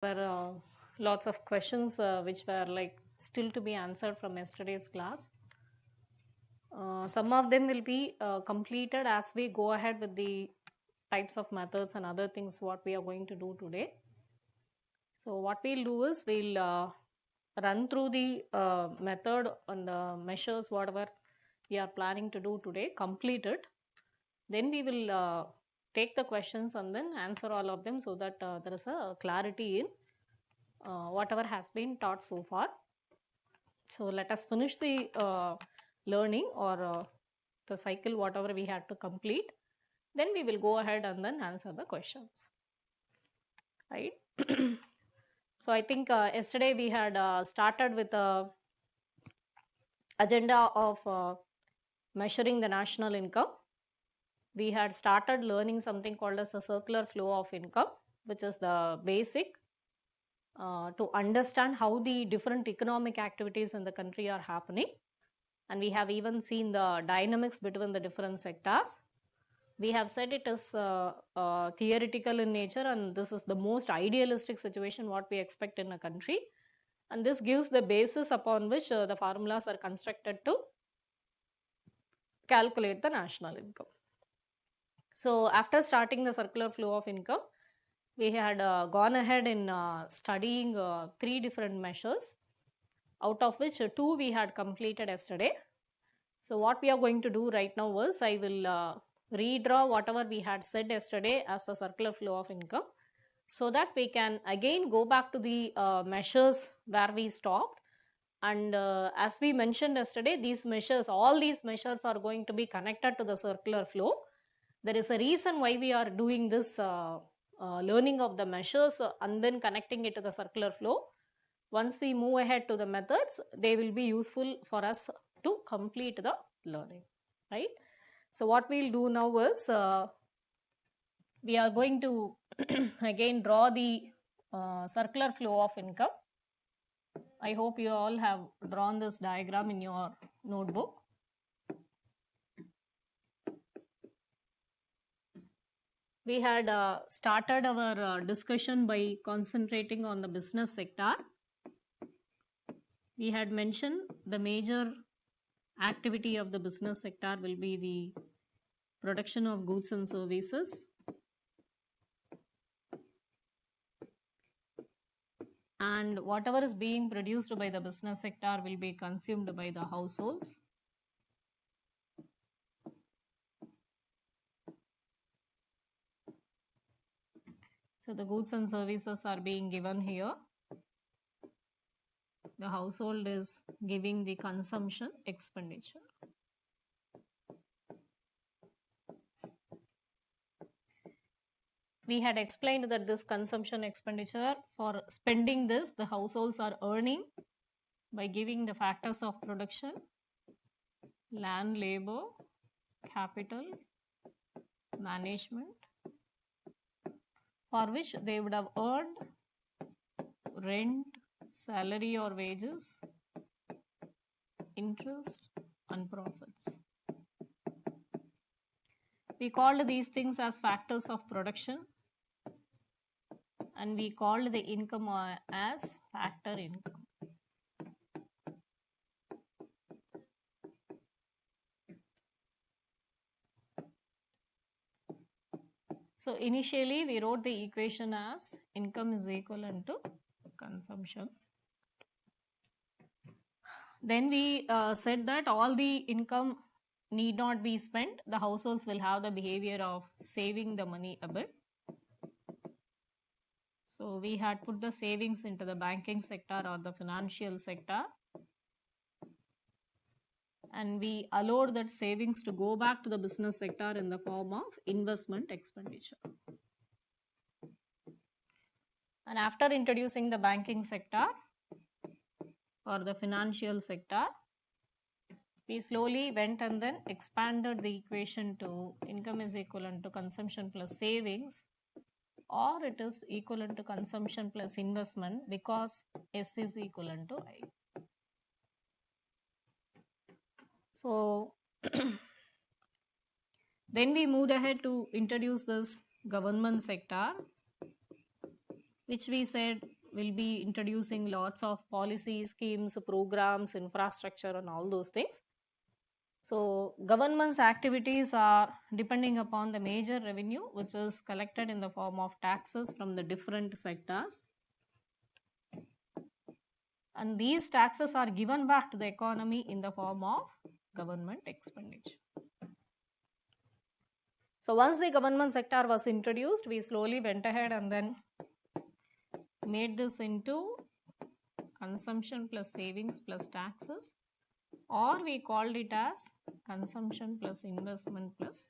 There were lots of questions which were like still to be answered from yesterday's class. Some of them will be completed as we go ahead with the types of methods and other things what we are going to do today. So what we'll do is we'll run through the method and the measures whatever we are planning to do today, complete it. Then we will take the questions and then answer all of them so that there is a clarity in whatever has been taught so far. So let us finish the learning or the cycle whatever we had to complete. Then we will go ahead and then answer the questions. Right. So I think yesterday we had started with a agenda of measuring the national income. We had started learning something called as a circular flow of income, which is the basic to understand how the different economic activities in the country are happening. And we have even seen the dynamics between the different sectors. We have said it is theoretical in nature, and this is the most idealistic situation what we expect in a country. And this gives the basis upon which the formulas are constructed to calculate the national income. So after starting the circular flow of income, we had gone ahead in studying 3 different measures, out of which 2 we had completed yesterday. So what we are going to do right now is I will redraw whatever we had said yesterday as a circular flow of income, so that we can again go back to the measures where we stopped. And as we mentioned yesterday, these measures, all these measures are going to be connected to the circular flow. There is a reason why we are doing this learning of the measures and then connecting it to the circular flow. Once we move ahead to the methods, they will be useful for us to complete the learning, right? So what we'll do now is we are going to again draw the circular flow of income. I hope you all have drawn this diagram in your notebook. We had started our discussion by concentrating on the business sector. We had mentioned the major activity of the business sector will be the production of goods and services, and whatever is being produced by the business sector will be consumed by the households. So the goods and services are being given here. The household is giving the consumption expenditure. We had explained that this consumption expenditure, for spending this, the households are earning by giving the factors of production, land, labor, capital, management, for which they would have earned rent, salary or wages, interest and profits. We called these things as factors of production, and we called the income as factor income. So initially we wrote the equation as income is equivalent to consumption. Then we said that all the income need not be spent. The households will have the behavior of saving the money a bit. So we had put the savings into the banking sector or the financial sector, and we allowed that savings to go back to the business sector in the form of investment expenditure. And after introducing the banking sector or the financial sector, we slowly went and then expanded the equation to income is equivalent to consumption plus savings, or it is equivalent to consumption plus investment, because S is equivalent to I. So then we moved ahead to introduce this government sector. which we said will be introducing lots of policies, schemes, programs, infrastructure, and all those things. So government's activities are depending upon the major revenue which is collected in the form of taxes from the different sectors. And these taxes are given back to the economy in the form of government expenditure. So once the government sector was introduced, we slowly went ahead and then made this into consumption plus savings plus taxes, or we called it as consumption plus investment plus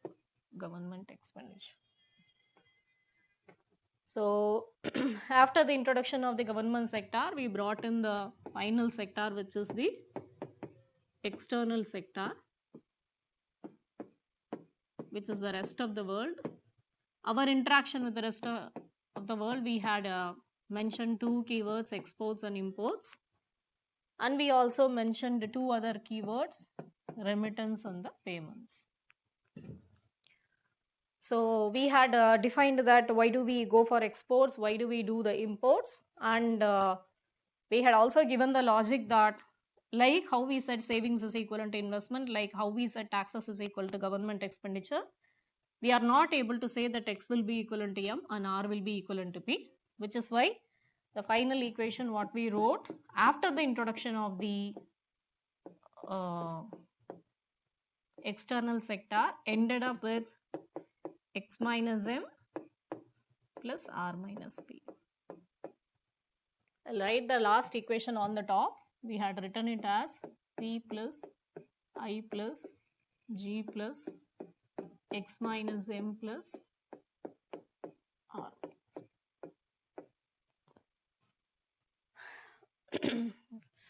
government expenditure. So after the introduction of the government sector, we brought in the final sector, which is the external sector, which is the rest of the world. Our interaction with the rest of the world, we had mentioned two keywords, exports and imports. And we also mentioned two other keywords, remittance and the payments. So we had defined that why do we go for exports, why do we do the imports, and we had also given the logic that like how we said savings is equivalent to investment, like how we said taxes is equal to government expenditure, we are not able to say that X will be equivalent to M and R will be equivalent to P, which is why the final equation what we wrote after the introduction of the external sector ended up with X minus M plus R minus P. I'll write the last equation on the top. We had written it as P plus I plus G plus X minus M plus R.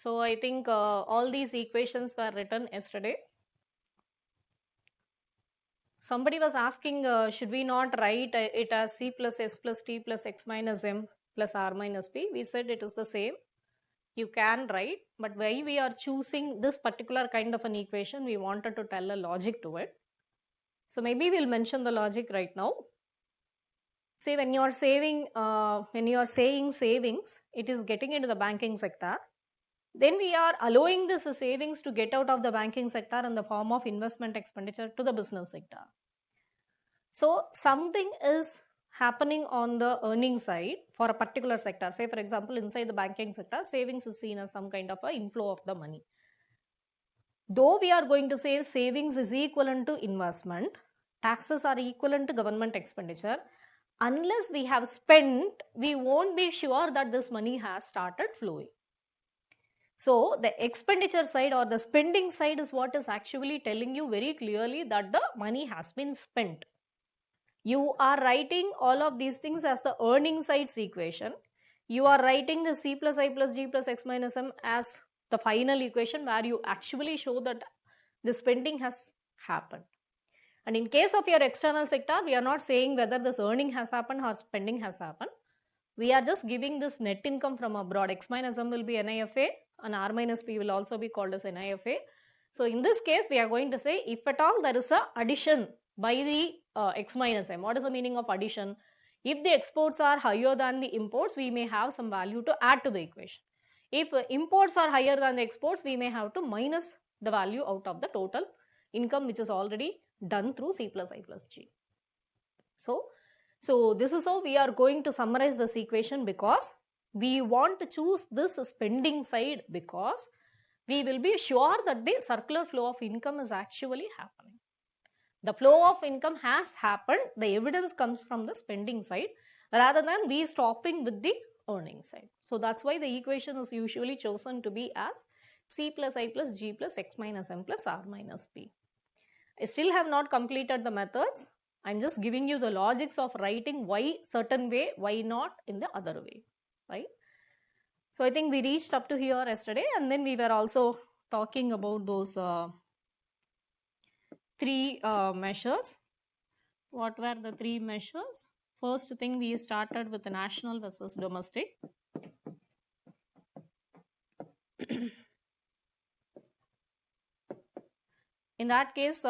So I think all these equations were written yesterday. Somebody was asking, should we not write it as C plus S plus T plus X minus M plus R minus P? We said it is the same. You can write, but why we are choosing this particular kind of an equation, we wanted to tell a logic to it. So maybe we'll mention the logic right now. See, when you are saving, when you are saying savings, it is getting into the banking sector. Then we are allowing this savings to get out of the banking sector in the form of investment expenditure to the business sector. So something is happening on the earning side for a particular sector. Say for example, inside the banking sector, savings is seen as some kind of an inflow of the money. Though we are going to say savings is equivalent to investment, taxes are equivalent to government expenditure, unless we have spent, we won't be sure that this money has started flowing. So the expenditure side or the spending side is what is actually telling you very clearly that the money has been spent. You are writing all of these things as the earning side's equation. You are writing the C plus I plus G plus X minus M as the final equation where you actually show that the spending has happened. And in case of your external sector, we are not saying whether this earning has happened or spending has happened. We are just giving this net income from abroad. X minus M will be NIFA and R minus P will also be called as NIFA. So in this case, we are going to say if at all there is a addition by the X minus M. What is the meaning of addition? If the exports are higher than the imports, we may have some value to add to the equation. If imports are higher than the exports, we may have to minus the value out of the total income which is already done through C plus I plus G. So this is how we are going to summarize this equation, because we want to choose this spending side because we will be sure that the circular flow of income is actually happening. The flow of income has happened. The evidence comes from the spending side rather than we stopping with the earning side. So that's why the equation is usually chosen to be as C plus I plus G plus X minus M plus R minus P. I still have not completed the methods. I'm just giving you the logics of writing why certain way, why not in the other way, right? So I think we reached up to here yesterday, and then we were also talking about those three measures. What were the three measures? First thing, we started with the national versus domestic. In that case,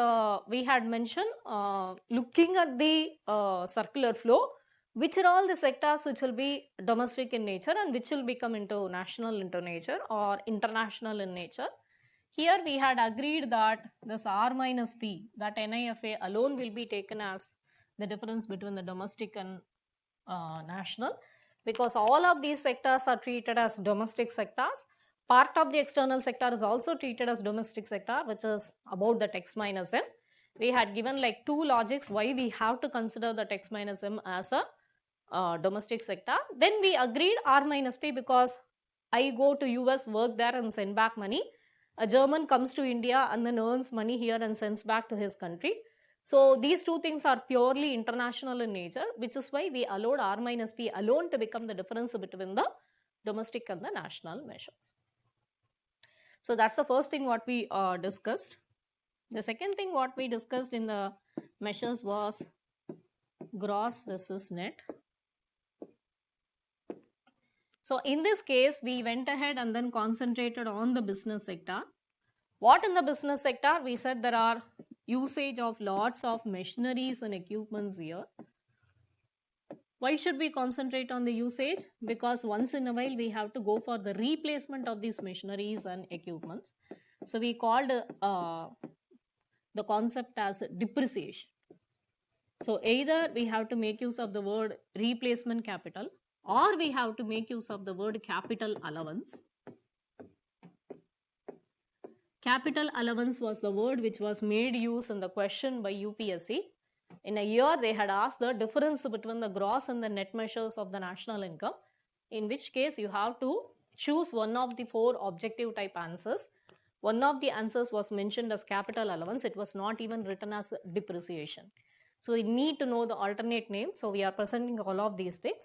we had mentioned looking at the circular flow, which are all the sectors which will be domestic in nature and which will become into national into nature or international in nature. Here we had agreed that this R minus P, that NIFA alone will be taken as the difference between the domestic and national, because all of these sectors are treated as domestic sectors. Part of the external sector is also treated as domestic sector, which is about the X minus M. We had given like two logics why we have to consider the X minus M as a domestic sector. Then we agreed R minus P because I go to US, work there and send back money. A German comes to India and then earns money here and sends back to his country. So these two things are purely international in nature, which is why we allowed R minus P alone to become the difference between the domestic and the national measures. So that's the first thing what we discussed. The second thing what we discussed in the measures was gross versus net. So in this case, we went ahead and then concentrated on the business sector. What in the business sector? We said there are usage of lots of machineries and equipments here. Why should we concentrate on the usage? Because once in a while we have to go for the replacement of these machineries and equipments. So we called the concept as depreciation. So either we have to make use of the word replacement capital, or we have to make use of the word capital allowance. Capital allowance was the word which was made use in the question by UPSC. In a year, they had asked the difference between the gross and the net measures of the national income, in which case you have to choose one of the four objective type answers. One of the answers was mentioned as capital allowance. It was not even written as depreciation. So we need to know the alternate name. So we are presenting all of these things.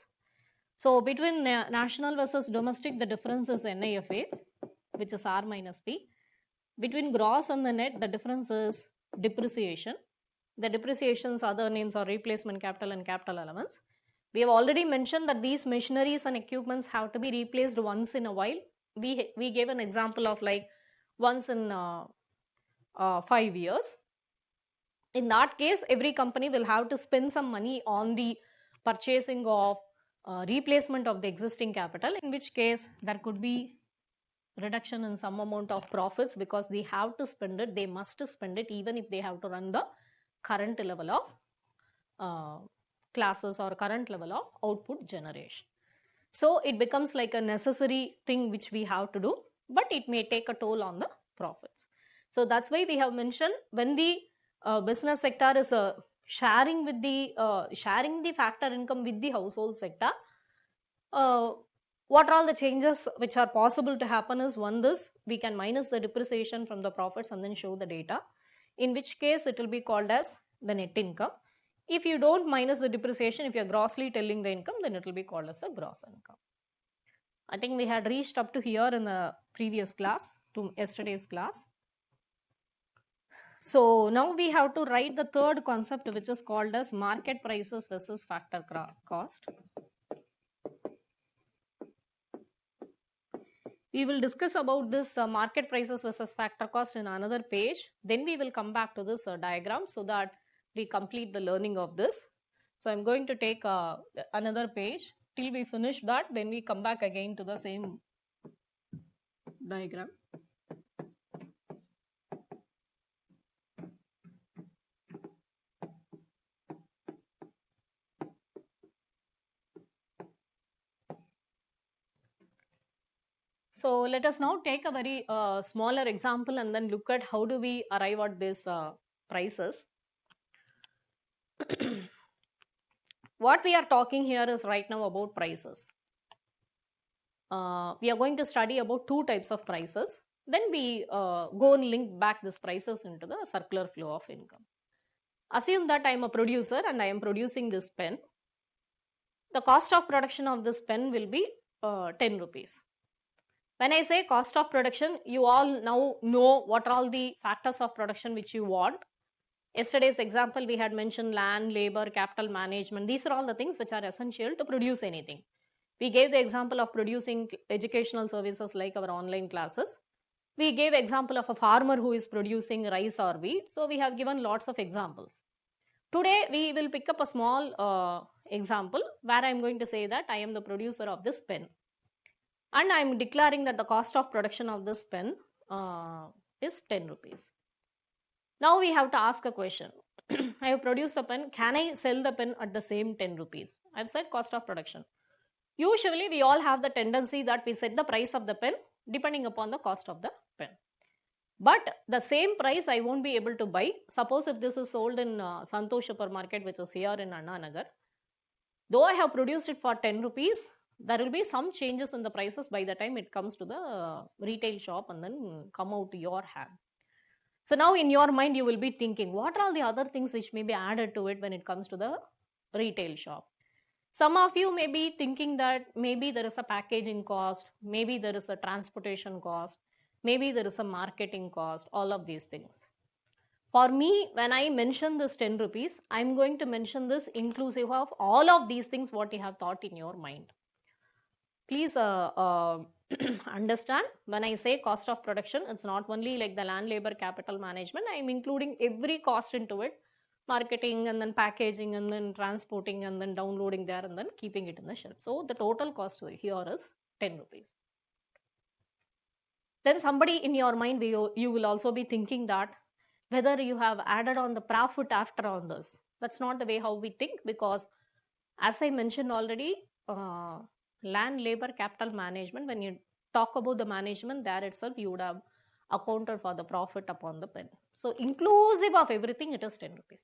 So between national versus domestic, the difference is NIFA, which is R minus P. Between gross and the net, the difference is depreciation. The depreciation's other names are replacement capital and capital allowance. We have already mentioned that these machineries and equipments have to be replaced once in a while. We gave an example of like once in 5 years. In that case, every company will have to spend some money on the purchasing of replacement of the existing capital, in which case there could be reduction in some amount of profits because they have to spend it, they must spend it even if they have to run the current level of classes or current level of output generation. So it becomes like a necessary thing which we have to do, but it may take a toll on the profits. So that's why we have mentioned when the business sector is sharing the factor income with the household sector, what are all the changes which are possible to happen is, one, this we can minus the depreciation from the profits and then show the data, in which case it will be called as the net income. If you don't minus the depreciation, if you are grossly telling the income, then it will be called as a gross income. I think we had reached up to here in the previous class, to yesterday's class. So now we have to write the third concept, which is called as market prices versus factor cost. We will discuss about this market prices versus factor cost in another page. Then we will come back to this diagram so that we complete the learning of this. So I'm going to take another page till we finish that. Then we come back again to the same diagram. So let us now take a very smaller example and then look at how do we arrive at these prices. What we are talking here is right now about prices. We are going to study about two types of prices. Then we go and link back these prices into the circular flow of income. Assume that I am a producer and I am producing this pen. The cost of production of this pen will be 10 rupees. When I say cost of production, you all now know what are all the factors of production which you want. Yesterday's example, we had mentioned land, labor, capital management. These are all the things which are essential to produce anything. We gave the example of producing educational services like our online classes. We gave example of a farmer who is producing rice or wheat. So we have given lots of examples. Today we will pick up a small example where I'm going to say that I am the producer of this pen, and I'm declaring that the cost of production of this pen is 10 rupees. Now we have to ask a question. I have produced a pen. Can I sell the pen at the same 10 rupees? I've said cost of production. Usually we all have the tendency that we set the price of the pen depending upon the cost of the pen. But the same price I won't be able to buy. Suppose if this is sold in Santosh supermarket, which is here in Anna Nagar, though I have produced it for 10 rupees, there will be some changes in the prices by the time it comes to the retail shop and then come out to your hand. So now in your mind you will be thinking, what are all the other things which may be added to it when it comes to the retail shop? Some of you may be thinking that maybe there is a packaging cost, maybe there is a transportation cost, maybe there is a marketing cost, all of these things. For me, when I mention this 10 rupees, I'm going to mention this inclusive of all of these things what you have thought in your mind. Please understand, when I say cost of production, it's not only like the land, labor, capital management. I'm including every cost into it. Marketing and then packaging and then transporting and then downloading there and then keeping it in the shelf. So the total cost here is 10 rupees. Then somebody in your mind, you will also be thinking that whether you have added on the profit after on this. That's not the way how we think, because as I mentioned already, land, labor, capital management, when you talk about the management, there itself you would have accounted for the profit upon the pen. So inclusive of everything, it is 10 rupees.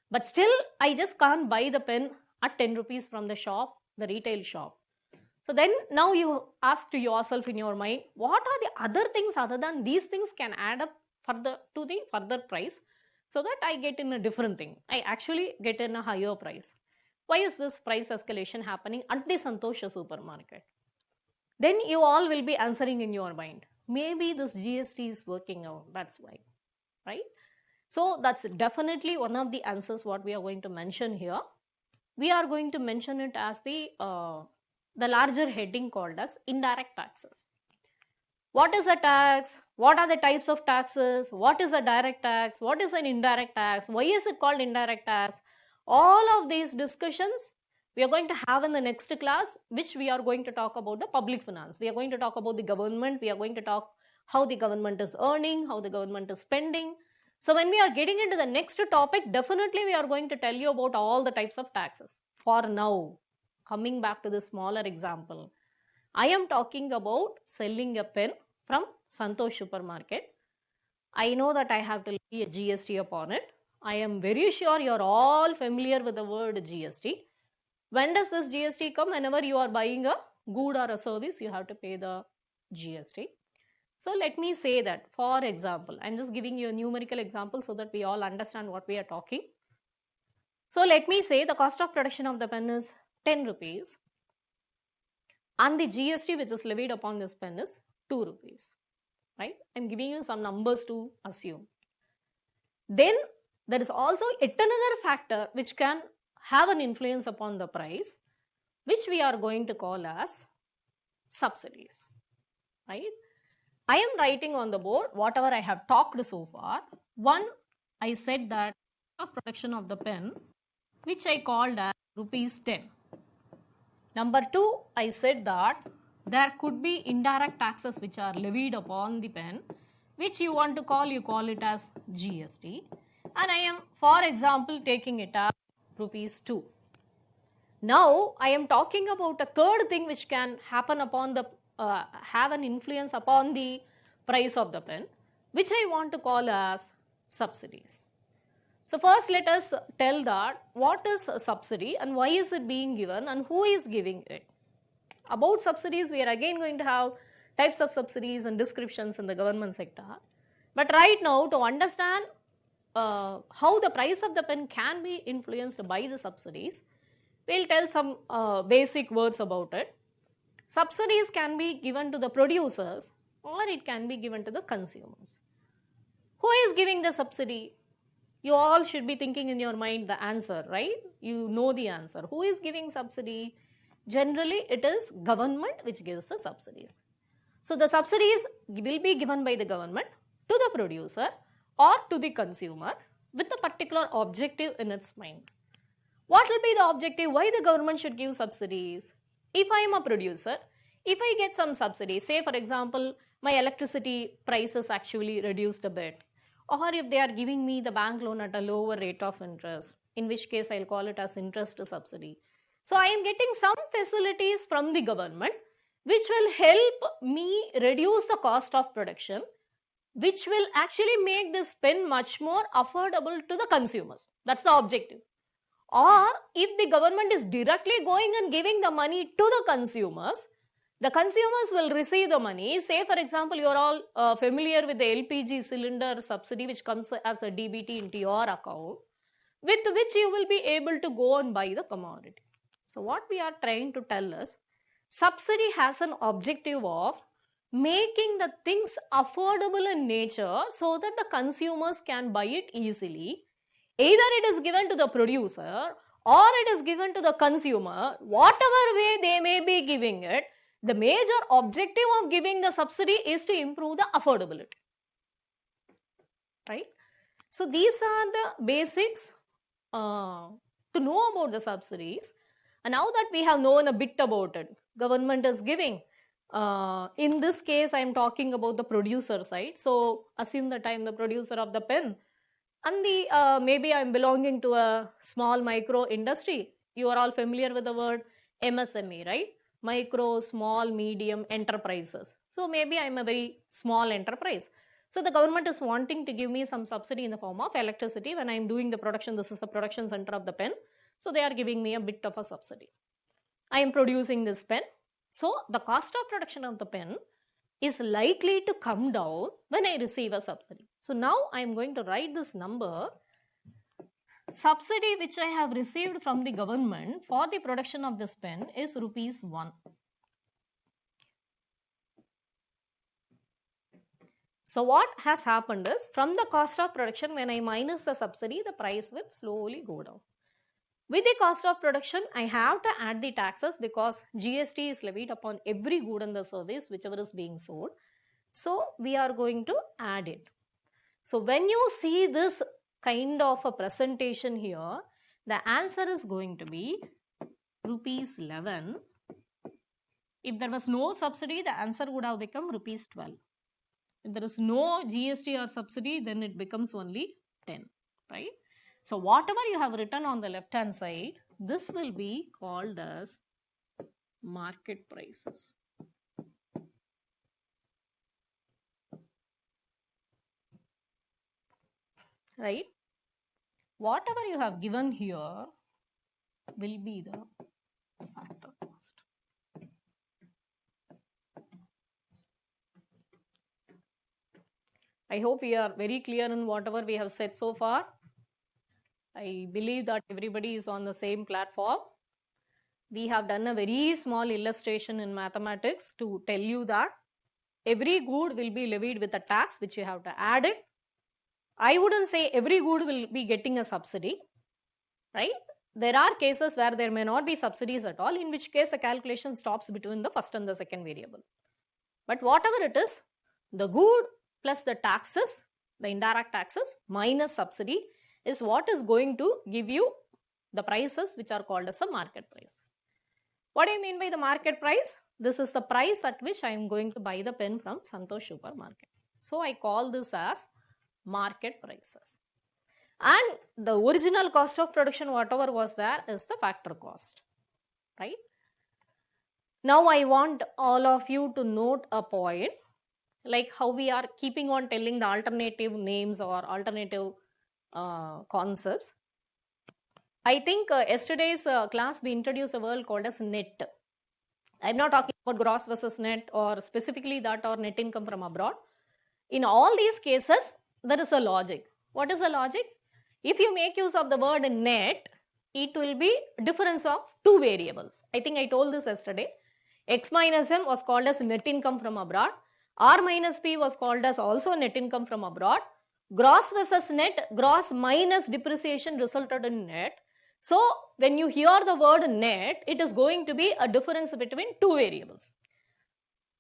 But still, I just can't buy the pen at 10 rupees from the shop, the retail shop. So then now you ask to yourself in your mind, what are the other things other than these things can add up to the further price, so that I get in a different thing. I actually get in a higher price. Why is this price escalation happening at the Santosh supermarket? Then you all will be answering in your mind, maybe this GST is working out, that's why, right? So that's definitely one of the answers what we are going to mention here. We are going to mention it as the larger heading called as indirect taxes. What is a tax? What are the types of taxes? What is a direct tax? What is an indirect tax? Why is it called indirect tax? All of these discussions we are going to have in the next class, which we are going to talk about the public finance. We are going to talk about the government. We are going to talk how the government is earning, how the government is spending. So when we are getting into the next topic, definitely we are going to tell you about all the types of taxes. For now, coming back to the smaller example, I am talking about selling a pen from Santosh supermarket. I know that I have to levy a GST upon it. I am very sure you are all familiar with the word GST. When does this GST come? Whenever you are buying a good or a service, you have to pay the GST. So let me say that, for example, I'm just giving you a numerical example so that we all understand what we are talking. So let me say the cost of production of the pen is 10 rupees and the GST which is levied upon this pen is 2 rupees, right? I'm giving you some numbers to assume. Then there is also yet another factor which can have an influence upon the price, which we are going to call as subsidies, right? I am writing on the board whatever I have talked so far. One, I said that of production of the pen, which I called as rupees 10. Number 2, I said that there could be indirect taxes which are levied upon the pen, which you want to call, you call it as GST. And I am, for example, taking it as rupees 2. Now, I am talking about a third thing which can happen upon the have an influence upon the price of the pen, which I want to call as subsidies. So first let us tell that what is a subsidy and why is it being given and who is giving it. About subsidies, we are again going to have types of subsidies and descriptions in the government sector. But right now, to understand how the price of the pen can be influenced by the subsidies, we'll tell some basic words about it. Subsidies can be given to the producers or it can be given to the consumers. Who is giving the subsidy? You all should be thinking in your mind the answer, right? You know the answer. Who is giving subsidy? Generally, it is government which gives the subsidies. So the subsidies will be given by the government to the producer or to the consumer with a particular objective in its mind. What will be the objective? Why the government should give subsidies? If I am a producer, if I get some subsidy, say for example, my electricity prices actually reduced a bit, or if they are giving me the bank loan at a lower rate of interest, in which case I'll call it as interest subsidy. So I am getting some facilities from the government which will help me reduce the cost of production, which will actually make this pen much more affordable to the consumers. That's the objective. Or if the government is directly going and giving the money to the consumers will receive the money. Say for example, you are all familiar with the LPG cylinder subsidy which comes as a DBT into your account, with which you will be able to go and buy the commodity. So what we are trying to tell is, subsidy has an objective of making the things affordable in nature so that the consumers can buy it easily. Either it is given to the producer or it is given to the consumer, whatever way they may be giving it, the major objective of giving the subsidy is to improve the affordability. Right? So these are the basics to know about the subsidies. And now that we have known a bit about it, government is giving. In this case, I am talking about the producer side. So assume that I am the producer of the pen. And the maybe I am belonging to a small micro industry. You are all familiar with the word MSME, right? Micro, small, medium enterprises. So maybe I am a very small enterprise. So the government is wanting to give me some subsidy in the form of electricity when I am doing the production. This is the production center of the pen. So they are giving me a bit of a subsidy. I am producing this pen. So the cost of production of the pen is likely to come down when I receive a subsidy. So now I am going to write this number. Subsidy which I have received from the government for the production of this pen is rupees 1. So what has happened is, from the cost of production, when I minus the subsidy, the price will slowly go down. With the cost of production, I have to add the taxes because GST is levied upon every good and the service whichever is being sold. So we are going to add it. So when you see this kind of a presentation here, the answer is going to be rupees 11. If there was no subsidy, the answer would have become rupees 12. If there is no GST or subsidy, then it becomes only 10, right? So whatever you have written on the left hand side, this will be called as market prices. Right? Whatever you have given here will be the factor cost. I hope we are very clear in whatever we have said so far. I believe that everybody is on the same platform. We have done a very small illustration in mathematics to tell you that every good will be levied with a tax which you have to add it. I wouldn't say every good will be getting a subsidy, right? There are cases where there may not be subsidies at all, in which case the calculation stops between the first and the second variable. But whatever it is, the good plus the taxes, the indirect taxes minus subsidy is what is going to give you the prices which are called as a market price. What do you mean by the market price? This is the price at which I am going to buy the pen from Santosh Supermarket. So I call this as market prices. And the original cost of production, whatever was there, is the factor cost, right? Now I want all of you to note a point, like how we are keeping on telling the alternative names or alternative concepts. I think yesterday's class we introduced a word called as net. I'm not talking about gross versus net or specifically that or net income from abroad. In all these cases, there is a logic. What is the logic? If you make use of the word net, it will be difference of two variables. I think I told this yesterday. X minus M was called as net income from abroad. R minus P was called as also net income from abroad. Gross versus net, gross minus depreciation resulted in net. So when you hear the word net, it is going to be a difference between two variables.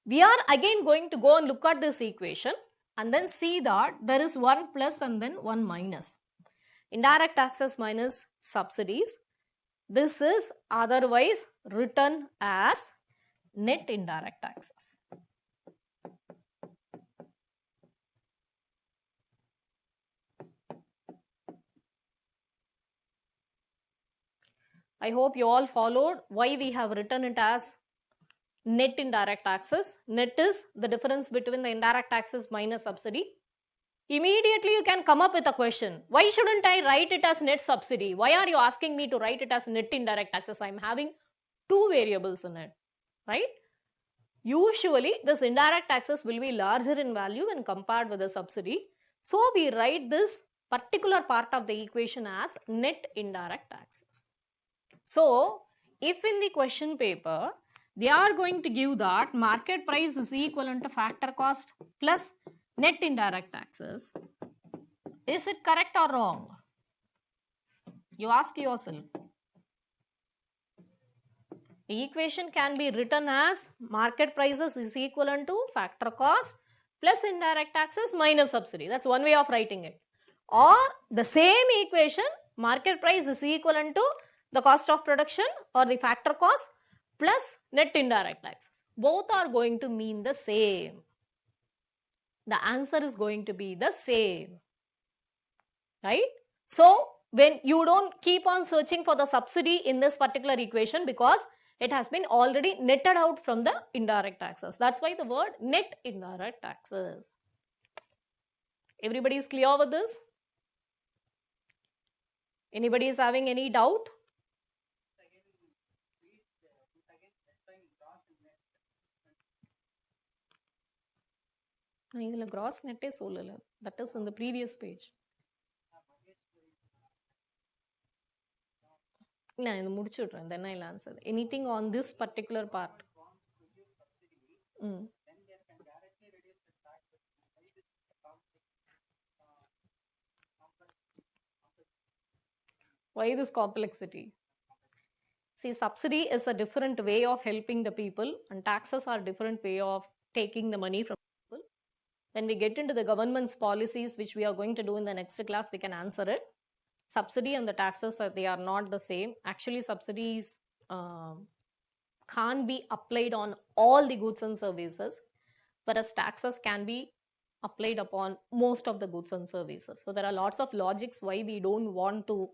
We are again going to go and look at this equation and then see that there is one plus and then one minus. Indirect taxes minus subsidies. This is otherwise written as net indirect taxes. I hope you all followed why we have written it as net indirect taxes. Net is the difference between the indirect taxes minus subsidy. Immediately you can come up with a question. Why shouldn't I write it as net subsidy? Why are you asking me to write it as net indirect taxes? I'm having two variables in it, right? Usually this indirect taxes will be larger in value when compared with the subsidy. So we write this particular part of the equation as net indirect taxes. So if in the question paper they are going to give that market price is equivalent to factor cost plus net indirect taxes, is it correct or wrong? You ask yourself. The equation can be written as market prices is equivalent to factor cost plus indirect taxes minus subsidy. That's one way of writing it. Or the same equation, market price is equivalent to the cost of production or the factor cost plus net indirect taxes. Both are going to mean the same. The answer is going to be the same, right? So when you don't keep on searching for the subsidy in this particular equation, because it has been already netted out from the indirect taxes. That's why the word net indirect taxes. Everybody is clear with this? Anybody is having any doubt? Gross net is that is in the previous page. Then I'll answer. Anything on this particular part? Why this complexity? See, subsidy is a different way of helping the people, and taxes are a different way of taking the money from people. When we get into the government's policies, which we are going to do in the next class, we can answer it. Subsidy and the taxes, they are not the same. Actually, subsidies can't be applied on all the goods and services, whereas taxes can be applied upon most of the goods and services. So there are lots of logics why we don't want to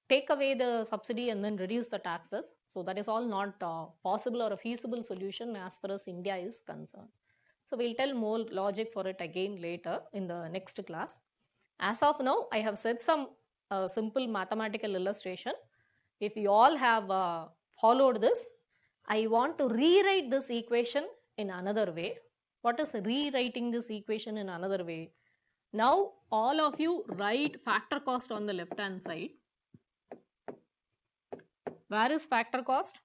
take away the subsidy and then reduce the taxes. So that is all not possible or a feasible solution as far as India is concerned. So we'll tell more logic for it again later in the next class. As of now, I have said some simple mathematical illustration. If you all have followed this, I want to rewrite this equation in another way. What is rewriting this equation in another way? Now all of you write factor cost on the left hand side. Where is factor cost?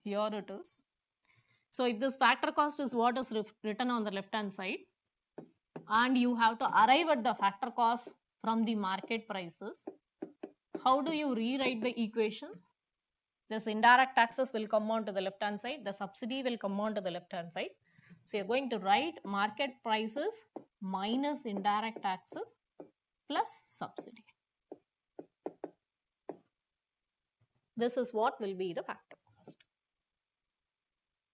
Here it is. So if this factor cost is what is written on the left hand side, and you have to arrive at the factor cost from the market prices, how do you rewrite the equation? This indirect taxes will come on to the left hand side, the subsidy will come on to the left hand side. So you're going to write market prices minus indirect taxes plus subsidy. This is what will be the factor cost.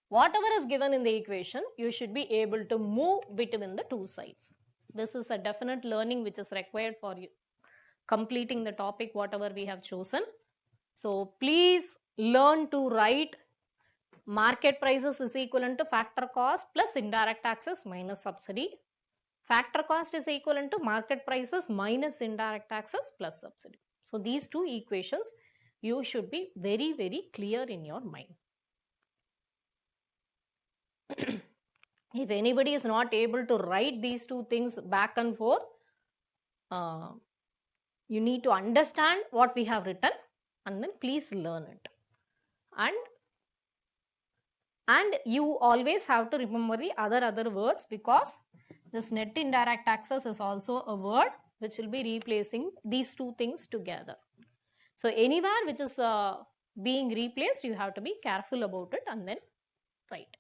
Whatever is given in the equation, you should be able to move between the two sides. This is a definite learning which is required for you completing the topic whatever we have chosen. So please learn to write market prices is equivalent to factor cost plus indirect taxes minus subsidy. Factor cost is equivalent to market prices minus indirect taxes plus subsidy. So these two equations you should be very, very clear in your mind. If anybody is not able to write these two things back and forth, you need to understand what we have written and then please learn it. And you always have to remember the other words, because this net indirect taxes is also a word which will be replacing these two things together. So anywhere which is being replaced, you have to be careful about it and then write it.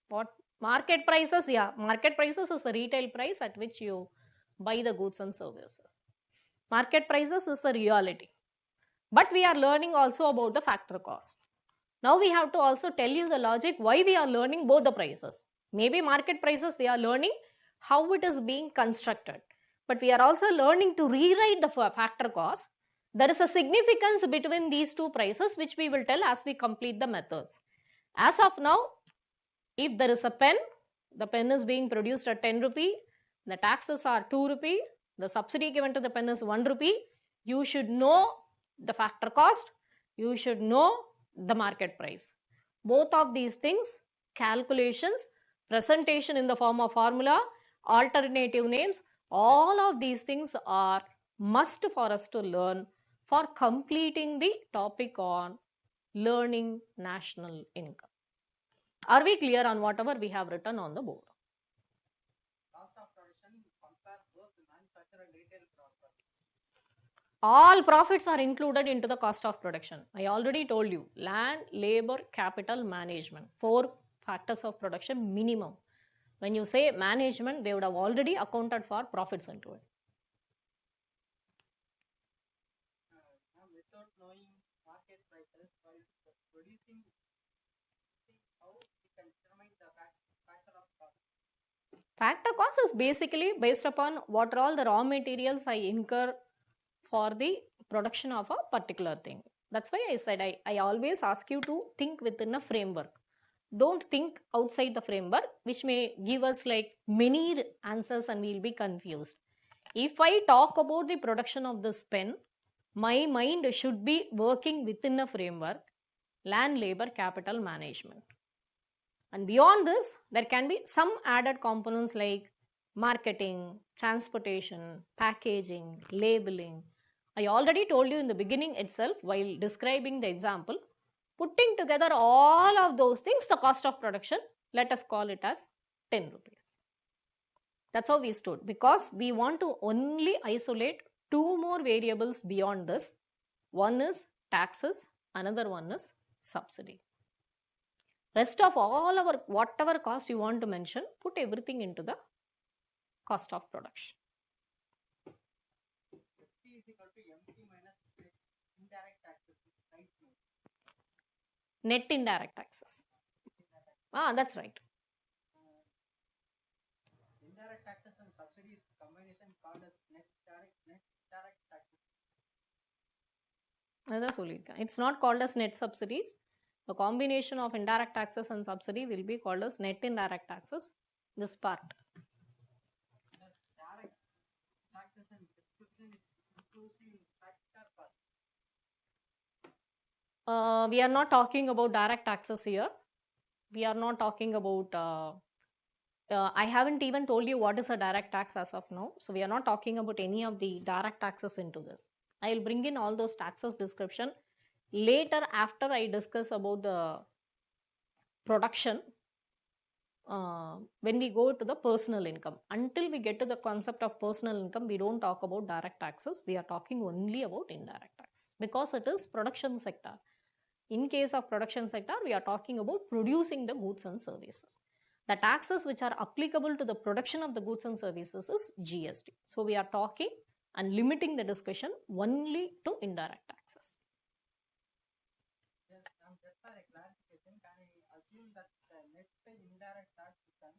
What Market prices, yeah. Market prices is the retail price at which you buy the goods and services. Market prices is the reality. But we are learning also about the factor cost. Now we have to also tell you the logic why we are learning both the prices. Maybe market prices we are learning how it is being constructed. But we are also learning to rewrite the factor cost. There is a significance between these two prices which we will tell as we complete the methods. As of now, if there is a pen, the pen is being produced at 10 rupee, the taxes are 2 rupee, the subsidy given to the pen is 1 rupee, you should know the factor cost, you should know the market price. Both of these things, calculations, presentation in the form of formula, alternative names, all of these things are must for us to learn for completing the topic on learning national income. Are we clear on whatever we have written on the board? Cost of production, compare both manufacturer and retail profit. All profits are included into the cost of production. I already told you, land, labor, capital, management. 4 factors of production minimum. When you say management, they would have already accounted for profits into it. Without knowing market prices, while producing, how we can determine the factor of cost? Factor cost is basically based upon what are all the raw materials I incur for the production of a particular thing. That's why I said I always ask you to think within a framework. Don't think outside the framework, which may give us like many answers and we'll be confused. If I talk about the production of this pen, my mind should be working within a framework, land, labor, capital, management. And beyond this, there can be some added components like marketing, transportation, packaging, labeling. I already told you in the beginning itself while describing the example, putting together all of those things, the cost of production, let us call it as 10 rupees. That's how we stood, because we want to only isolate 2 more variables beyond this. One is taxes, another one is subsidy. Rest of all our whatever cost you want to mention, put everything into the cost of production. FT is equal to MT minus indirect taxes. Right? Net indirect taxes. That's right. Indirect taxes and subsidies combination called as net direct taxes. It's not called as net subsidies. The combination of indirect taxes and subsidy will be called as net indirect taxes. This part. Yes, direct taxes and distribution is inclusive factor cost. We are not talking about direct taxes here. We are not talking about I haven't even told you what is a direct tax as of now. So we are not talking about any of the direct taxes into this. I will bring in all those taxes description later after I discuss about the production when we go to the personal income. Until we get to the concept of personal income, we don't talk about direct taxes. We are talking only about indirect tax because it is production sector. In case of production sector, we are talking about producing the goods and services. The taxes which are applicable to the production of the goods and services is GST. So we are talking and limiting the discussion only to indirect taxes. Yes, just for a clarification, can I assume that the net indirect tax return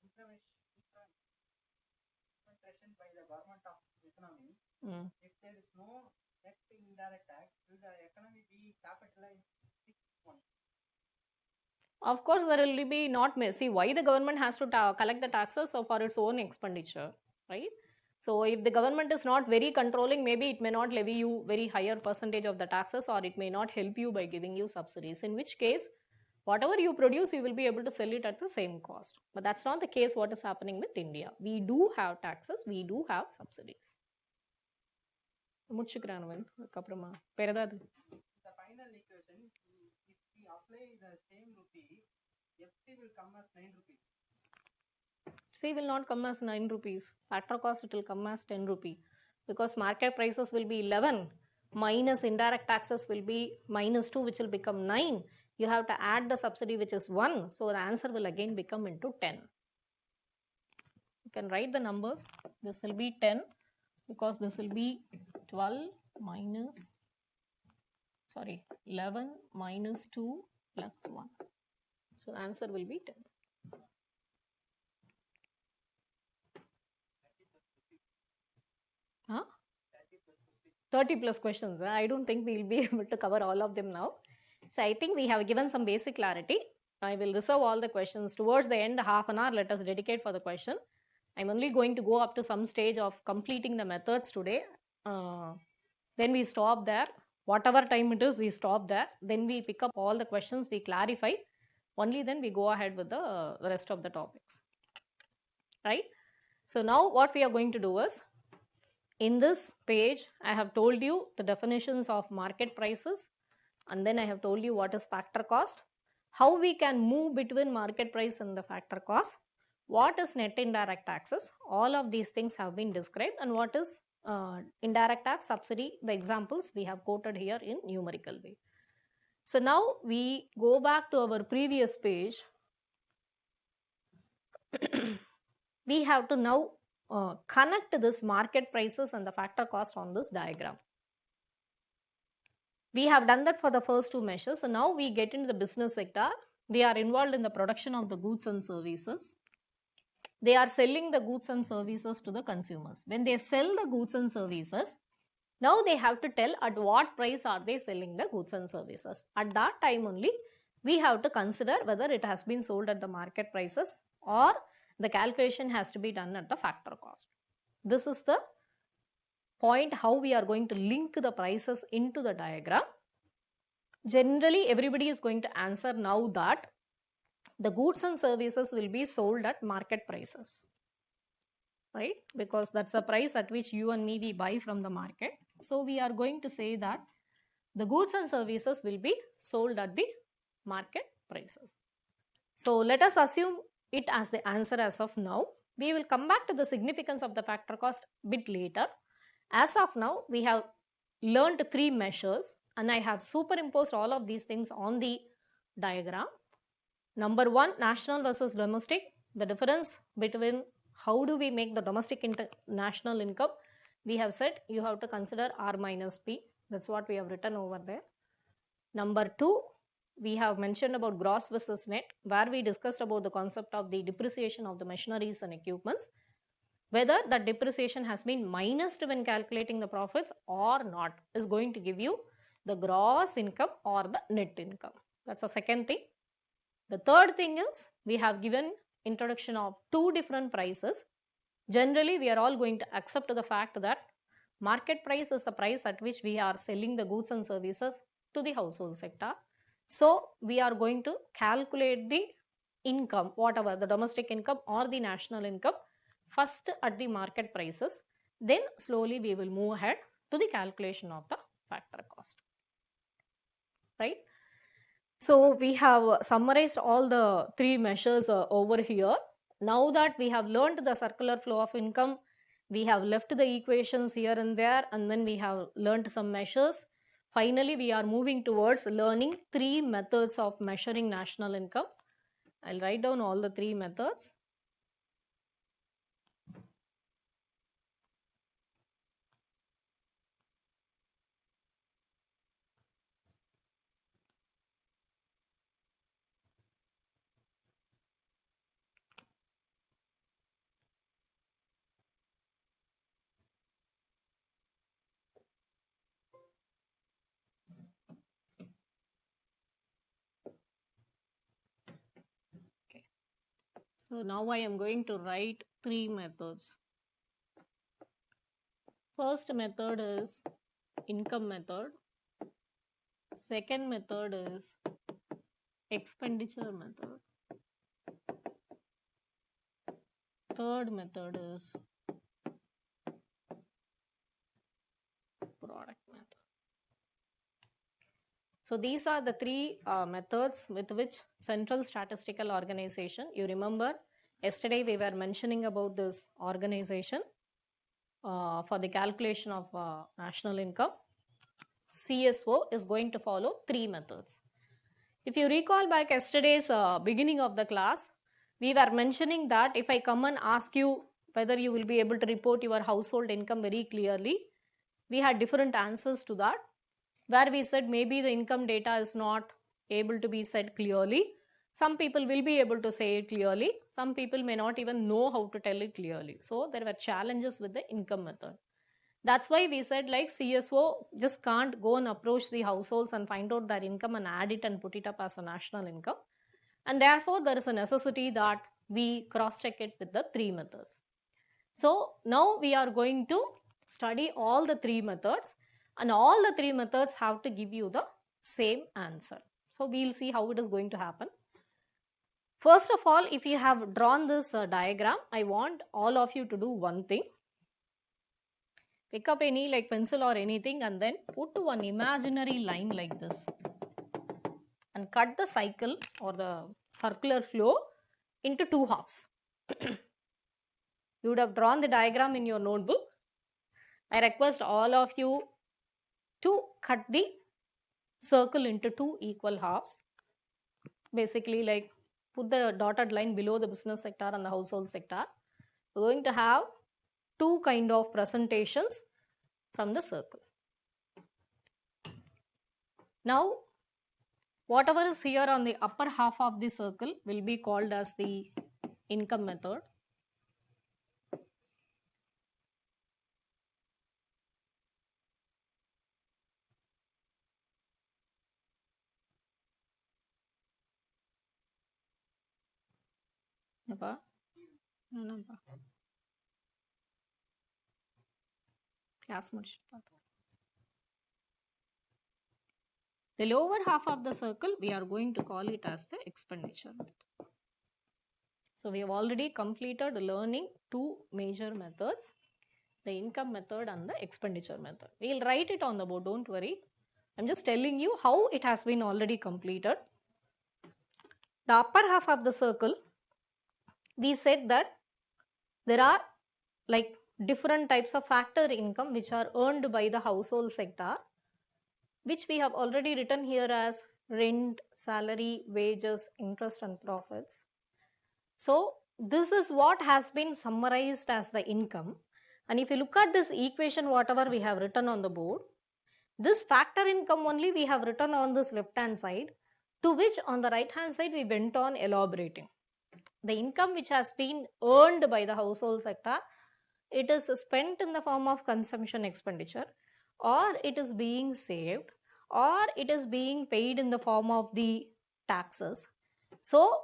intervention by the government of economy, if there is no net indirect tax, will the economy be capitalized? Of course, there will be not messy. Why the government has to collect the taxes for its own expenditure, right? So if the government is not very controlling, maybe it may not levy you very higher percentage of the taxes, or it may not help you by giving you subsidies. In which case, whatever you produce, you will be able to sell it at the same cost. But that's not the case what is happening with India. We do have taxes, we do have subsidies. The final equation, if we apply the same rupee, FT will come as 9 rupees. C will not come as 9 rupees. Factor cost, it will come as 10 rupee. Because market prices will be 11 minus indirect taxes will be minus 2, which will become 9. you have to add the subsidy which is 1. So the answer will again become into 10. You can write the numbers. This will be 10 because this will be 12 minus, 11 minus 2 plus 1. So the answer will be 10. Huh? 30 plus questions. I don't think we will be able to cover all of them now. So I think we have given some basic clarity. I will reserve all the questions. Towards the end, half an hour, let us dedicate for the question. I'm only going to go up to some stage of completing the methods today. Then we stop there. Whatever time it is, we stop there. Then we pick up all the questions, we clarify. Only then we go ahead with the rest of the topics. Right? So now what we are going to do is, in this page, I have told you the definitions of market prices, and then I have told you what is factor cost, how we can move between market price and the factor cost, what is net indirect taxes, all of these things have been described, and what is indirect tax, subsidy, the examples we have quoted here in numerical way. So now we go back to our previous page. We have to now connect this market prices and the factor cost on this diagram. We have done that for the first two measures. So now we get into the business sector. They are involved in the production of the goods and services. They are selling the goods and services to the consumers. When they sell the goods and services, now they have to tell at what price are they selling the goods and services. At that time only, we have to consider whether it has been sold at the market prices or the calculation has to be done at the factor cost. This is the point how we are going to link the prices into the diagram. Generally, everybody is going to answer now that the goods and services will be sold at market prices, right? Because that's the price at which you and me we buy from the market. So we are going to say that the goods and services will be sold at the market prices. So let us assume it as the answer as of now. We will come back to the significance of the factor cost a bit later. As of now, we have learned three measures and I have superimposed all of these things on the diagram. Number one, national versus domestic. The difference between how do we make the domestic national income. We have said you have to consider R minus P. That's what we have written over there. Number two, we have mentioned about gross versus net, where we discussed about the concept of the depreciation of the machineries and equipments, whether that depreciation has been minused when calculating the profits or not is going to give you the gross income or the net income. That's the second thing. The third thing is we have given introduction of two different prices. Generally, we are all going to accept the fact that market price is the price at which we are selling the goods and services to the household sector. So we are going to calculate the income, whatever the domestic income or the national income, first at the market prices. Then slowly we will move ahead to the calculation of the factor cost. Right? So we have summarized all the three measures over here. Now that we have learned the circular flow of income, we have left the equations here and there, and then we have learned some measures. Finally, we are moving towards learning three methods of measuring national income. I'll write down all the three methods. So now I am going to write three methods. First method is income method. Second method is expenditure method. Third method is product method. So these are the three methods with which Central Statistical Organization, you remember yesterday we were mentioning about this organization for the calculation of national income. CSO is going to follow three methods. If you recall back yesterday's beginning of the class, we were mentioning that if I come and ask you whether you will be able to report your household income very clearly, we had different answers to that, where we said maybe the income data is not able to be said clearly. Some people will be able to say it clearly. Some people may not even know how to tell it clearly. So there were challenges with the income method. That's why we said like CSO just can't go and approach the households and find out their income and add it and put it up as a national income. And therefore, there is a necessity that we cross-check it with the three methods. So now we are going to study all the three methods, and all the three methods have to give you the same answer. So we'll see how it is going to happen. First of all, if you have drawn this diagram, I want all of you to do one thing. Pick up any like pencil or anything and then put one imaginary line like this and cut the cycle or the circular flow into two halves. You would have drawn the diagram in your notebook. I request all of you to cut the circle into two equal halves. Basically, like put the dotted line below the business sector and the household sector. We're going to have two kind of presentations from the circle. Now, whatever is here on the upper half of the circle will be called as the income method. The lower half of the circle, we are going to call it as the expenditure method. So we have already completed learning two major methods, the income method and the expenditure method. We'll write it on the board, don't worry. I'm just telling you how it has been already completed. The upper half of the circle, we said that there are like different types of factor income which are earned by the household sector, which we have already written here as rent, salary, wages, interest and profits. So this is what has been summarized as the income. And if you look at this equation, whatever we have written on the board, this factor income only we have written on this left hand side, to which on the right hand side we went on elaborating. The income which has been earned by the household sector, it is spent in the form of consumption expenditure, or it is being saved, or it is being paid in the form of the taxes. So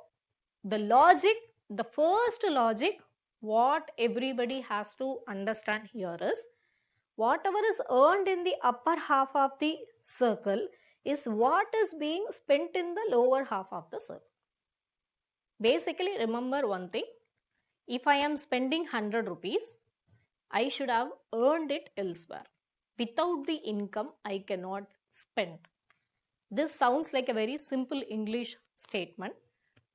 the logic, the first logic, what everybody has to understand here is, whatever is earned in the upper half of the circle is what is being spent in the lower half of the circle. Basically, remember one thing, if I am spending 100 rupees, I should have earned it elsewhere. Without the income, I cannot spend. This sounds like a very simple English statement,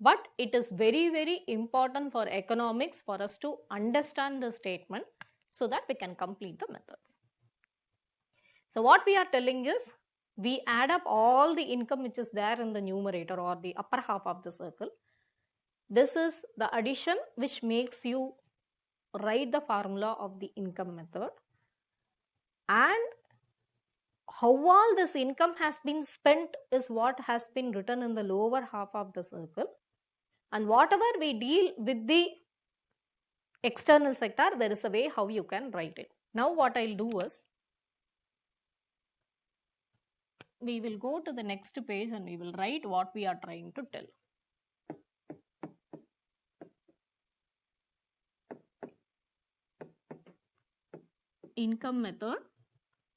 but it is very, very important for economics for us to understand the statement so that we can complete the methods. So what we are telling is, we add up all the income which is there in the numerator or the upper half of the circle. This is the addition which makes you write the formula of the income method, and how all this income has been spent is what has been written in the lower half of the circle. And whatever we deal with the external sector, there is a way how you can write it. Now what I'll do is, we will go to the next page and we will write what we are trying to tell. Income method,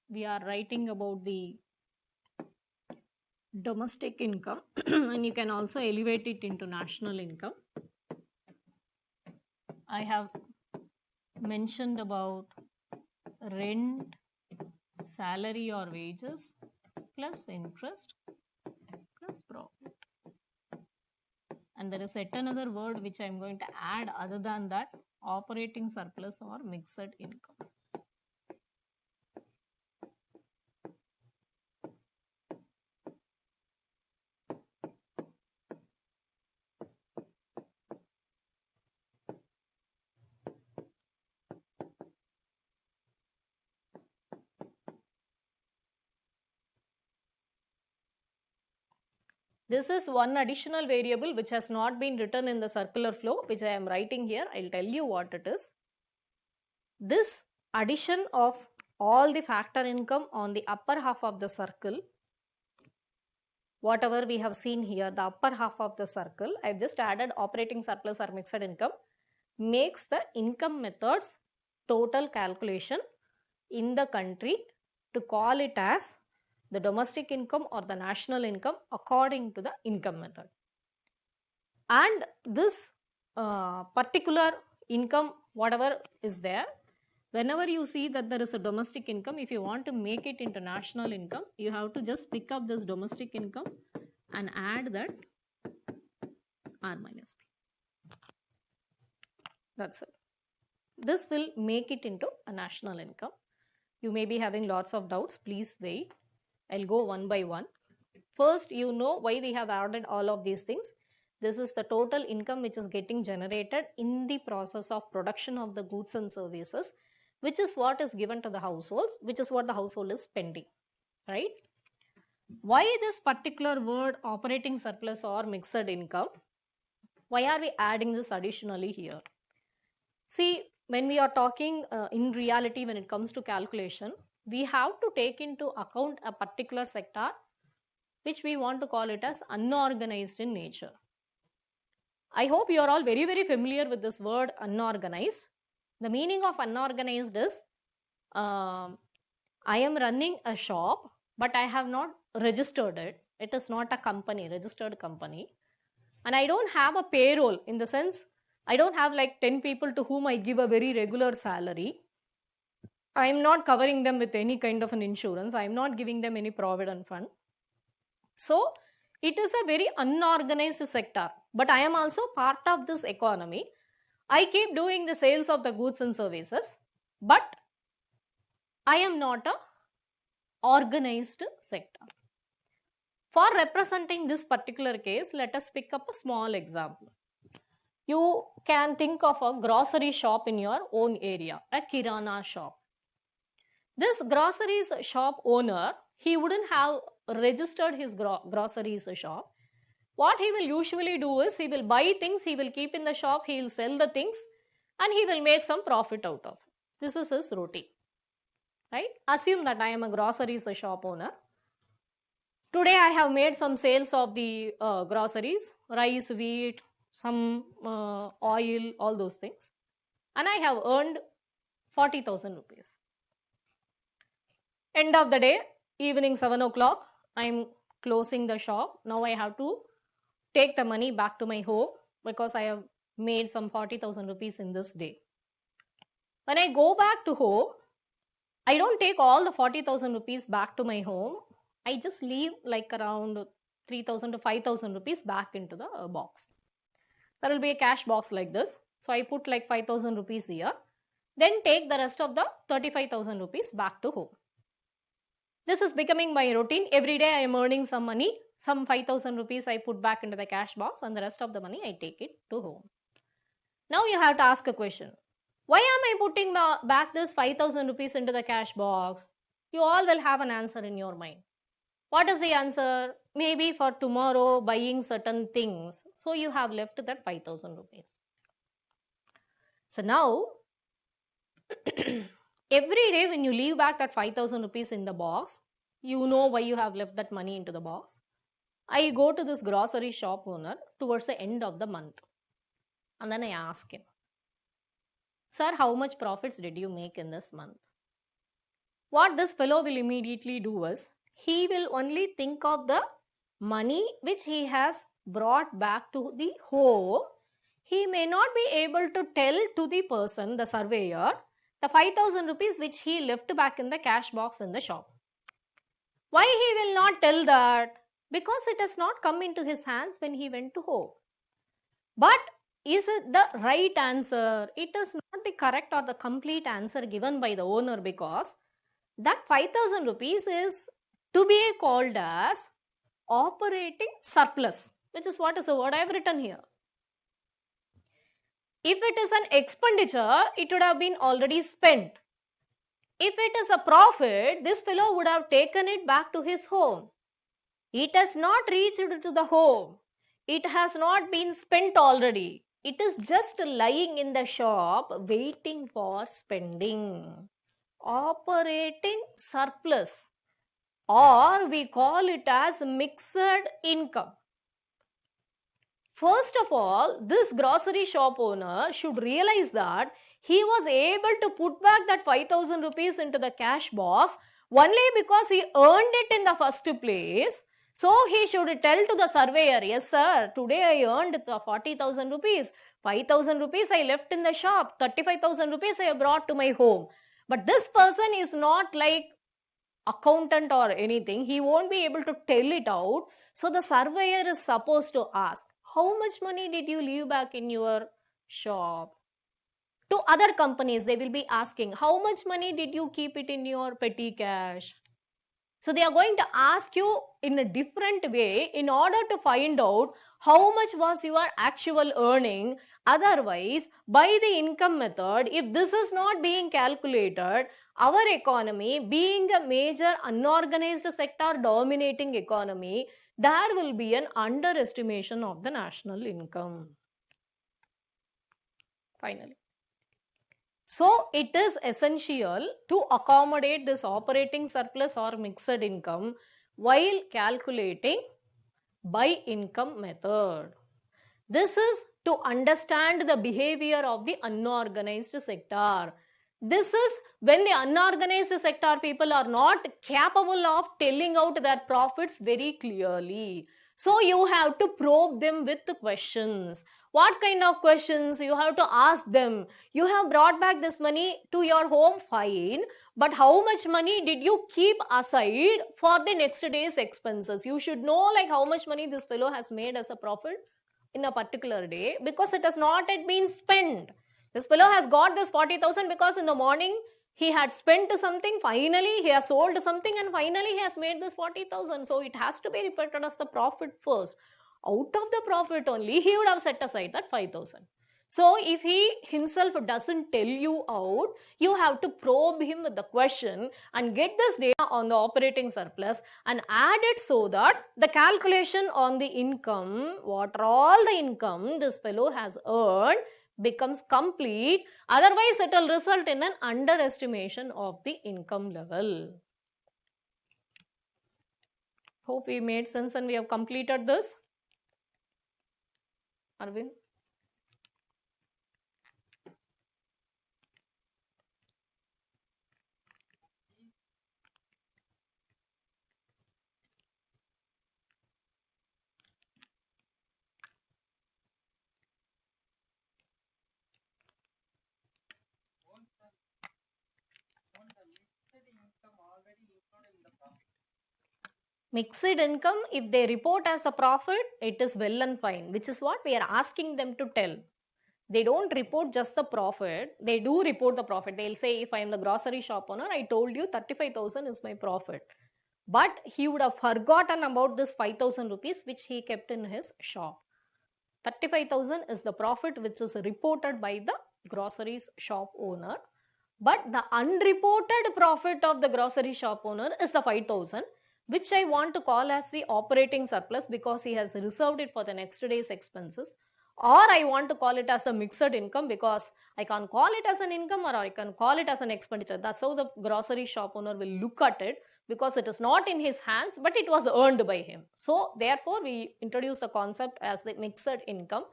we are writing about the domestic income and you can also elevate it into national income. I have mentioned about rent, salary or wages plus interest plus profit. And there is yet another word which I am going to add other than that, operating surplus or mixed income. This is one additional variable which has not been written in the circular flow, which I am writing here. I'll tell you what it is. This addition of all the factor income on the upper half of the circle, whatever we have seen here, the upper half of the circle, I've just added operating surplus or mixed income, makes the income method's total calculation in the country to call it as the domestic income or the national income according to the income method. And this particular income, whatever is there, whenever you see that there is a domestic income, if you want to make it into national income, you have to just pick up this domestic income and add that R minus P. That's it. This will make it into a national income. You may be having lots of doubts. Please wait. I'll go one by one. First, you know why we have added all of these things. This is the total income which is getting generated in the process of production of the goods and services, which is what is given to the households, which is what the household is spending, right? Why this particular word operating surplus or mixed income? Why are we adding this additionally here? See, when we are talking in reality, when it comes to calculation, we have to take into account a particular sector which we want to call it as unorganized in nature. I hope you are all very, very familiar with this word unorganized. The meaning of unorganized is, I am running a shop, but I have not registered it. It is not a company, registered company. And I don't have a payroll, in the sense, I don't have like 10 people to whom I give a very regular salary. I am not covering them with any kind of an insurance. I am not giving them any provident fund. So, it is a very unorganized sector. But I am also part of this economy. I keep doing the sales of the goods and services, but I am not a organized sector. For representing this particular case, let us pick up a small example. You can think of a grocery shop in your own area, a kirana shop. This groceries shop owner, he wouldn't have registered his groceries shop. What he will usually do is, he will buy things, he will keep in the shop, he will sell the things, and he will make some profit out of it. This is his routine, right? Assume that I am a groceries shop owner. Today I have made some sales of the groceries, rice, wheat, some oil, all those things, and I have earned 40,000 rupees. End of the day, evening 7 o'clock, I am closing the shop. Now I have to take the money back to my home because I have made some 40,000 rupees in this day. When I go back to home, I don't take all the 40,000 rupees back to my home. I just leave like around 3,000 to 5,000 rupees back into the box. There will be a cash box like this. So I put like 5,000 rupees here. Then take the rest of the 35,000 rupees back to home. This is becoming my routine. Every day I am earning some money. Some 5,000 rupees I put back into the cash box, and the rest of the money I take it to home. Now you have to ask a question. Why am I putting back this 5,000 rupees into the cash box? You all will have an answer in your mind. What is the answer? Maybe for tomorrow buying certain things. So you have left that 5,000 rupees. So now, every day when you leave back that 5,000 rupees in the box, you know why you have left that money into the box. I go to this grocery shop owner towards the end of the month, and then I ask him, sir, how much profits did you make in this month? What this fellow will immediately do is, he will only think of the money which he has brought back to the home. He may not be able to tell to the person, the surveyor, the 5,000 rupees which he left back in the cash box in the shop. Why he will not tell that? Because it has not come into his hands when he went to home. But is it the right answer? It is not the correct or the complete answer given by the owner, because that 5,000 rupees is to be called as operating surplus, which is what is the word I have written here. If it is an expenditure, it would have been already spent. If it is a profit, this fellow would have taken it back to his home. It has not reached to the home. It has not been spent already. It is just lying in the shop waiting for spending. Operating surplus, or we call it as mixed income. First of all, this grocery shop owner should realize that he was able to put back that 5,000 rupees into the cash box only because he earned it in the first place. So he should tell to the surveyor, yes sir, today I earned the 40,000 rupees. 5,000 rupees I left in the shop. 35,000 rupees I brought to my home. But this person is not like accountant or anything. He won't be able to tell it out. So the surveyor is supposed to ask, how much money did you leave back in your shop? To other companies, they will be asking, how much money did you keep it in your petty cash? So they are going to ask you in a different way in order to find out how much was your actual earning. Otherwise, by the income method, if this is not being calculated, our economy being a major unorganized sector dominating economy, there will be an underestimation of the national income. Finally. So it is essential to accommodate this operating surplus or mixed income while calculating by income method. This is to understand the behavior of the unorganized sector. This is when the unorganized sector people are not capable of telling out their profits very clearly. So you have to probe them with questions. What kind of questions? You have to ask them. You have brought back this money to your home, fine. But how much money did you keep aside for the next day's expenses? You should know like how much money this fellow has made as a profit in a particular day, because it has not yet been spent. This fellow has got this 40,000 because in the morning he had spent something, finally he has sold something, and finally he has made this 40,000. So it has to be reported as the profit first. Out of the profit only he would have set aside that 5,000. So if he himself doesn't tell you out, you have to probe him with the question and get this data on the operating surplus and add it so that the calculation on the income, what are all the income this fellow has earned, becomes complete. Otherwise, it will result in an underestimation of the income level. Hope we made sense and we have completed this. Arvind? Mixed income, if they report as a profit, it is well and fine, which is what we are asking them to tell. They don't report just the profit, they do report the profit. They'll say, if I am the grocery shop owner, I told you 35,000 is my profit. But he would have forgotten about this 5,000 rupees which he kept in his shop. 35,000 is the profit which is reported by the grocery shop owner. But the unreported profit of the grocery shop owner is the 5,000, which I want to call as the operating surplus because he has reserved it for the next day's expenses. Or I want to call it as a mixed income because I can call it as an income or I can call it as an expenditure. That's how the grocery shop owner will look at it, because it is not in his hands but it was earned by him. So therefore we introduce the concept as the mixed income.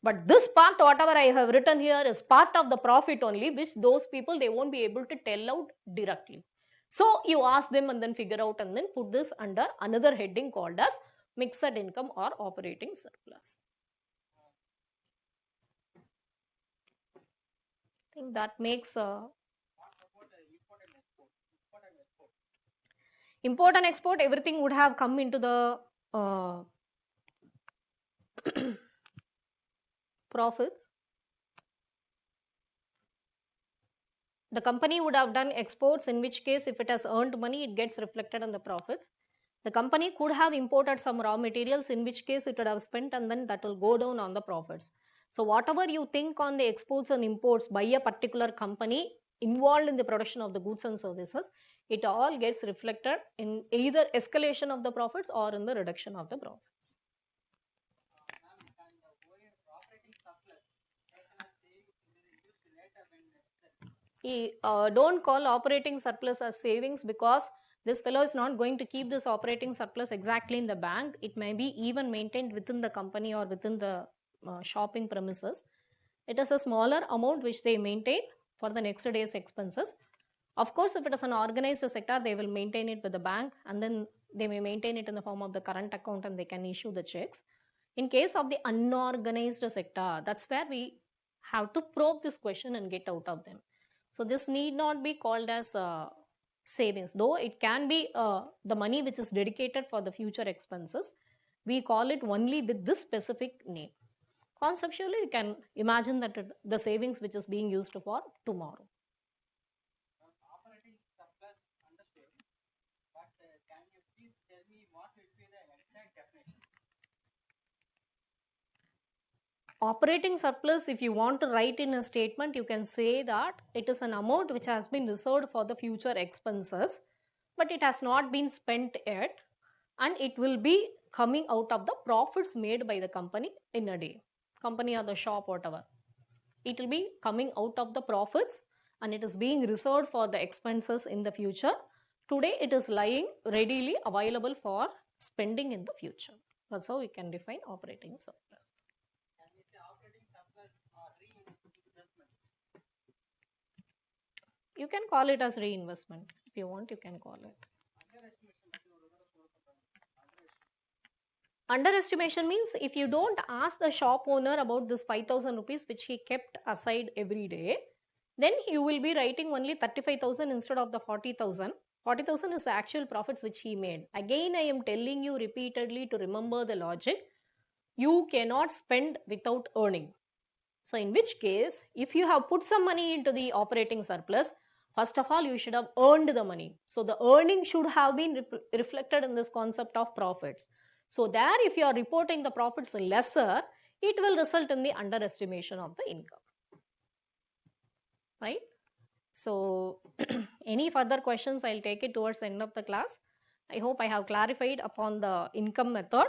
But this part, whatever I have written here, is part of the profit only, which those people, they won't be able to tell out directly. So you ask them and then figure out and then put this under another heading called as mixed income or operating surplus. I think that makes import and export, everything would have come into the profits. The company would have done exports, in which case if it has earned money, it gets reflected on the profits. The company could have imported some raw materials, in which case it would have spent and then that will go down on the profits. So whatever you think on the exports and imports by a particular company involved in the production of the goods and services, it all gets reflected in either escalation of the profits or in the reduction of the profits. Don't call operating surplus as savings, because this fellow is not going to keep this operating surplus exactly in the bank. It may be even maintained within the company or within the shopping premises. It is a smaller amount which they maintain for the next day's expenses. Of course, if it is an organized sector, they will maintain it with the bank, and then they may maintain it in the form of the current account and they can issue the checks. In case of the unorganized sector, that's where we have to probe this question and get out of them. So this need not be called as savings, though it can be the money which is dedicated for the future expenses. We call it only with this specific name. Conceptually, you can imagine that the savings which is being used for tomorrow. Operating surplus understood, but can you please tell me what will be the exact definition? Operating surplus, if you want to write in a statement, you can say that it is an amount which has been reserved for the future expenses, but it has not been spent yet, and it will be coming out of the profits made by the company in a day, company or the shop, whatever. It will be coming out of the profits and it is being reserved for the expenses in the future. Today it is lying readily available for spending in the future. That's how we can define operating surplus. Can we say operating surplus or reinvestment? You can call it as reinvestment. If you want, you can call it. Underestimation means if you don't ask the shop owner about this 5,000 rupees which he kept aside every day, then you will be writing only 35,000 instead of the 40,000. 40,000 is the actual profits which he made. Again, I am telling you repeatedly to remember the logic. You cannot spend without earning. So in which case, if you have put some money into the operating surplus, first of all, you should have earned the money. So the earning should have been reflected in this concept of profits. So there, if you are reporting the profits lesser, it will result in the underestimation of the income. Right? So any further questions, I'll take it towards the end of the class. I hope I have clarified upon the income method.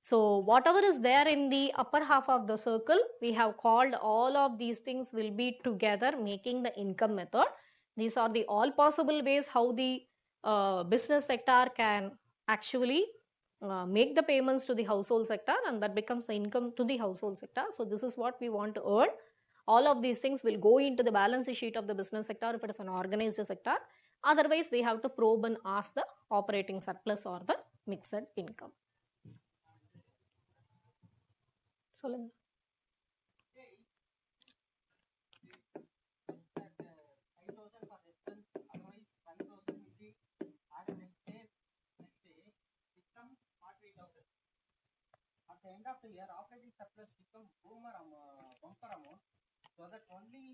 So whatever is there in the upper half of the circle, we have called all of these things will be together making the income method. These are the all possible ways how the business sector can actually make the payments to the household sector, and that becomes the income to the household sector. So this is what we want to earn. All of these things will go into the balance sheet of the business sector if it is an organized sector. Otherwise, we have to probe and ask the operating surplus or the mixed income. சொல்லுங்க. At the end of the year, operating surplus become bumper amount, so that only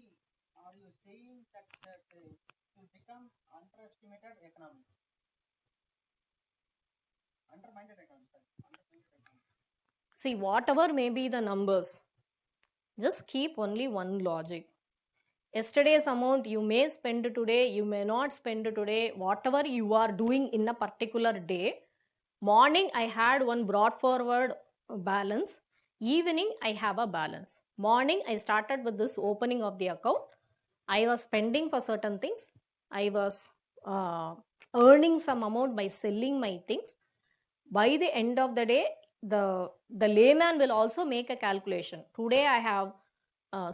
are you saying that will become underestimated economy, undermined economy. See, whatever may be the numbers, just keep only one logic. Yesterday's amount you may spend today, you may not spend today. Whatever you are doing in a particular day, morning I had one brought forward balance, evening I have a balance. Morning I started with this opening of the account. I was spending for certain things. I was earning some amount by selling my things. By the end of the day, the layman will also make a calculation. Today I have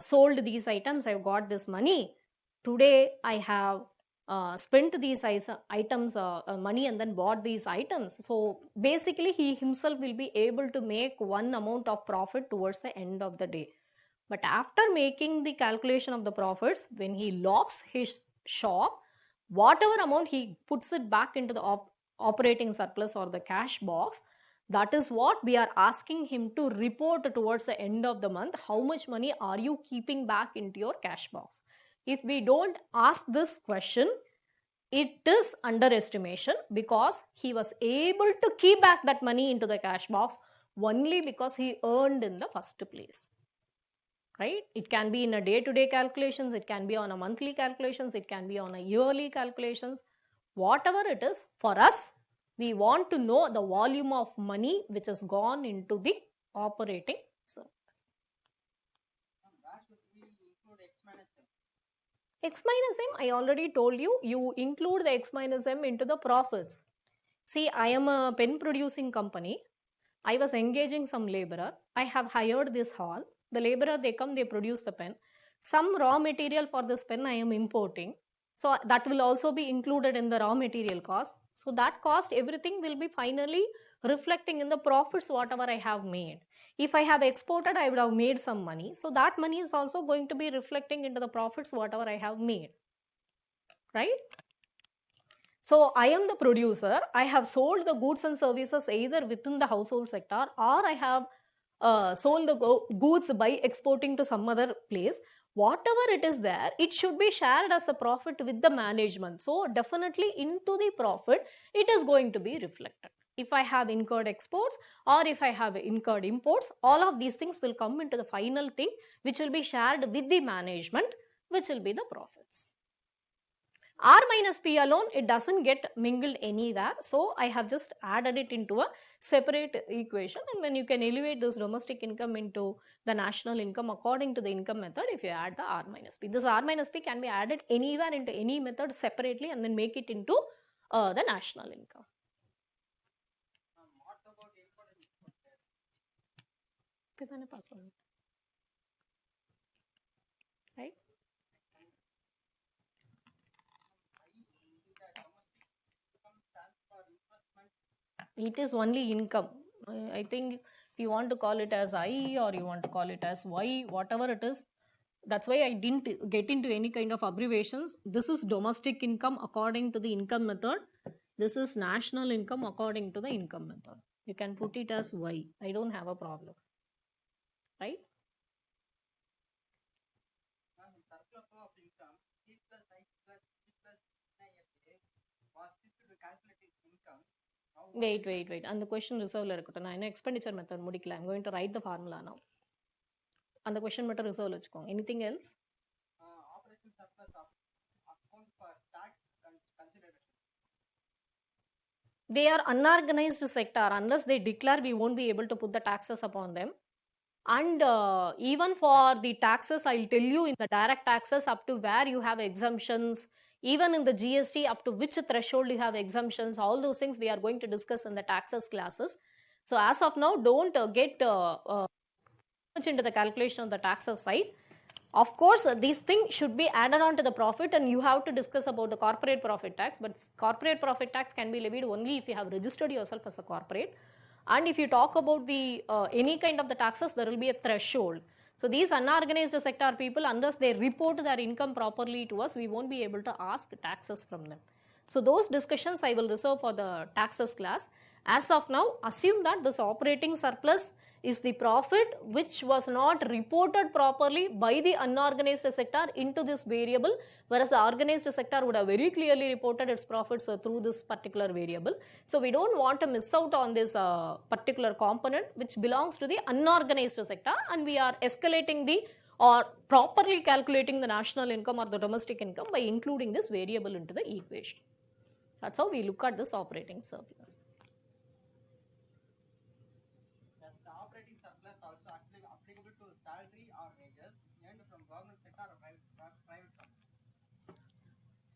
sold these items, I've got this money. Today I have spent these items money and then bought these items. So basically he himself will be able to make one amount of profit towards the end of the day. But after making the calculation of the profits, when he locks his shop, whatever amount he puts it back into the operating surplus or the cash box, that is what we are asking him to report towards the end of the month. How much money are you keeping back into your cash box? If we don't ask this question, it is underestimation, because he was able to keep back that money into the cash box only because he earned in the first place. Right? It can be in a day-to-day calculations, it can be on a monthly calculations, it can be on a yearly calculations. whatever it is, for us, we want to know the volume of money which has gone into the operating surplus. Where should we include X minus M? X minus M, I already told you, you include the X minus M into the profits. See, I am a pen producing company. I was engaging some laborer. I have hired this hall. The laborer, they come, they produce the pen. Some raw material for this pen I am importing. So that will also be included in the raw material cost. So that cost, everything will be finally reflecting in the profits whatever I have made. If I have exported, I would have made some money. So that money is also going to be reflecting into the profits whatever I have made. Right? So I am the producer. I have sold the goods and services either within the household sector, or I have sold the goods by exporting to some other place. Whatever it is there, it should be shared as a profit with the management. So definitely into the profit, it is going to be reflected. If I have incurred exports or if I have incurred imports, all of these things will come into the final thing, which will be shared with the management, which will be the profits. R minus P alone, it doesn't get mingled anywhere. So I have just added it into a separate equation, and then you can elevate this domestic income into the national income according to the income method if you add the R minus P. This R minus P can be added anywhere into any method separately and then make it into the national income. What about import and export? Right? It is only income. I think you want to call it as I or you want to call it as Y, whatever it is. That's why I didn't get into any kind of abbreviations. This is domestic income according to the income method. This is national income according to the income method. You can put it as Y. I don't have a problem. Right? Circular flow of income, C plus I plus C plus NIFA was fixed to calculating income. Wait. And the question reserve la irukuttu. Na expenditure method mudikala. I'm going to write the formula now. And the question method reserve la vechukong. Anything else? Operation surplus of account for tax consideration. They are unorganized sector. Unless they declare, we won't be able to put the taxes upon them. And even for the taxes, I'll tell you in the direct taxes up to where you have exemptions, even in the GST up to which threshold you have exemptions, all those things we are going to discuss in the taxes classes. So as of now, don't get much into the calculation of the taxes side. Of course, these things should be added on to the profit, and you have to discuss about the corporate profit tax, but corporate profit tax can be levied only if you have registered yourself as a corporate. And if you talk about the any kind of the taxes, there will be a threshold. So these unorganized sector people, unless they report their income properly to us, we won't be able to ask taxes from them. So those discussions I will reserve for the taxes class. As of now, assume that this operating surplus is the profit which was not reported properly by the unorganized sector into this variable, whereas the organized sector would have very clearly reported its profits through this particular variable. So we don't want to miss out on this particular component which belongs to the unorganized sector, and we are escalating the or properly calculating the national income or the domestic income by including this variable into the equation. That's how we look at this operating surplus. The operating surplus also applicable to salary or wages earned from government sector or private company.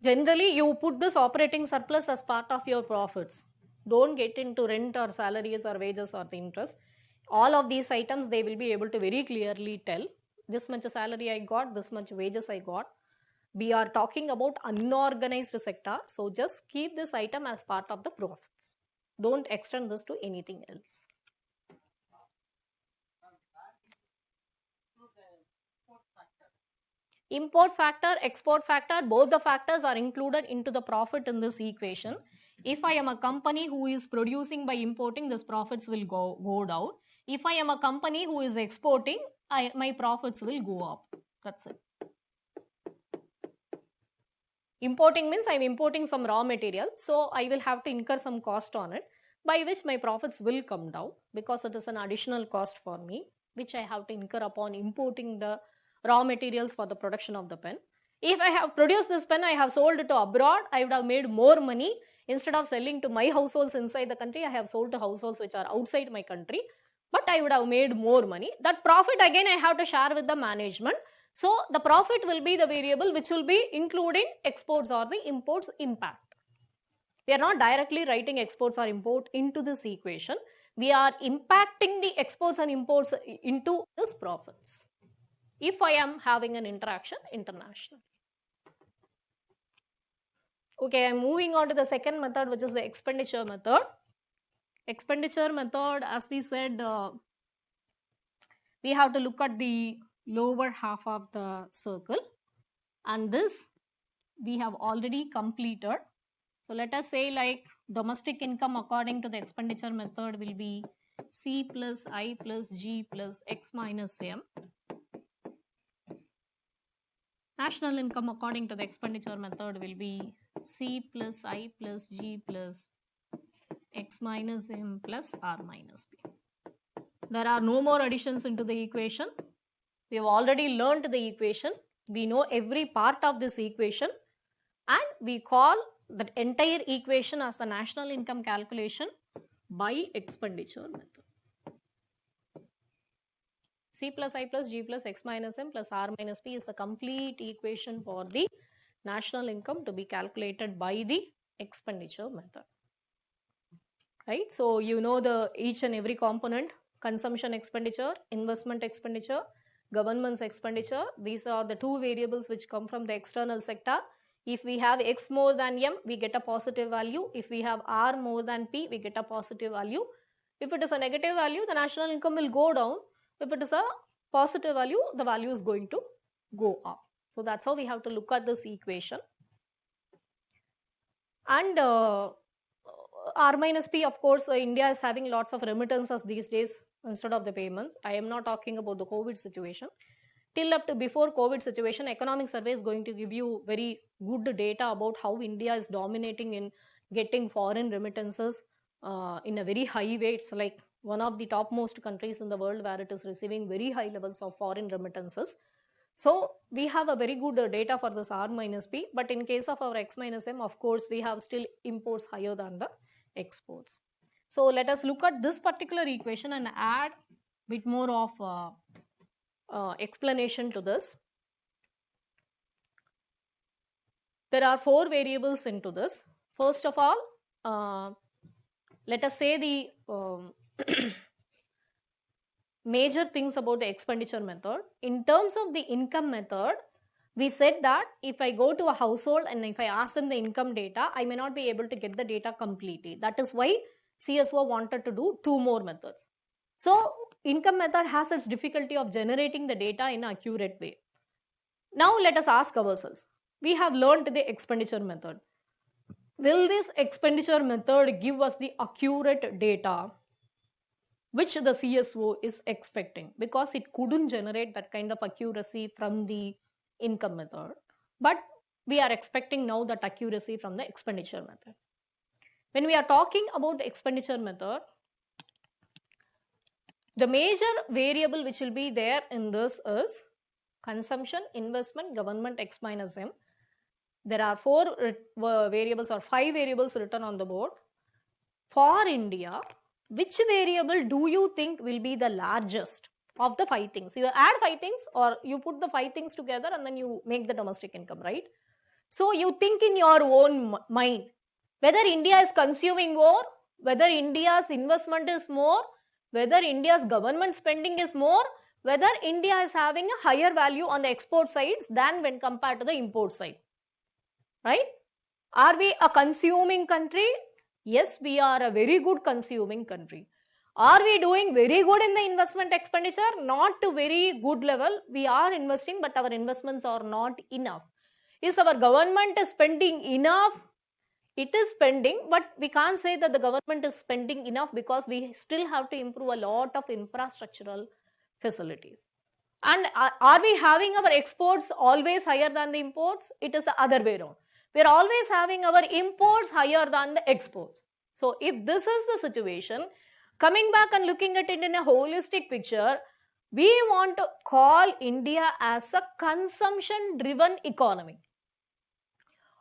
Generally, you put this operating surplus as part of your profits. Don't get into rent or salaries or wages or the interest. All of these items, they will be able to very clearly tell this much salary I got, this much wages I got. We are talking about unorganized sector. So just keep this item as part of the profits. Don't extend this to anything else. Import factor, export factor, both the factors are included into the profit in this equation. If I am a company who is producing by importing, this profits will go down. If I am a company who is exporting, my profits will go up. That's it. Importing means I am importing some raw material, so I will have to incur some cost on it, by which my profits will come down because it is an additional cost for me, which I have to incur upon importing the raw materials for the production of the pen. If I have produced this pen, I have sold it to abroad, I would have made more money. Instead of selling to my households inside the country, I have sold to households which are outside my country, but I would have made more money. That profit again I have to share with the management. So the profit will be the variable which will be including exports or the imports impact. We are not directly writing exports or import into this equation. We are impacting the exports and imports into this profits if I am having an interaction international. Okay, I'm moving on to the second method, which is the expenditure method. Expenditure method, as we said, we have to look at the lower half of the circle, and this we have already completed. So let us say like domestic income according to the expenditure method will be C plus I plus G plus X minus M. National income according to the expenditure method will be C plus I plus G plus X minus M plus R minus P. There are no more additions into the equation. We have already learned the equation. We know every part of this equation, and we call that entire equation as the national income calculation by expenditure method. C plus I plus G plus X minus M plus R minus P is the complete equation for the national income to be calculated by the expenditure method. Right? So you know the each and every component: consumption expenditure, investment expenditure, government's expenditure. These are the two variables which come from the external sector. If we have X more than M, we get a positive value. If we have R more than P, we get a positive value. If it is a negative value, the national income will go down. If it is a positive value, the value is going to go up. So that's how we have to look at this equation. And R minus P, of course, India is having lots of remittances these days instead of the payments. I am not talking about the COVID situation. Till up to before COVID situation, economic survey is going to give you very good data about how India is dominating in getting foreign remittances in a very high way. It's like one of the topmost countries in the world where it is receiving very high levels of foreign remittances. So we have a very good data for this R minus P, but in case of our X minus M, of course, we have still imports higher than the exports. So let us look at this particular equation and add a bit more of explanation to this. There are four variables into this. First of all, let us say the major things about the expenditure method. In terms of the income method, we said that if I go to a household and if I ask them the income data, I may not be able to get the data completely. That is why CSO wanted to do two more methods. So income method has its difficulty of generating the data in an accurate way. Now let us ask ourselves, we have learned the expenditure method. Will this expenditure method give us the accurate data which the CSO is expecting? Because it couldn't generate that kind of accuracy from the income method, but we are expecting now that accuracy from the expenditure method. When we are talking about the expenditure method, the major variable which will be there in this is consumption, investment, government, X minus M. There are four variables or five variables written on the board. For India, which variable do you think will be the largest of the five things? You add five things or you put the five things together and then you make the domestic income, right? So you think in your own mind whether India is consuming more, whether India's investment is more, whether India's government spending is more, whether India is having a higher value on the export sides than when compared to the import side, right? Are we a consuming country? Yes, we are a very good consuming country. Are we doing very good in the investment expenditure? Not to very good level. We are investing, but our investments are not enough. Is our government spending enough? It is spending, but we can't say that the government is spending enough because we still have to improve a lot of infrastructural facilities. And are we having our exports always higher than the imports? It is the other way around. We are always having our imports higher than the exports. So if this is the situation, coming back and looking at it in a holistic picture, We want to call India as a consumption-driven economy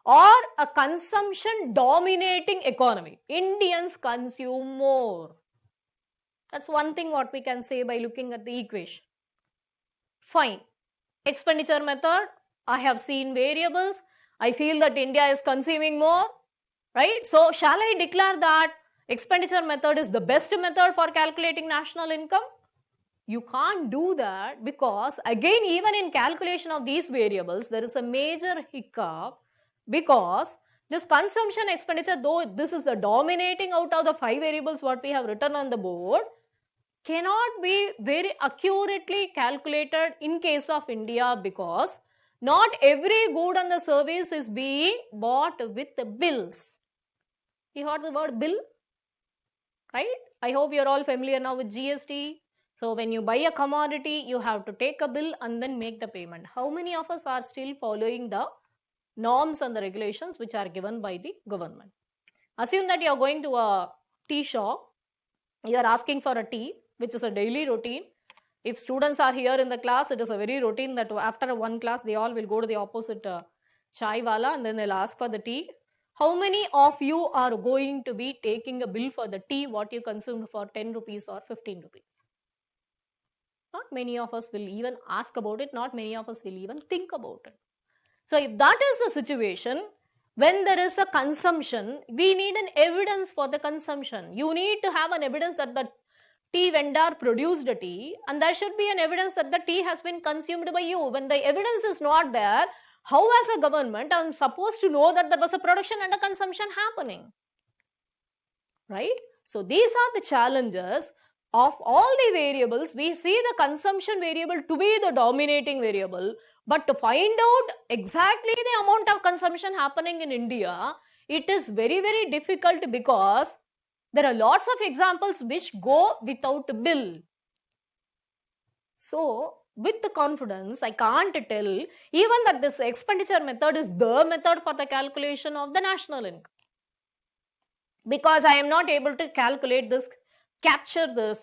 or a consumption-dominating economy. Indians consume more. That's one thing what we can say by looking at the equation. Fine. Expenditure method, I have seen variables. I feel that India is consuming more, right? So shall I declare that expenditure method is the best method for calculating national income? You can't do that, because again, even in calculation of these variables, there is a major hiccup, because this consumption expenditure, though this is the dominating out of the 5 variables what we have written on the board, cannot be very accurately calculated in case of India, because not every good and the service is being bought with bills. You heard the word bill, right? I hope you're all familiar now with GST. So when you buy a commodity, you have to take a bill and then make the payment. How many of us are still following the norms and the regulations which are given by the government? Assume that you're going to a tea shop, you're asking for a tea, which is a daily routine. If students are here in the class, it is a very routine that after one class, they all will go to the opposite chai wala and then they'll ask for the tea. How many of you are going to be taking a bill for the tea what you consumed for 10 rupees or 15 rupees? Not many of us will even ask about it. Not many of us will even think about it. So if that is the situation, when there is a consumption, we need an evidence for the consumption. You need to have an evidence that the tea vendor produced a tea, and there should be an evidence that the tea has been consumed by you. When the evidence is not there, how as a government I'm supposed to know that there was a production and a consumption happening? Right? So these are the challenges. Of all the variables, we see the consumption variable to be the dominating variable, but to find out exactly the amount of consumption happening in India, it is very, very difficult, because there are lots of examples which go without bill. So with the confidence, I can't tell even that this expenditure method is the method for the calculation of the national income, because I am not able to calculate this, capture this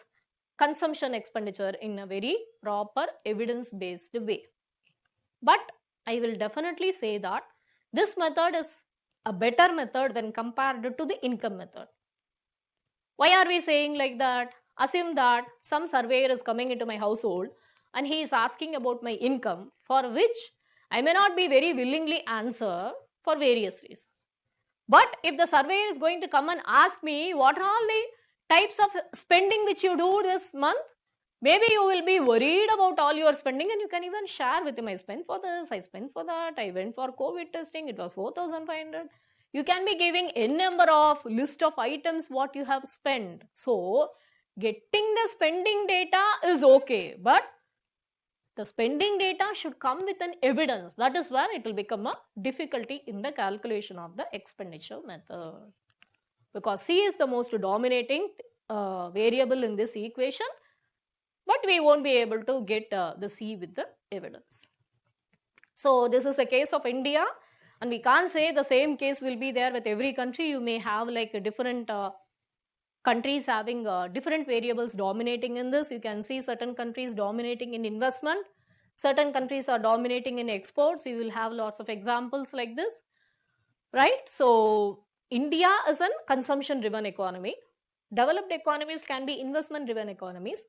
consumption expenditure in a very proper evidence-based way. But I will definitely say that this method is a better method when compared to the income method. Why are we saying like that? Assume that some surveyor is coming into my household and he is asking about my income, for which I may not be very willingly answer for various reasons. But if the surveyor is going to come and ask me what are all the types of spending which you do this month, maybe you will be worried about all your spending, and you can even share with him, I spent for this, I spent for that, I went for COVID testing, it was 4,500. You can be giving n number of list of items what you have spent. So getting the spending data is okay, but the spending data should come with an evidence. That is where it will become a difficulty in the calculation of the expenditure method, because C is the most dominating variable in this equation, but we won't be able to get the C with the evidence. So this is the case of India, and we can't say the same case will be there with every country. You may have like a different countries having different variables dominating in this. You can see certain countries dominating in investment, certain countries are dominating in exports. You will have lots of examples like this, right? So India is a consumption driven economy. Developed economies can be investment driven economies.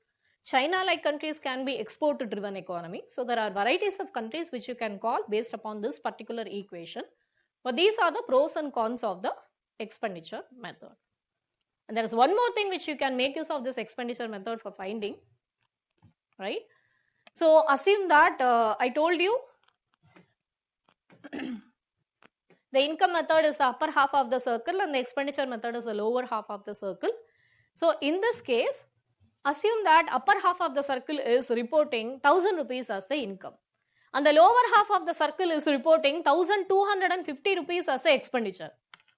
China like countries can be export driven economy. So there are varieties of countries which you can call based upon this particular equation. But these are the pros and cons of the expenditure method. And there is one more thing which you can make use of this expenditure method for finding, right? So assume that I told you the income method is the upper half of the circle and the expenditure method is the lower half of the circle. So in this case, assume that upper half of the circle is reporting 1,000 rupees as the income, and the lower half of the circle is reporting 1,250 rupees as the expenditure.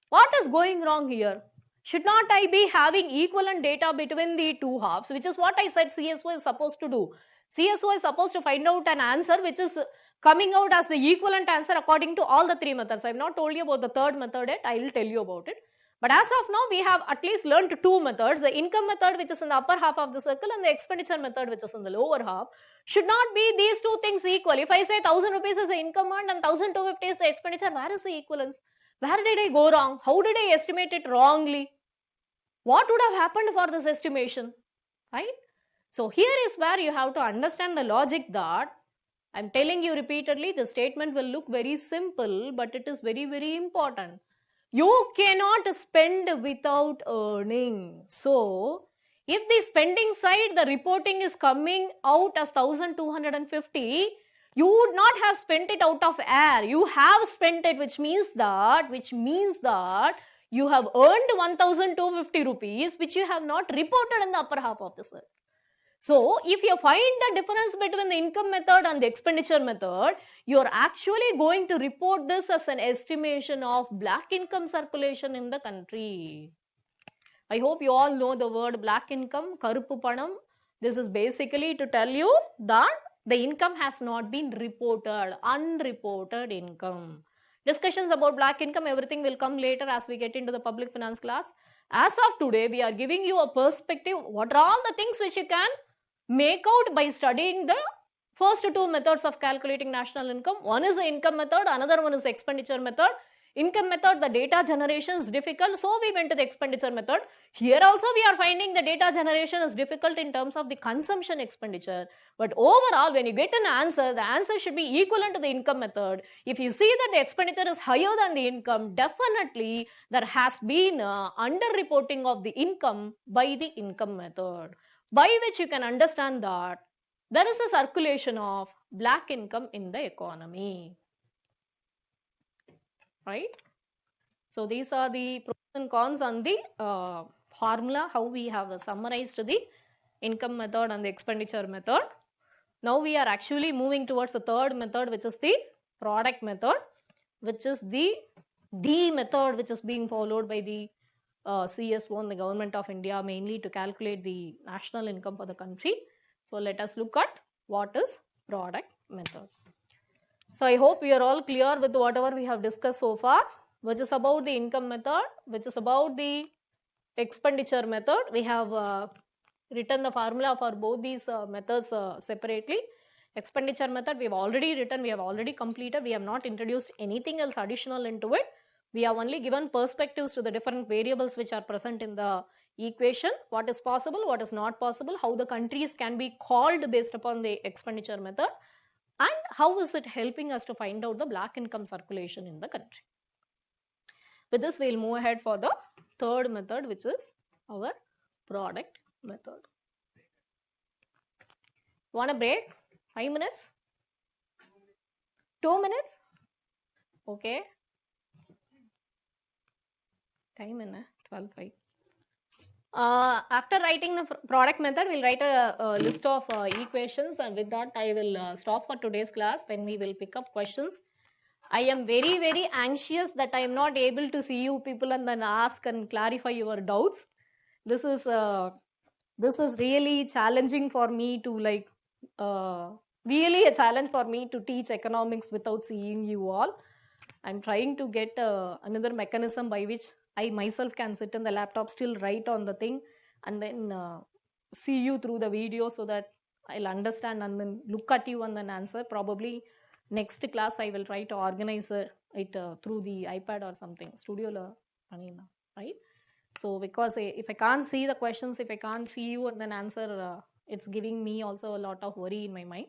What is going wrong here? Should not I be having equivalent data between the two halves, which is what I said CSO is supposed to do. CSO is supposed to find out an answer which is coming out as the equivalent answer according to all the three methods. I have not told you about the third method yet. I will tell you about it. But as of now, we have at least learned two methods, the income method, which is in the upper half of the circle, and the expenditure method, which is in the lower half. Should not be these two things equal. If I say 1000 rupees is the income earned and 1250 is the expenditure, where is the equivalence? Where did I go wrong? How did I estimate it wrongly? What would have happened for this estimation? Right? So here is where you have to understand the logic that I'm telling you repeatedly, the statement will look very simple, but it is very, very important. You cannot spend without earning. So, if the spending side, the reporting is coming out as 1250, you would not have spent it out of air. You have spent it, which means that you have earned 1250 rupees, which you have not reported in the upper half of the circle. So, if you find the difference between the income method and the expenditure method, you are actually going to report this as an estimation of black income circulation in the country. I hope you all know the word black income, karuppu panam. This is basically to tell you that the income has not been reported, unreported income. Discussions about black income, everything will come later as we get into the public finance class. As of today, we are giving you a perspective. What are all the things which you can make out by studying the first two methods of calculating national income? One is the income method, another one is the expenditure method. Income method, the data generation is difficult, so we went to the expenditure method. Here also we are finding the data generation is difficult in terms of the consumption expenditure. But overall, when you get an answer, the answer should be equivalent to the income method. If you see that the expenditure is higher than the income, definitely there has been underreporting of the income by the income method, by which you can understand that there is a circulation of black income in the economy. Right? So these are the pros and cons on the formula, how we have summarized the income method and the expenditure method. Now we are actually moving towards the third method, which is the product method, which is the method which is being followed by the CSO and the government of India mainly to calculate the national income for the country. So let us look at what is product method. So I hope we are all clear with whatever we have discussed so far, which is about the income method, which is about the expenditure method. We have written the formula for both these methods separately. Expenditure method we have already written, we have already completed, we have not introduced anything else additional into it. We have only given perspectives to the different variables which are present in the equation, what is possible, what is not possible, how the countries can be called based upon the expenditure method, and how is it helping us to find out the black income circulation in the country. With this, we will move ahead for the third method, which is our product method. Want a break? 5 minutes? 2 minutes? Okay. Time in 12:05. After writing the product method, we'll write a list of equations, and with that I will stop for today's class. Then we will pick up questions. I am very, very anxious that I am not able to see you people and then ask and clarify your doubts. This is really challenging for me to really a challenge for me to teach economics without seeing you all. I'm trying to get another mechanism by which I myself can sit in the laptop, still write on the thing, and then see you through the video so that I'll understand and then look at you and then answer. Probably next class I will try to organize it through the iPad or something. Studio right? So because if I can't see the questions, if I can't see you and then answer, it's giving me also a lot of worry in my mind.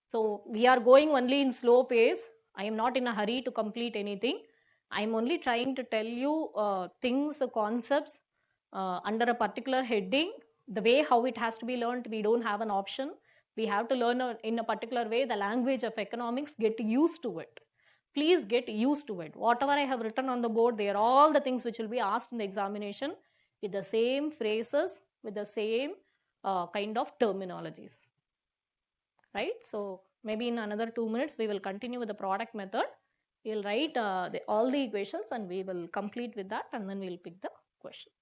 So we are going only in slow pace. I am not in a hurry to complete anything. I am only trying to tell you things, concepts under a particular heading. The way how it has to be learned, we don't have an option. We have to learn in a particular way the language of economics, get used to it. Please get used to it. Whatever I have written on the board, they are all the things which will be asked in the examination with the same phrases, with the same kind of terminologies. Right? So maybe in another 2 minutes, we will continue with the product method. We will write all the equations and we will complete with that, and then we will pick the questions.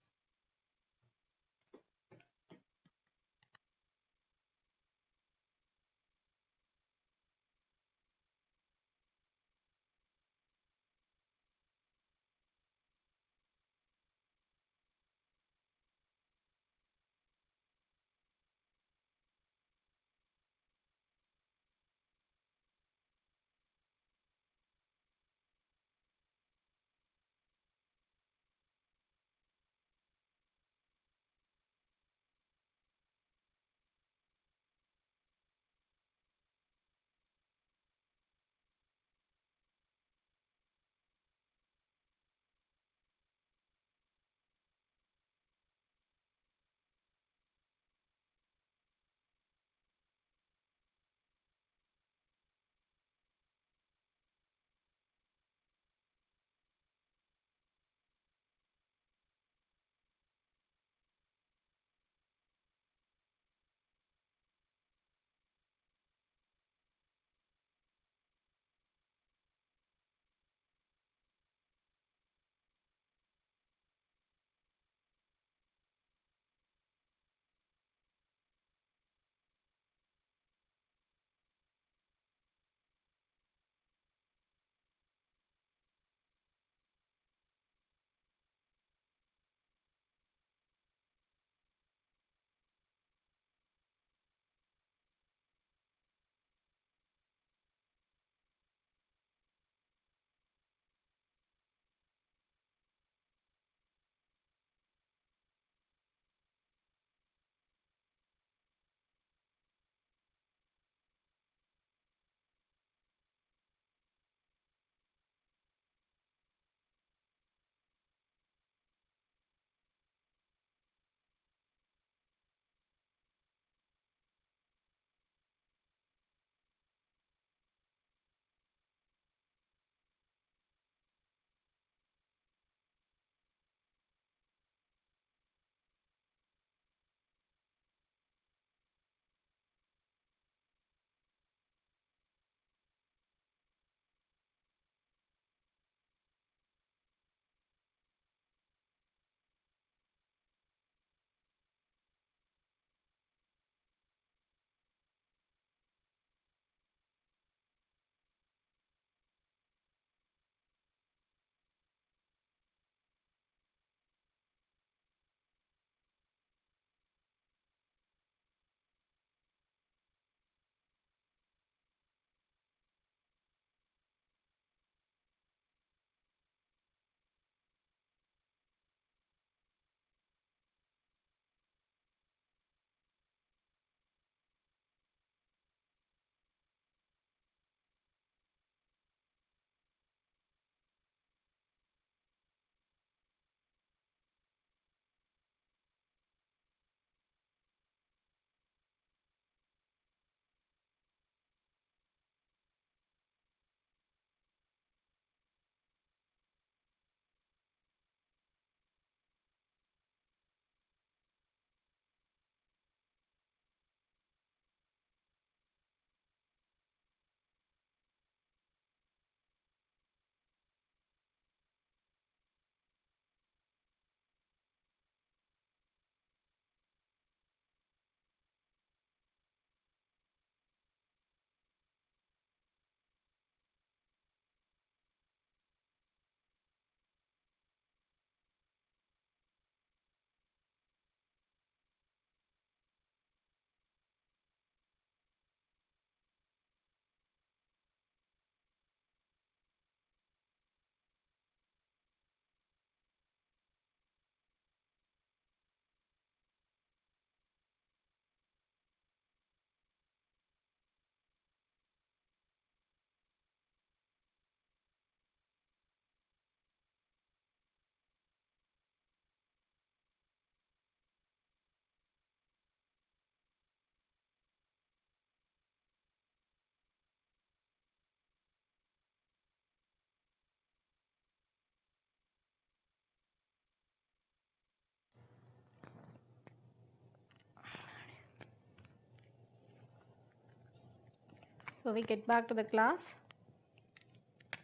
So we get back to the class.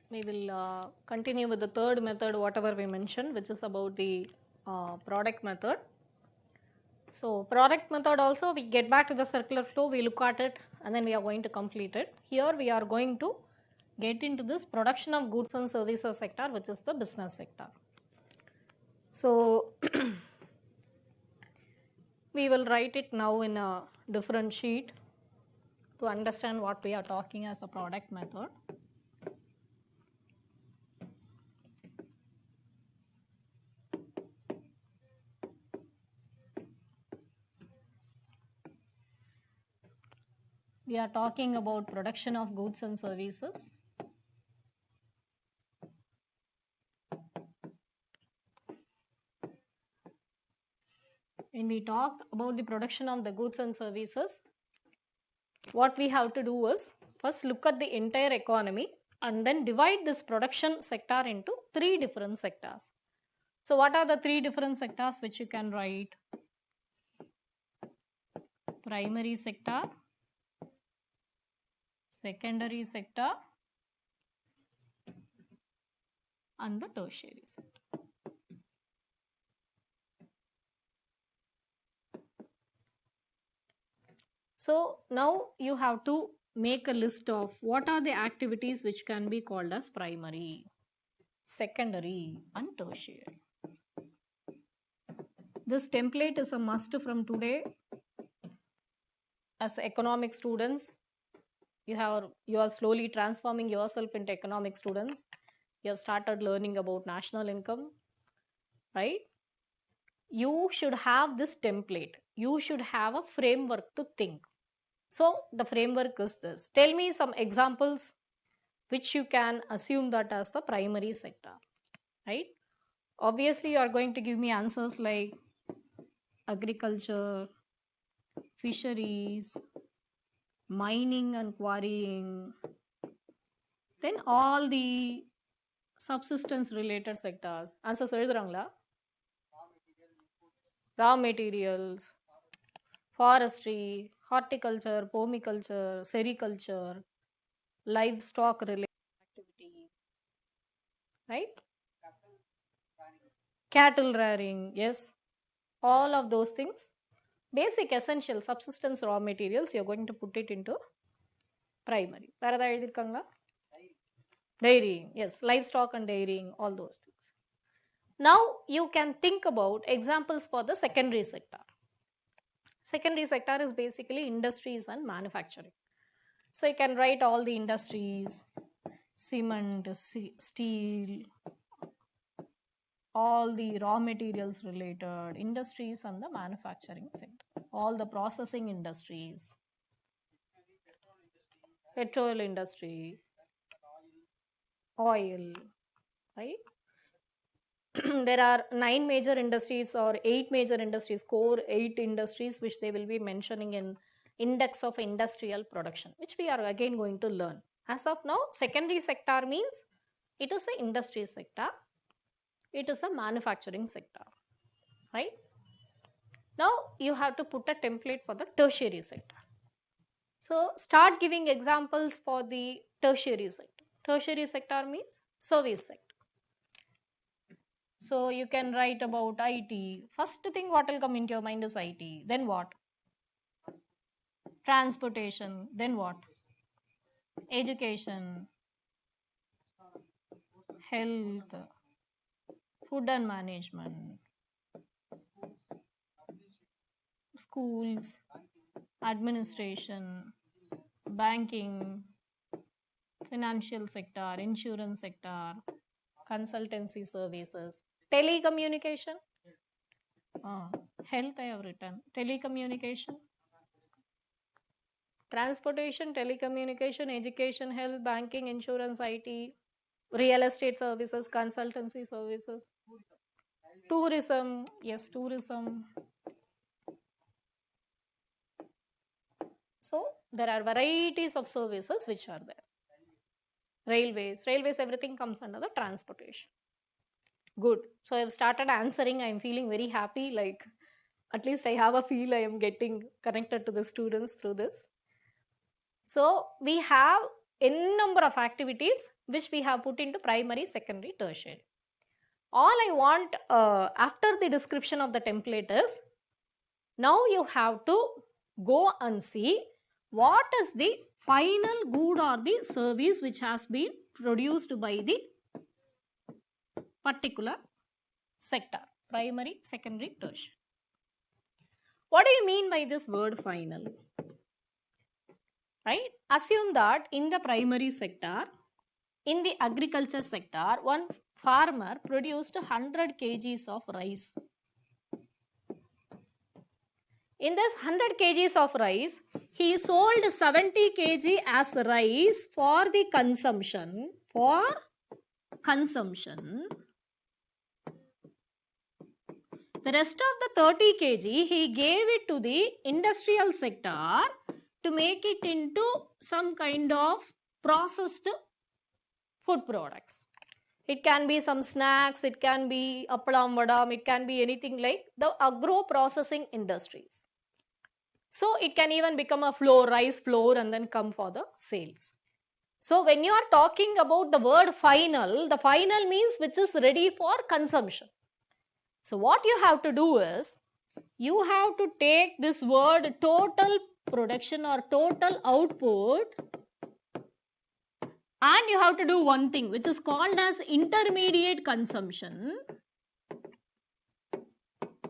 We will continue with the third method, whatever we mentioned, which is about the product method. So product method also, we get back to the circular flow, we look at it, and then we are going to complete it. Here we are going to get into this production of goods and services sector, which is the business sector. So we will write it now in a different sheet to understand what we are talking as a product method. We are talking about production of goods and services. When we talk about the production of the goods and services, what we have to do is first look at the entire economy and then divide this production sector into three different sectors. So what are the three different sectors which you can write? Primary sector, secondary sector, and the tertiary sector. So now you have to make a list of what are the activities which can be called as primary, secondary, and tertiary. This template is a must from today. As economic students, you are slowly transforming yourself into economic students. You have started learning about national income, right? You should have this template. You should have a framework to think. So the framework is this. Tell me some examples which you can assume that as the primary sector, right? Obviously, you are going to give me answers like agriculture, fisheries, mining and quarrying, then all the subsistence related sectors. Answers எழுதுறாங்களா? Raw materials, forestry, horticulture, pomiculture, sericulture, livestock related activity, right? Cattle rearing, yes. All of those things, basic essential subsistence raw materials, you're going to put it into primary. வேற ஏதாவது எழுதிருக்காங்களா? Dairying, yes, livestock and dairying, all those things. Now you can think about examples for the secondary sector. Secondary sector is basically industries and manufacturing. So you can write all the industries, cement, steel, all the raw materials related industries and the manufacturing sector, all the processing industries, petrol industry, oil, right? There are 9 major industries or 8 major industries, core 8 industries, which they will be mentioning in index of industrial production, which we are again going to learn. As of now, secondary sector means it is the industry sector, it is a manufacturing sector, right? Now you have to put a template for the tertiary sector. So start giving examples for the tertiary sector. Tertiary sector means service sector. So you can write about IT. First thing what will come into your mind is IT. Then what? Transportation. Then what? Education, health, food and management, schools, administration, banking, financial sector, insurance sector, consultancy services, telecommunication. Health I have written. Telecommunication, transportation, telecommunication, education, health, banking, insurance, IT, real estate services, consultancy services, tourism, yes, tourism. So there are varieties of services which are there. Railways, everything comes under the transportation. Good. So I've started answering. I'm feeling very happy. Like at least I have a feel I am getting connected to the students through this. So we have n number of activities which we have put into primary, secondary, tertiary. All I want after the description of the template is, now you have to go and see what is the final good or the service which has been produced by the particular sector, primary, secondary, tertiary. What do you mean by this word final? Right? Assume that in the primary sector, in the agriculture sector, one farmer produced 100 kgs of rice. In this 100 kgs of rice, he sold 70 kg as rice for the consumption. For consumption. The rest of the 30 kg, he gave it to the industrial sector to make it into some kind of processed food products. It can be some snacks, it can be appalam vadam, it can be anything like the agro processing industries. So it can even become a flour, rice flour, and then come for the sales. So when you are talking about the word final, the final means which is ready for consumption. So what you have to do is, you have to take this word total production or total output, and you have to do one thing which is called as intermediate consumption,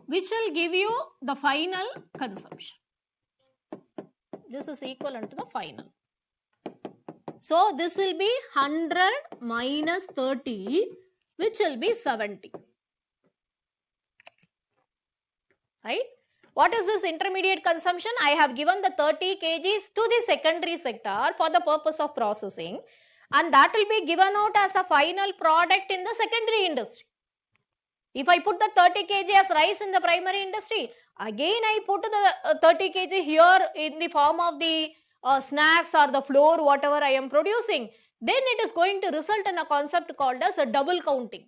which will give you the final consumption. This is equivalent to the final. So this will be 100 minus 30, which will be 70. Right? What is this intermediate consumption? I have given the 30 kgs to the secondary sector for the purpose of processing, and that will be given out as a final product in the secondary industry. If I put the 30 kg as rice in the primary industry, again I put the 30 kg here in the form of the snacks or the flour, whatever I am producing, then it is going to result in a concept called as a double counting.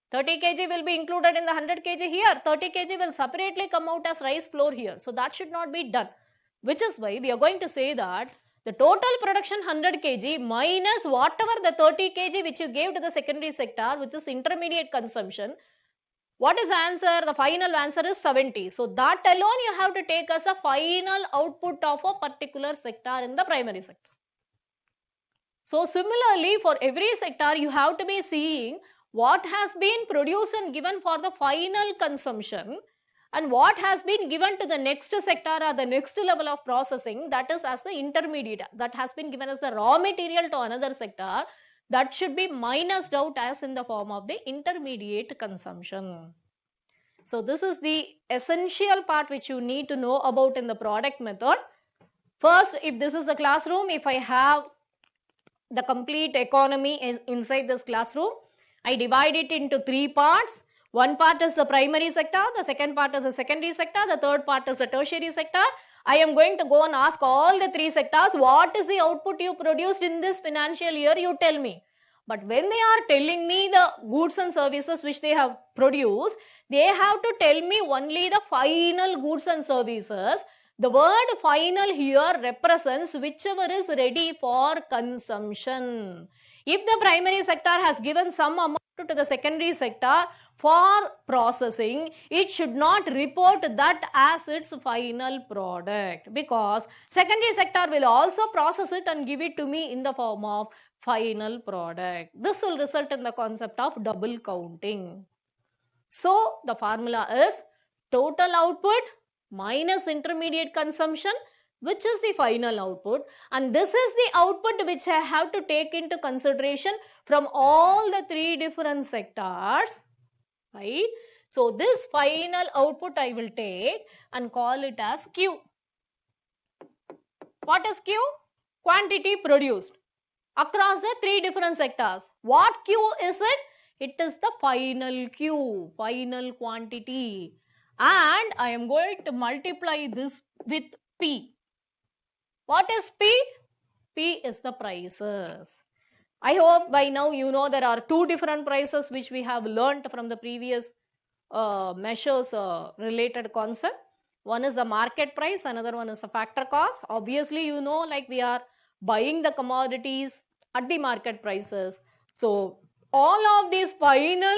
30 kg will be included in the 100 kg here, 30 kg will separately come out as rice flour here. So that should not be done, which is why we are going to say that the total production 100 kg minus whatever the 30 kg which you gave to the secondary sector, which is intermediate consumption. What is the answer? The final answer is 70. So that alone you have to take as a final output of a particular sector in the primary sector. So similarly, for every sector, you have to be seeing what has been produced and given for the final consumption, and what has been given to the next sector or the next level of processing, that is as the intermediate, that has been given as the raw material to another sector, that should be minused out as in the form of the intermediate consumption. So this is the essential part which you need to know about in the product method. First, if this is the classroom, if I have the complete economy inside this classroom, I divide it into 3 parts. One part is the primary sector, the second part is the secondary sector, the third part is the tertiary sector. I am going to go and ask all the 3 sectors, what is the output you produced in this financial year, you tell me. But when they are telling me the goods and services which they have produced, they have to tell me only the final goods and services. The word final here represents whichever is ready for consumption. If the primary sector has given some amount to the secondary sector for processing, it should not report that as its final product, because secondary sector will also process it and give it to me in the form of final product. This will result in the concept of double counting. So the formula is total output minus intermediate consumption, which is the final output, and this is the output which I have to take into consideration from all the 3 different sectors, right? So this final output I will take and call it as Q. What is Q? Quantity produced across the 3 different sectors. What Q is it? It is the final Q, final quantity, and I am going to multiply this with P. What is P? P is the prices. I hope by now you know there are 2 different prices which we have learnt from the previous measures related concept. One is the market price, another one is the factor cost. Obviously, you know, like we are buying the commodities at the market prices. So all of these final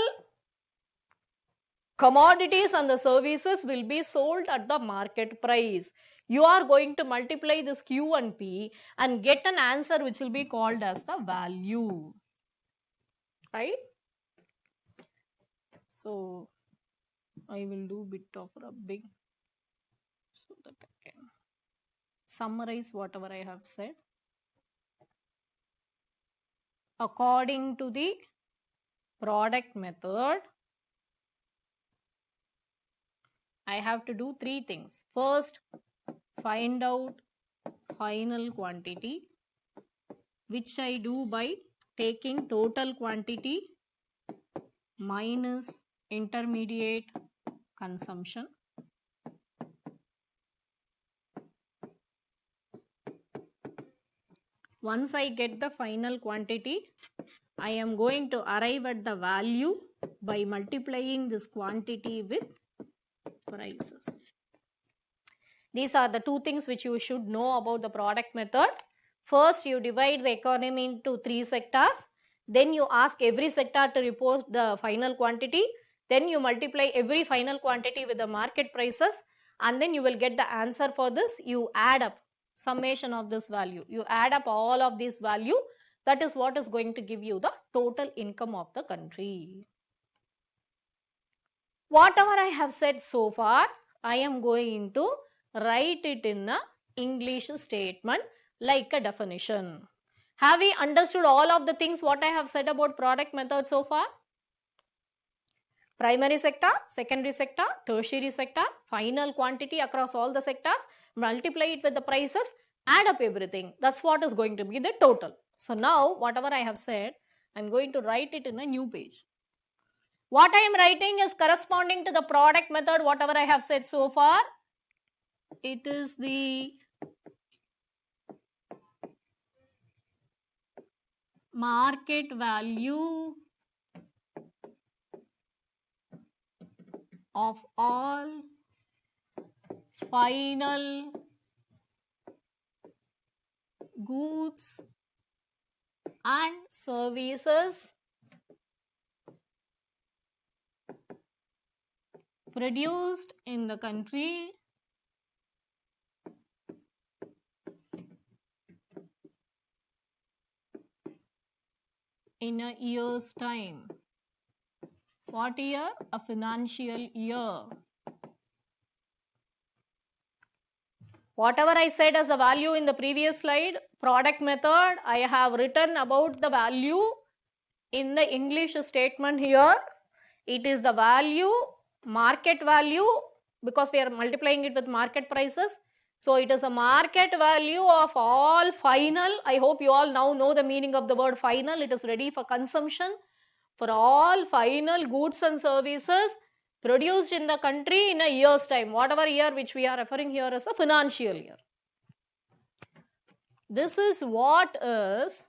commodities and the services will be sold at the market price. You are going to multiply this Q and P and get an answer which will be called as the value, right? So I will do bit of rubbing so that I can summarize whatever I have said. According to the product method, I have to do three things. First, find out final quantity, which I do by taking total quantity minus intermediate consumption. Once I get the final quantity, I am going to arrive at the value by multiplying this quantity with prices. These are the two things which you should know about the product method. First, you divide the economy into 3 sectors. Then you ask every sector to report the final quantity. Then you multiply every final quantity with the market prices. And then you will get the answer for this. You add up summation of this value. You add up all of this value. That is what is going to give you the total income of the country. Whatever I have said so far, I am going to write it in a English statement like a definition. Have we understood all of the things what I have said about product method so far? Primary sector, secondary sector, tertiary sector, final quantity across all the sectors, multiply it with the prices, add up everything. That's what is going to be the total. So now whatever I have said, I am going to write it in a new page. What I am writing is corresponding to the product method, whatever I have said so far. It is the market value of all final goods and services produced in the country in a year's time. What year? A financial year. Whatever I said as a value in the previous slide, product method, I have written about the value in the English statement here. It is the value, market value, because we are multiplying it with market prices. So it is a market value of all final. I hope you all now know the meaning of the word final. It is ready for consumption for all final goods and services produced in the country in a year's time. Whatever year which we are referring here as a financial year. This is what is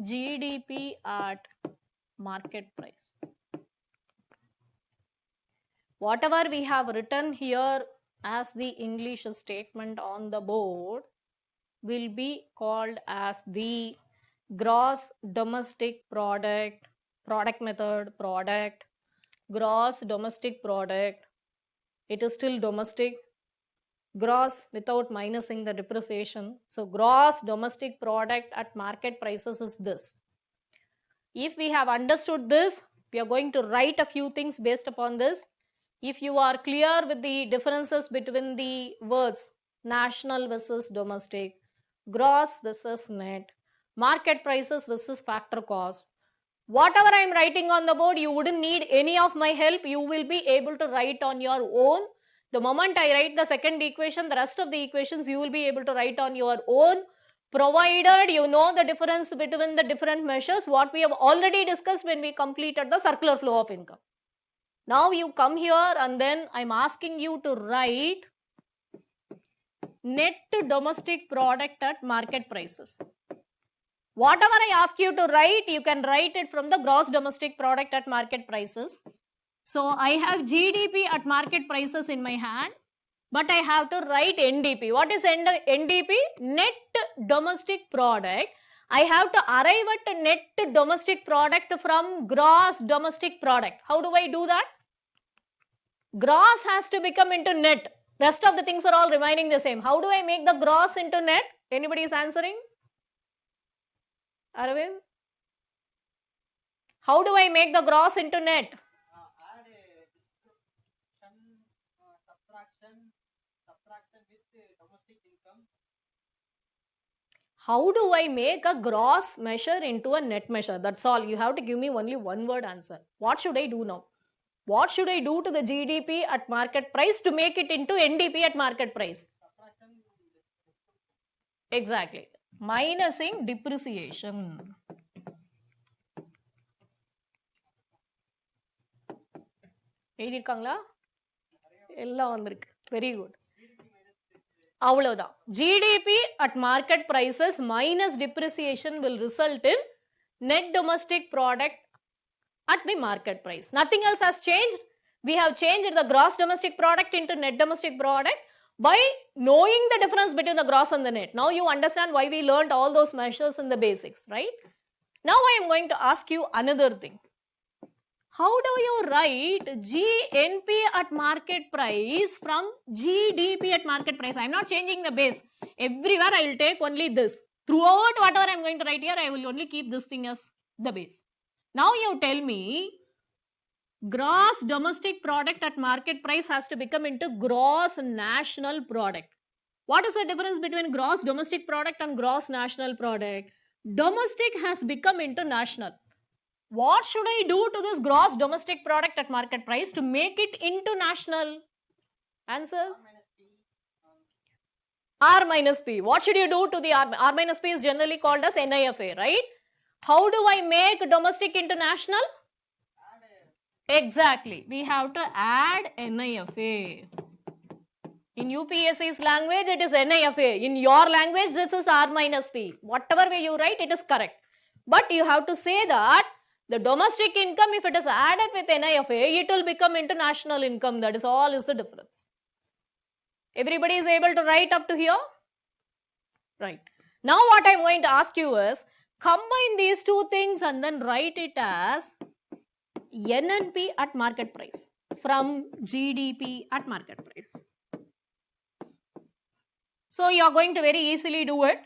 GDP at market price. Whatever we have written here as the English statement on the board will be called as the gross domestic product, product method, product, gross domestic product. It is still domestic, gross without minusing the depreciation. So gross domestic product at market prices is this. If we have understood this, we are going to write a few things based upon this. If you are clear with the differences between the words national versus domestic, gross versus net, market prices versus factor cost, whatever I am writing on the board, you wouldn't need any of my help. You will be able to write on your own. The moment I write the second equation, the rest of the equations you will be able to write on your own, provided you know the difference between the different measures, what we have already discussed when we completed the circular flow of income. Now you come here and then I'm asking you to write net domestic product at market prices. Whatever I ask you to write, you can write it from the gross domestic product at market prices. So I have GDP at market prices in my hand, but I have to write NDP. What is NDP? Net domestic product. I have to arrive at net domestic product from gross domestic product. How do I do that? Gross has to become into net. Rest of the things are all remaining the same. How do I make the gross into net? Anybody is answering? Arvind? How do I make the gross into net? Add a subtraction with domestic income. How do I make a gross measure into a net measure? That's all. You have to give me only one word answer. What should I do now? What should I do to the GDP at market price to make it into NDP at market price? Exactly. Minusing depreciation. எழுதிருக்காங்களா? எல்லாம் வந்திருக்கு. Very good. அவ்வளவுதான். GDP at market prices minus depreciation will result in net domestic product at the market price. Nothing else has changed. We have changed the gross domestic product into net domestic product by knowing the difference between the gross and the net. Now you understand why we learned all those measures in the basics, right? Now I am going to ask you another thing. How do you write GNP at market price from GDP at market price? I am not changing the base. Everywhere I will take only this. Throughout whatever I am going to write here, I will only keep this thing as the base. Now you tell me, gross domestic product at market price has to become into gross national product. What is the difference between gross domestic product and gross national product? Domestic has become into national. What should I do to this gross domestic product at market price to make it into national? Answers? R minus P. What should you do to the R? R minus P is generally called as NIFA, right? How do I make domestic into national? Exactly. We have to add NIFA. In UPSC's language, it is NIFA. In your language, this is R minus P. Whatever way you write, it is correct. But you have to say that the domestic income, if it is added with NIFA, it will become into national income. That is all is the difference. Everybody is able to write up to here? Right. Now what I am going to ask you is, combine these two things and then write it as NNP at market price from GDP at market price. So you are going to very easily do it.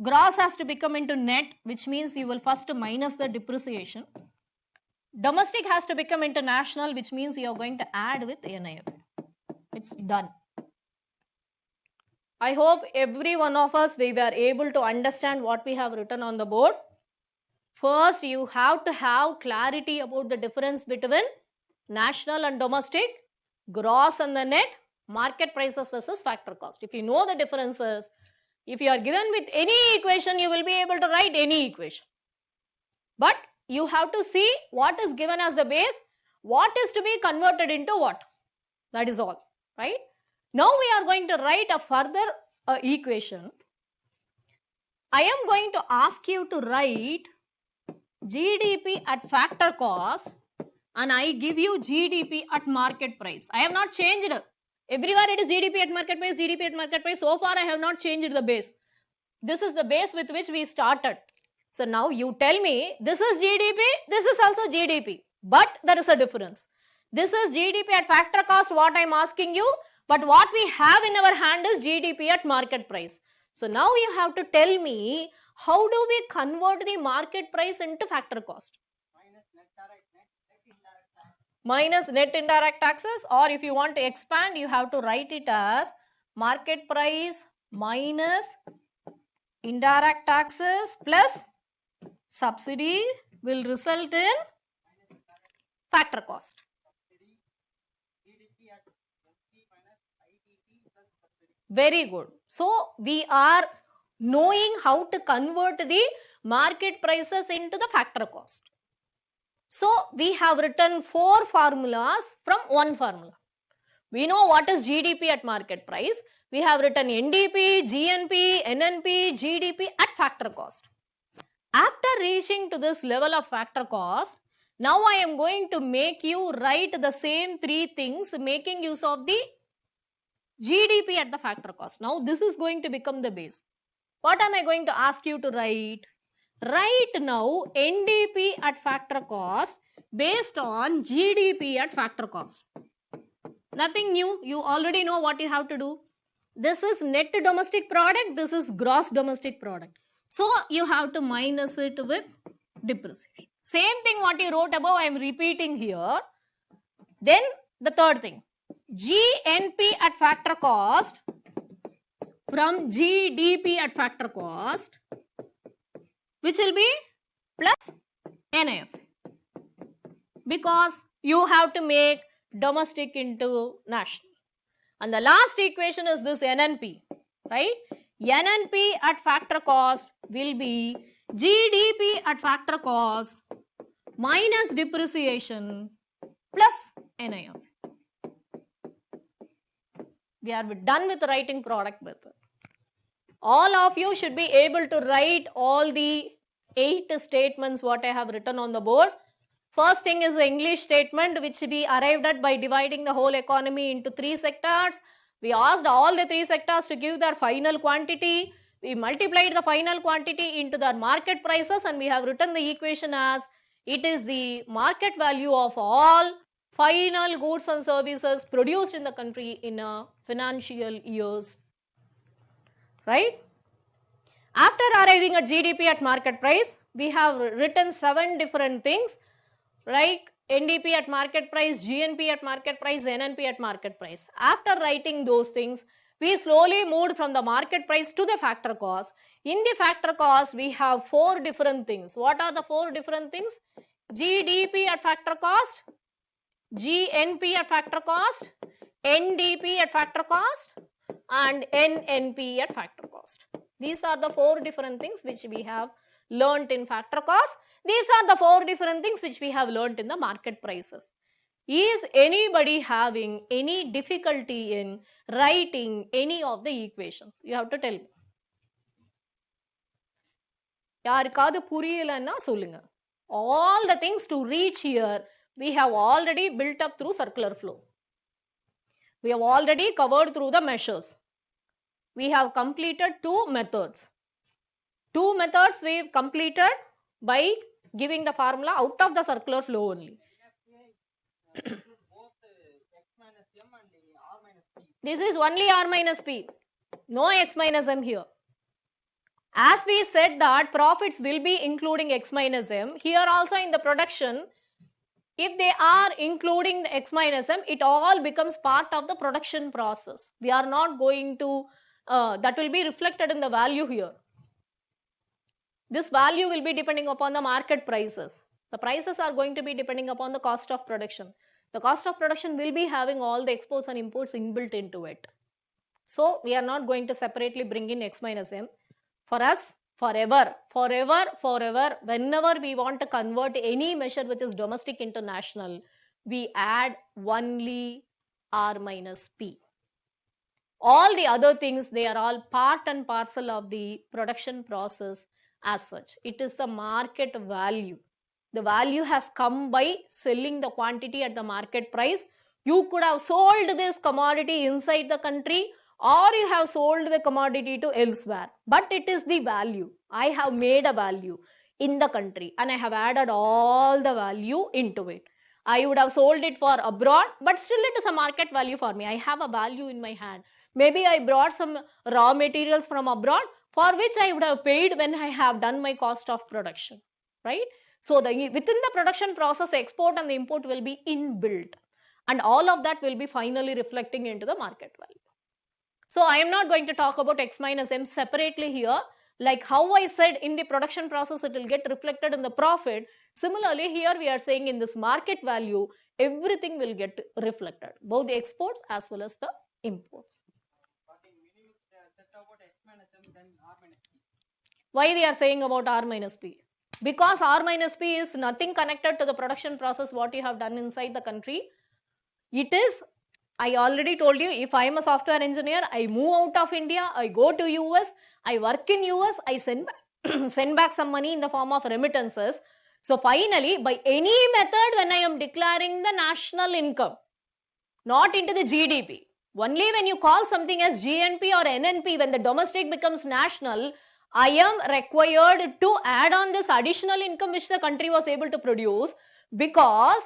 Gross has to become into net, which means you will first minus the depreciation. Domestic has to become into national, which means you are going to add with NIFA. It's done. I hope every one of us, we were able to understand what we have written on the board. First, you have to have clarity about the difference between national and domestic, gross and the net, market prices versus factor cost. If you know the differences, if you are given with any equation, you will be able to write any equation. But you have to see what is given as the base, what is to be converted into what. That is all, right? Now we are going to write a further equation. I am going to ask you to write GDP at factor cost and I give you GDP at market price. I have not changed it. Everywhere it is GDP at market price, GDP at market price. So far I have not changed the base. This is the base with which we started. So now you tell me, this is GDP, this is also GDP. But there is a difference. This is GDP at factor cost, what I am asking you. But what we have in our hand is GDP at market price. So now you have to tell me, how do we convert the market price into factor cost? Minus net indirect taxes, or if you want to expand, you have to write it as market price minus indirect taxes plus subsidy will result in factor cost. Very good. So we are knowing how to convert the market prices into the factor cost. So we have written 4 formulas from one formula. We know what is GDP at market price. We have written NDP, GNP, NNP, GDP at factor cost. After reaching to this level of factor cost, Now I am going to make you write the same three things making use of the GDP at the factor cost. Now this is going to become the base. What am I going to ask you to write? Write now NDP at factor cost based on GDP at factor cost. Nothing new. You already know what you have to do. This is net domestic product. This is gross domestic product. So you have to minus it with depreciation. Same thing what you wrote above, I am repeating here. Then the third thing, GNP at factor cost from GDP at factor cost, which will be plus NIF, because you have to make domestic into national. And the last equation is this NNP, right? NNP at factor cost will be GDP at factor cost minus depreciation plus NIF. We are done with writing product method. All of you should be able to write all the 8 statements what I have written on the board. First thing is the English statement, which we arrived at by dividing the whole economy into 3 sectors. We asked all the 3 sectors to give their final quantity. We multiplied the final quantity into their market prices, and we have written the equation as it is the market value of all final goods and services produced in the country in a financial years. Right? After arriving at GDP at market price, we have written 7 different things like NDP at market price, GNP at market price, NNP at market price. After writing those things, we slowly moved from the market price to the factor cost. In the factor cost, we have 4 different things. What are the 4 different things? GDP at factor cost, GNP at factor cost, NDP at factor cost, and NNP at factor cost. These are the 4 different things which we have learnt in factor cost. These are the 4 different things which we have learnt in the market prices. Is anybody having any difficulty in writing any of the equations? You have to tell me. யாருக்காவது புரியலன்னா சொல்லுங்க. All the things to reach here, we have already built up through circular flow. We have already covered through the measures. We have completed 2 methods. 2 methods we have completed by giving the formula out of the circular flow only. This is only R minus P. No X minus M here. As we said that profits will be including X minus M, here also in the production, if they are including the X minus M, it all becomes part of the production process. We are not going to, that will be reflected in the value here. This value will be depending upon the market prices. The prices are going to be depending upon the cost of production. The cost of production will be having all the exports and imports inbuilt into it. So we are not going to separately bring in X minus M. For us, forever, whenever we want to convert any measure which is domestic into national, we add only R minus P. All the other things, they are all part and parcel of the production process as such. It is the market value. The value has come by selling the quantity at the market price. You could have sold this commodity inside the country, or you have sold the commodity to elsewhere. But it is the value. I have made a value in the country and I have added all the value into it. I would have sold it for abroad, but still it is a market value for me. I have a value in my hand. Maybe I brought some raw materials from abroad for which I would have paid when I have done my cost of production, right? So within the production process, the export and the import will be inbuilt, and all of that will be finally reflecting into the market value. So I am not going to talk about X minus M separately here. Like how I said in the production process, it will get reflected in the profit. Similarly, here we are saying in this market value, everything will get reflected, both the exports as well as the imports. Why we are saying about R minus P? Because R minus P is nothing connected to the production process what you have done inside the country. It is, I already told you, if I am a software engineer, I move out of India, I go to US, I work in US, I send back some money in the form of remittances. So finally, by any method, when I am declaring the national income, not into the GDP, only when you call something as GNP or NNP, when the domestic becomes national, I am required to add on this additional income which the country was able to produce, because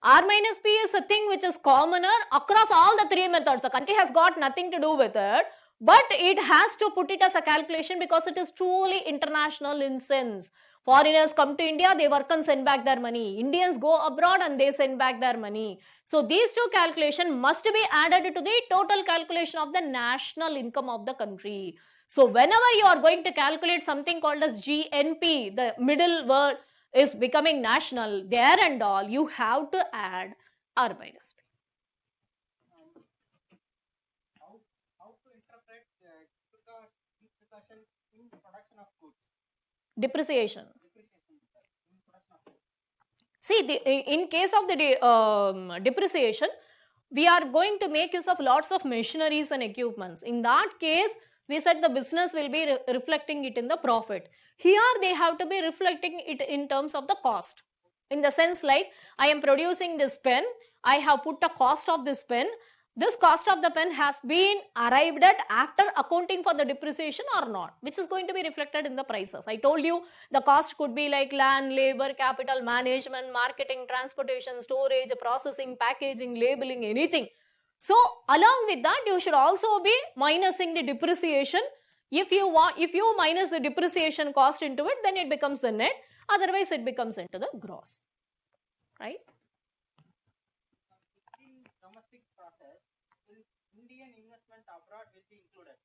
R minus P is a thing which is commoner across all the three methods. The country has got nothing to do with it, but it has to put it as a calculation because it is truly international in sense. Foreigners come to India, they work and send back their money. Indians go abroad and they send back their money. So these two calculations must be added to the total calculation of the national income of the country. So whenever you are going to calculate something called as GNP, the middle word is becoming national, there and all, you have to add R minus P. How to interpret depreciation in production of goods? Depreciation. In production of goods. See, in case of the depreciation, we are going to make use of lots of machineries and equipments. In that case, we said the business will be reflecting it in the profit. Here, they have to be reflecting it in terms of the cost. In the sense like, I am producing this pen, I have put a cost of this pen. This cost of the pen has been arrived at after accounting for the depreciation or not, which is going to be reflected in the prices. I told you the cost could be like land, labor, capital, management, marketing, transportation, storage, processing, packaging, labeling, anything. So along with that, you should also be minusing the depreciation. If you minus the depreciation cost into it, then it becomes the net. Otherwise, it becomes into the gross, right? In domestic process, will Indian investment abroad will be included?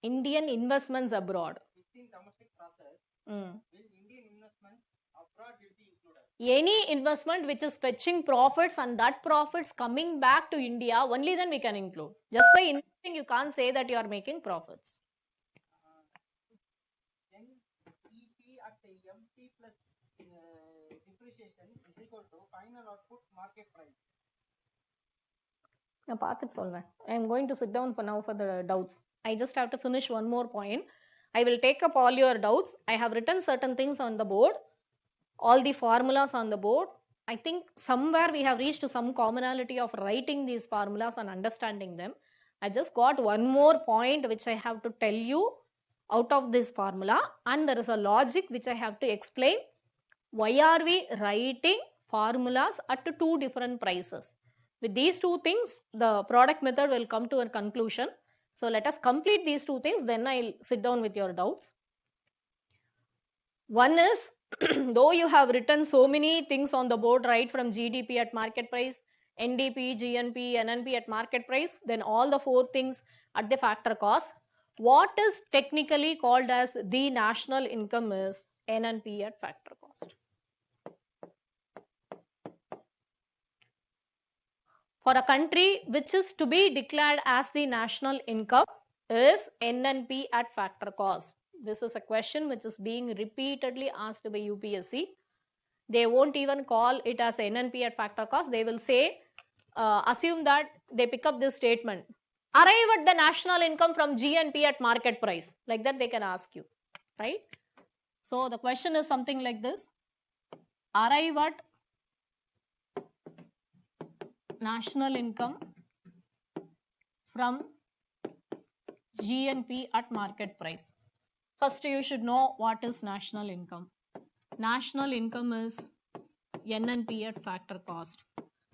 Indian investments abroad. Within domestic process, will Indian investments abroad will be included? Any investment which is fetching profits and that profits coming back to India, only then we can include. Just by investing, you can't say that you are making profits. Then EP at MT plus depreciation is equal to final output market price. I am going to sit down for now for the doubts. I just have to finish one more point. I will take up all your doubts. I have written certain things on the board, all the formulas on the board. I think somewhere we have reached some commonality of writing these formulas and understanding them. I just got one more point which I have to tell you out of this formula, and there is a logic which I have to explain. Why are we writing formulas at two different prices? With these two things, the product method will come to a conclusion. So let us complete these two things, then I'll sit down with your doubts. One is, though you have written so many things on the board, right, from GDP at market price, NDP, GNP, NNP at market price, then all the four things at the factor cost. What is technically called as the national income is NNP at factor cost. For a country which is to be declared as the national income is NNP at factor cost. This is a question which is being repeatedly asked by UPSC. They won't even call it as NNP at factor cost. They will say, assume that they pick up this statement. Arrive at the national income from GNP at market price. Like that they can ask you, right? So the question is something like this. Arrive at national income from GNP at market price. First, you should know what is national income. National income is NNP at factor cost.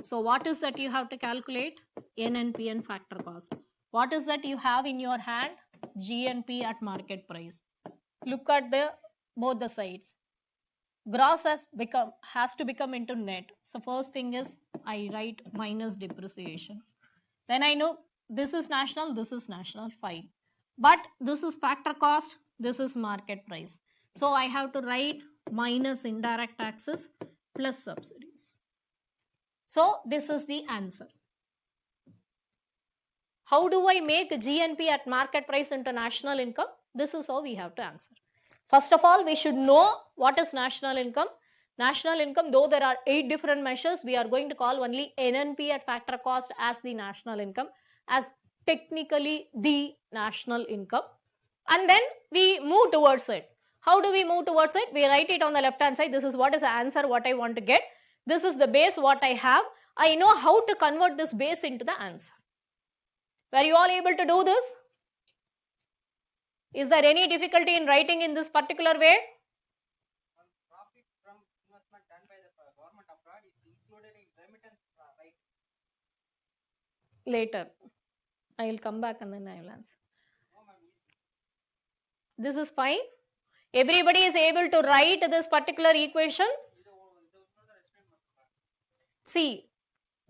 So what is that you have to calculate? NNP and factor cost. What is that you have in your hand? GNP at market price. Look at both the sides. Gross has to become into net. So first thing is I write minus depreciation. Then I know this is national, fine. But this is factor cost, this is market price. So I have to write minus indirect taxes plus subsidies. So this is the answer. How do I make GNP at market price into national income? This is how we have to answer. First of all, we should know what is national income. National income, though there are 8 different measures, we are going to call only NNP at factor cost as the national income, as technically the national income. And then we move towards it. How do we move towards it? We write it on the left hand side. This is what is the answer, what I want to get. This is the base, what I have. I know how to convert this base into the answer. Were you all able to do this? Is there any difficulty in writing in this particular way? Profit from investment done by the government abroad is included in remittance, right? Later. I will come back and then I will answer. This is fine. Everybody is able to write this particular equation. See,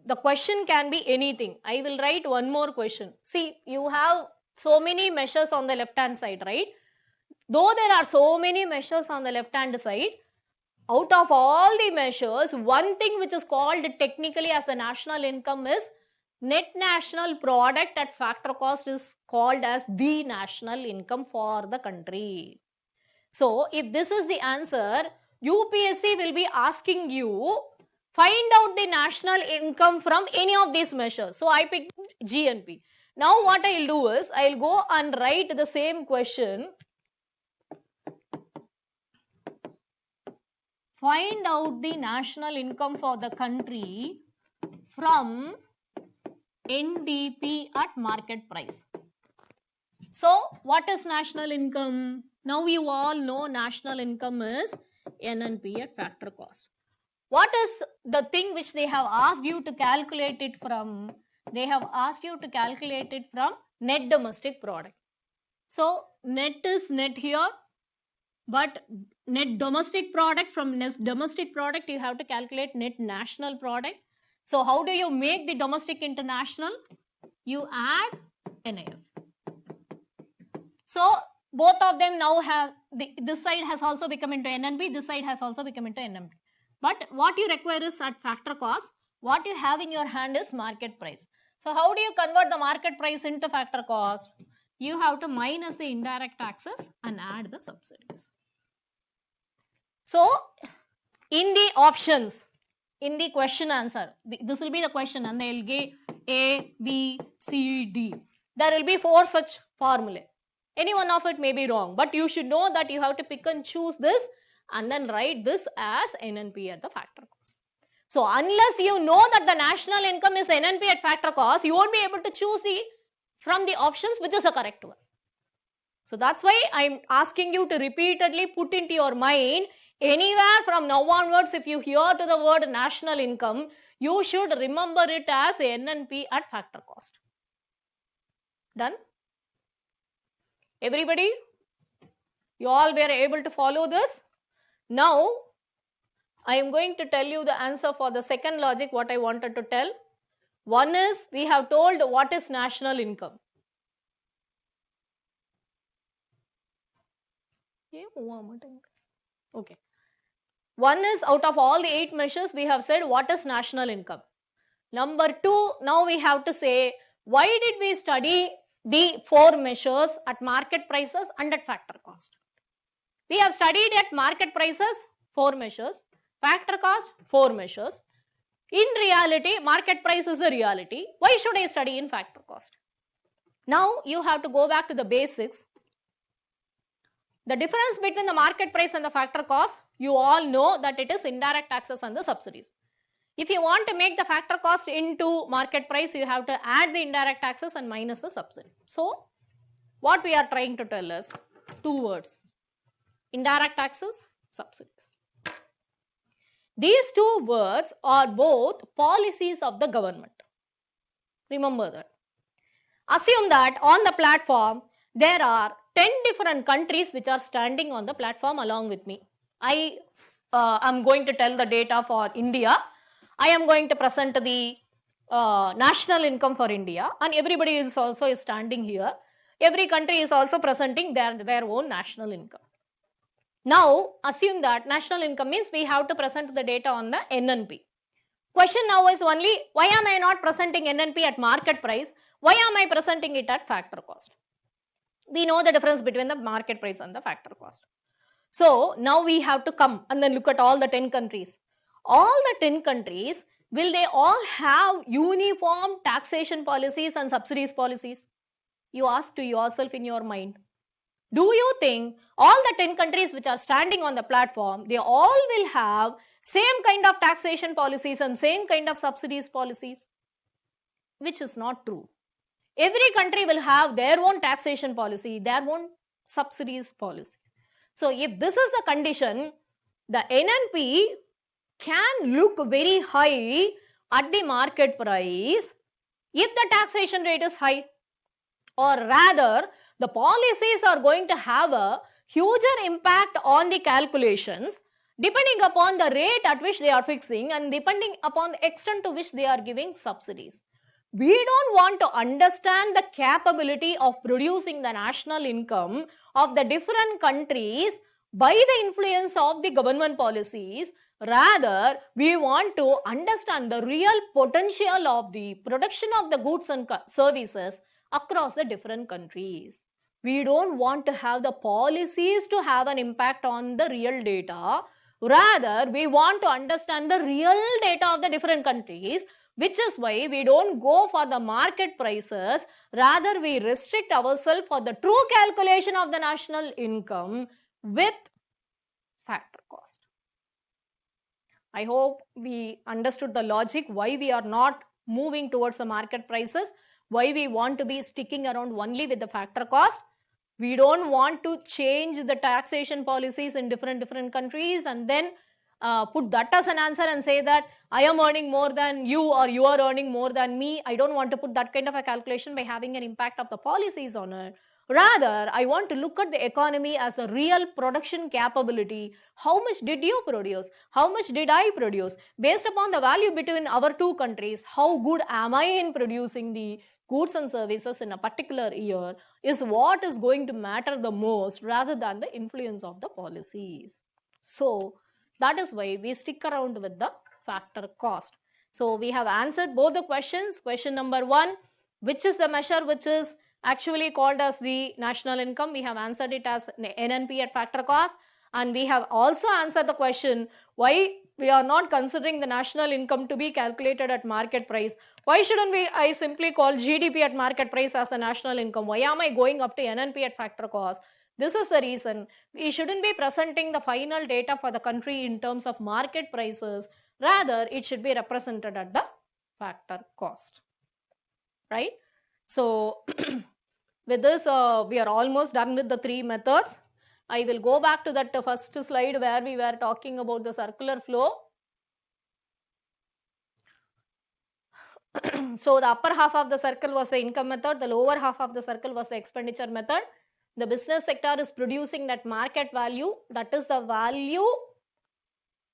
the question can be anything. I will write one more question. See, you have so many measures on the left hand side, right? Though there are so many measures on the left hand side, out of all the measures, one thing which is called technically as the national income is net national product at factor cost is called as the national income for the country. So, if this is the answer, UPSC will be asking you, find out the national income from any of these measures. So, I picked GNP. Now, what I will do is, I will go and write the same question. Find out the national income for the country from NDP at market price. So, what is national income? Now, you all know national income is NNP at factor cost. What is the thing which they have asked you to calculate it from? They have asked you to calculate it from net domestic product. So, net is net here, but net domestic product, from net domestic product you have to calculate net national product. So, how do you make the domestic international? You add NIF. So, both of them now have, this side has also become into NNP, this side has also become into NNP. But what you require is at factor cost, what you have in your hand is market price. So, how do you convert the market price into factor cost? You have to minus the indirect taxes and add the subsidies. So, in the options, in the question answer, this will be the question and they will give A, B, C, D. There will be 4 such formulae. Any one of it may be wrong, but you should know that you have to pick and choose this and then write this as NNP at the factor cost. So, unless you know that the national income is NNP at factor cost, you won't be able to choose from the options which is the correct one. So, that's why I am asking you to repeatedly put into your mind, anywhere from now onwards, if you hear to the word national income, you should remember it as NNP at factor cost. Done? Everybody? You all were able to follow this? Now, I am going to tell you the answer for the second logic, what I wanted to tell. One is, we have told what is national income. Okay. One is, out of all the 8 measures, we have said what is national income. Number 2, now we have to say, why did we study the 4 measures at market prices and at factor cost? We have studied at market prices 4 measures, factor cost 4 measures. In reality, market price is a reality. Why should I study in factor cost? Now you have to go back to the basics. The difference between the market price and the factor cost, you all know that it is indirect taxes and the subsidies. If you want to make the factor cost into market price, you have to add the indirect taxes and minus the subsidy. So, what we are trying to tell is 2 words. Indirect taxes, subsidies. These 2 words are both policies of the government. Remember that. Assume that on the platform, there are 10 different countries which are standing on the platform along with me. I am going to tell the data for India. I am going to present the national income for India, and everybody is also standing here. Every country is also presenting their own national income. Now, assume that national income means we have to present the data on the NNP. Question now is only, why am I not presenting NNP at market price? Why am I presenting it at factor cost? We know the difference between the market price and the factor cost. So, now we have to come and then look at all the 10 countries. All the 10 countries, will they all have uniform taxation policies and subsidies policies? You ask to yourself in your mind. Do you think all the 10 countries which are standing on the platform, they all will have same kind of taxation policies and same kind of subsidies policies? Which is not true. Every country will have their own taxation policy, their own subsidies policy. So if this is the condition, the NNP can look very high at the market price if the taxation rate is high, or rather the policies are going to have a huger impact on the calculations depending upon the rate at which they are fixing and depending upon the extent to which they are giving subsidies. We don't want to understand the capability of producing the national income of the different countries by the influence of the government policies. Rather, we want to understand the real potential of the production of the goods and services across the different countries. We don't want to have the policies to have an impact on the real data. Rather, we want to understand the real data of the different countries, which is why we don't go for the market prices. Rather, we restrict ourselves for the true calculation of the national income with factor cost. I hope we understood the logic why we are not moving towards the market prices, why we want to be sticking around only with the factor cost. We don't want to change the taxation policies in different countries and then put that as an answer and say that I am earning more than you or you are earning more than me. I don't want to put that kind of a calculation by having an impact of the policies on it. Rather, I want to look at the economy as a real production capability. How much did you produce? How much did I produce? Based upon the value between our two countries, how good am I in producing the goods and services in a particular year is what is going to matter the most rather than the influence of the policies. So that is why we stick around with the factor cost. So we have answered both the questions. Question number 1, which is the measure which is actually called as the national income? We have answered it as NNP at factor cost, and we have also answered the question why we are not considering the national income to be calculated at market price. Why shouldn't I simply call GDP at market price as the national income? Why am I going up to NNP at factor cost? This is the reason we shouldn't be presenting the final data for the country in terms of market prices. Rather, it should be represented at the factor cost, right? So with this, we are almost done with the 3 methods. I will go back to that first slide where we were talking about the circular flow. So the upper half of the circle was the income method, the lower half of the circle was the expenditure method. The business sector is producing that market value, that is the value.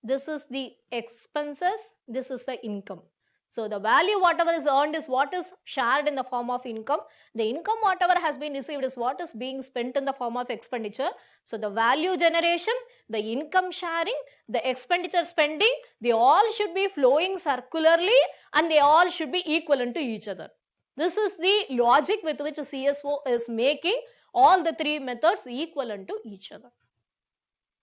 This is the expenses, this is the income. So the value whatever is earned is what is shared in the form of income. The income whatever has been received is what is being spent in the form of expenditure. So the value generation, the income sharing, the expenditure spending, they all should be flowing circularly and they all should be equivalent to each other. This is the logic with which CSO is making all the 3 methods equivalent to each other.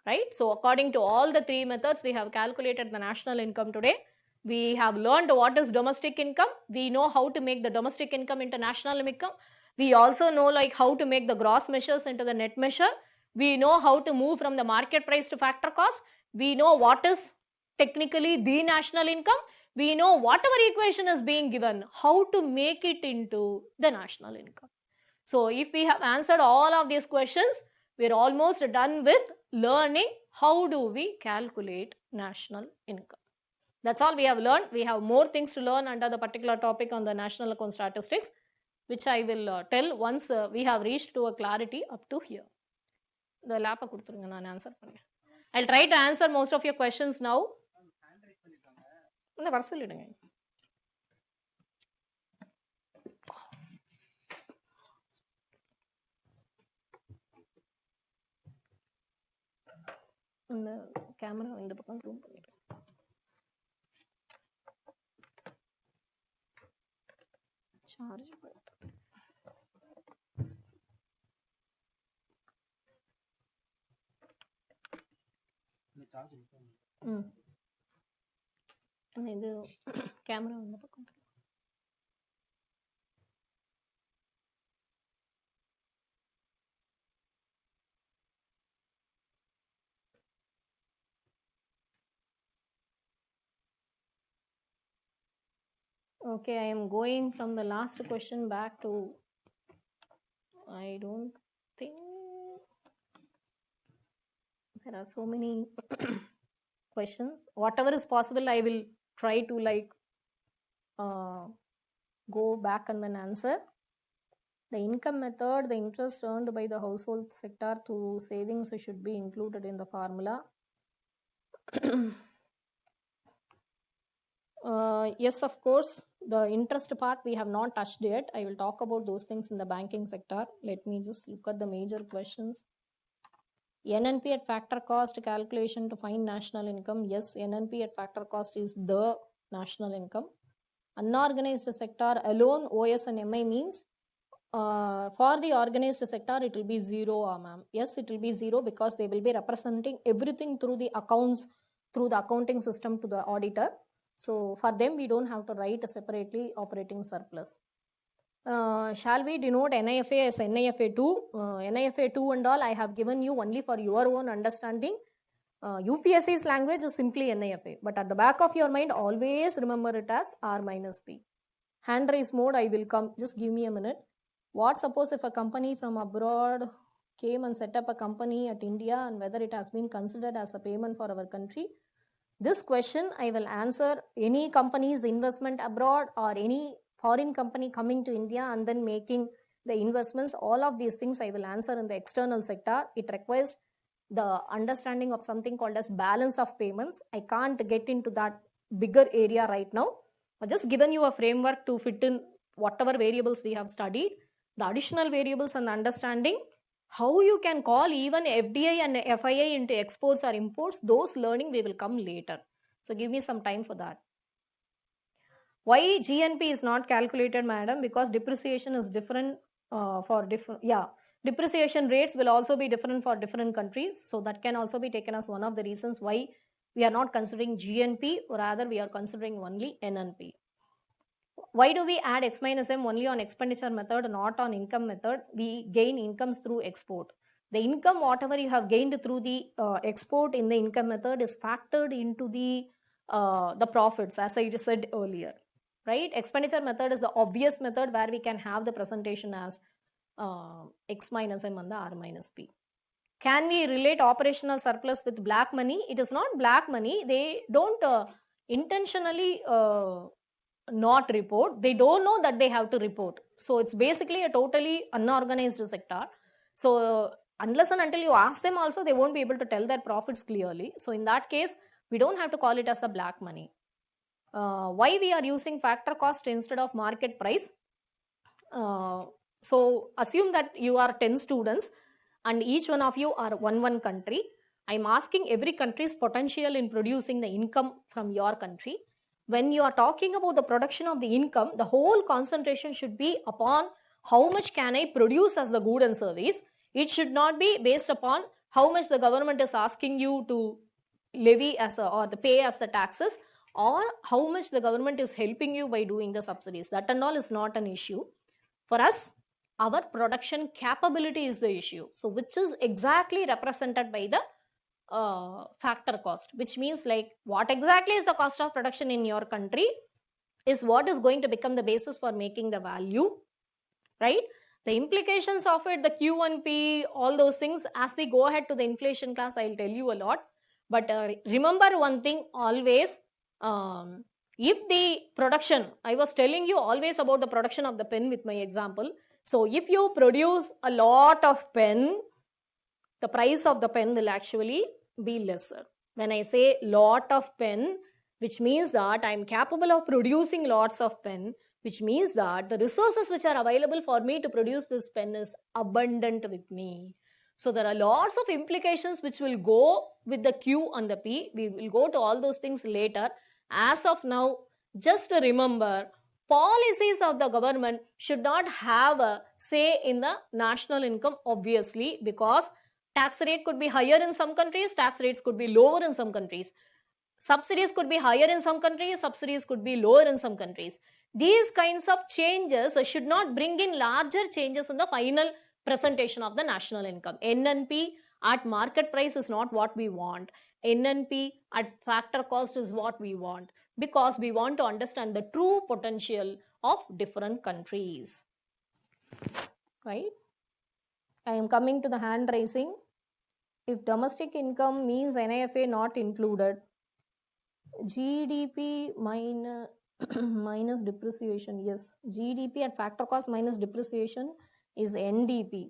Right? So according to all the 3 methods, we have calculated the national income today. We have learned what is domestic income. We know how to make the domestic income into national income. We also know like how to make the gross measures into the net measure. We know how to move from the market price to factor cost. We know what is technically the national income. We know whatever equation is being given, how to make it into the national income. So if we have answered all of these questions, we are almost done with learning how do we calculate national income. That's all we have learned. We have more things to learn under the particular topic on the national account statistics, which I will tell once we have reached to a clarity up to here. The lap answer. I'll try to answer most of your questions now. இந்த camera இந்த பக்கம் zoom பண்ணிட்டேன். Charge இது camera இந்த பக்கம். Okay, I am going from the last question back to, I don't think there are so many questions. Whatever is possible, I will try to go back and then answer. The income method, the interest earned by the household sector through savings should be included in the formula. Yes, of course, the interest part we have not touched yet. I will talk about those things in the banking sector. Let me just look at the major questions. NNP at factor cost calculation to find national income. Yes, NNP at factor cost is the national income. Unorganized sector alone, OS and MI means for the organized sector, it will be zero, ma'am. Yes, it will be zero because they will be representing everything through the accounts, through the accounting system to the auditor. So for them, we don't have to write separately operating surplus. Shall we denote NIFA as NIFA 2? NIFA 2 and all I have given you only for your own understanding. UPSC's language is simply NIFA, but at the back of your mind, always remember it as R minus P. Hand raise mode, I will come. Just give me a minute. What suppose if a company from abroad came and set up a company at India and whether it has been considered as a payment for our country? This question I will answer any company's investment abroad or any foreign company coming to India and then making the investments. All of these things I will answer in the external sector. It requires the understanding of something called as balance of payments. I can't get into that bigger area right now. I've just given you a framework to fit in whatever variables we have studied. The additional variables and understanding how you can call even FDI and FII into exports or imports, those learning we will come later. So give me some time for that. Why GNP is not calculated, madam? Because depreciation is different for different, depreciation rates will also be different for different countries. So that can also be taken as one of the reasons why we are not considering GNP, or rather we are considering only NNP. Why do we add X minus M only on expenditure method, not on income method? We gain incomes through export. The income, whatever you have gained through the export in the income method is factored into the profits, as I said earlier, right? Expenditure method is the obvious method where we can have the presentation as X minus M and the R minus P. Can we relate operational surplus with black money? It is not black money. They don't intentionally not report. They don't know that they have to report. So it's basically a totally unorganized sector. So unless and until you ask them also, they won't be able to tell their profits clearly. So in that case, we don't have to call it as a black money. Why we are using factor cost instead of market price? So assume that you are 10 students and each one of you are one country. I'm asking every country's potential in producing the income from your country. When you are talking about the production of the income, the whole concentration should be upon how much can I produce as the good and service. It should not be based upon how much the government is asking you to levy or the pay as the taxes, or how much the government is helping you by doing the subsidies. That and all is not an issue. For us, our production capability is the issue. So which is exactly represented by the factor cost, which means like what exactly is the cost of production in your country is what is going to become the basis for making the value, right? The implications of it, the Q1P, all those things, as we go ahead to the inflation class, I'll tell you a lot. But remember one thing always, if the production, I was telling you always about the production of the pen with my example. So if you produce a lot of pen, the price of the pen will actually be lesser. When I say lot of pen, which means that I am capable of producing lots of pen, which means that the resources which are available for me to produce this pen is abundant with me. So there are lots of implications which will go with the Q and the P. We will go to all those things later. As of now, just remember, policies of the government should not have a say in the national income, obviously, because tax rate could be higher in some countries, tax rates could be lower in some countries. Subsidies could be higher in some countries, subsidies could be lower in some countries. These kinds of changes should not bring in larger changes in the final presentation of the national income. NNP at market price is not what we want. NNP at factor cost is what we want, because we want to understand the true potential of different countries, right? I am coming to the hand raising. If domestic income means NIFA not included, GDP minus minus depreciation, yes, GDP at factor cost minus depreciation is NDP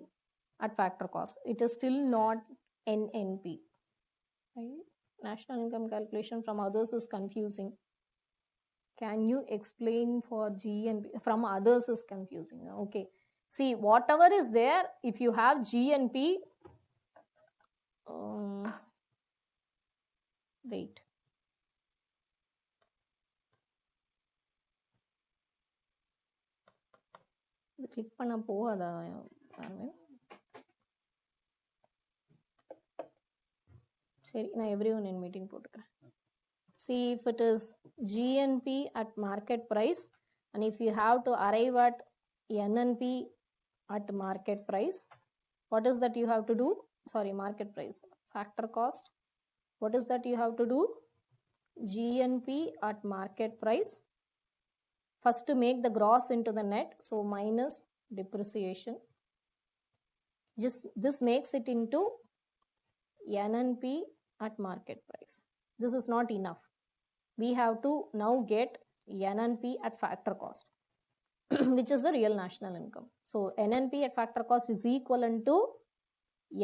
at factor cost. It is still not NNP, right? National income calculation from others is confusing. Can you explain for GNP? From others is confusing. Okay. See, whatever is there, if you have GNP, wait. Click பண்ண போகாதா? சரி, நான் everyone in meeting போட்டுக்கிறேன். See, if it is GNP at market price, and if you have to arrive at NNP at market price, what is that you have to do? Sorry, market price, factor cost. What is that you have to do? GNP at market price. First to make the gross into the net, so minus depreciation. Just this makes it into NNP at market price. This is not enough. We have to now get NNP at factor cost, which is the real national income. So NNP at factor cost is equivalent to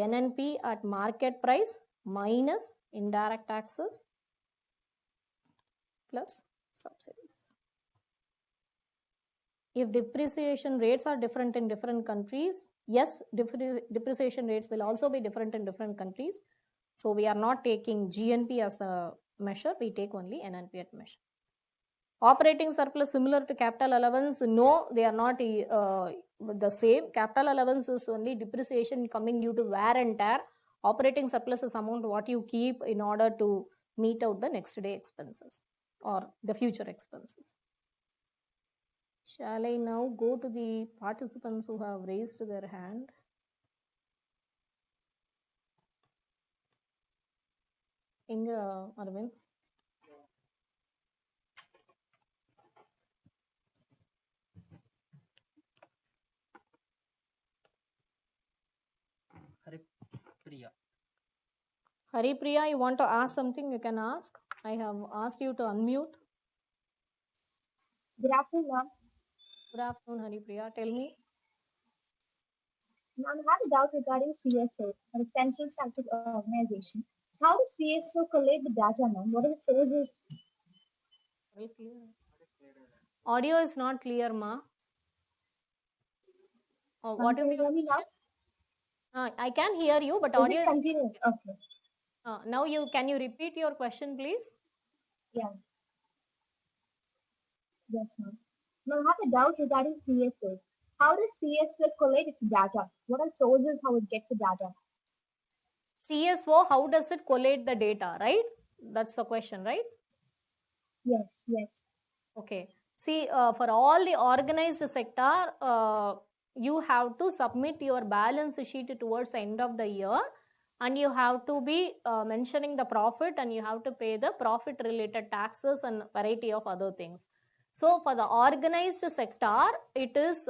NNP at market price minus indirect taxes plus subsidies. If depreciation rates are different in different countries, yes, depreciation rates will also be different in different countries. So we are not taking GNP as a measure, we take only NNP at measure. Operating surplus similar to capital allowance? No, they are not the same. Capital allowance is only depreciation coming due to wear and tear. Operating surplus is amount what you keep in order to meet out the next day expenses or the future expenses. Shall I now go to the participants who have raised their hand? Inga, Arvind? Haripriya. Haripriya, you want to ask something? You can ask. I have asked you to unmute. Good afternoon, ma'am. Good afternoon, Haripriya. Tell me. Ma'am, I have a doubt regarding CSO, or the Central Statistics Organization. So how does CSO collect the data, ma'am? What are the sources? Very clear. Audio is not clear, ma. What is Can you your hear me now? question? I can hear you, but Is audio it is continuous? Okay. now can you repeat your question, please? Yeah. Yes, ma'am. Ma'am, I have a doubt regarding CSO. How does CSO collect its data? What are sources how it gets the data? CSO, how does it collate the data, right? That's the question, right? Yes, yes. Okay. See, for all the organized sector, you have to submit your balance sheet towards the end of the year, and you have to be mentioning the profit, and you have to pay the profit related taxes and variety of other things. So for the organized sector, it is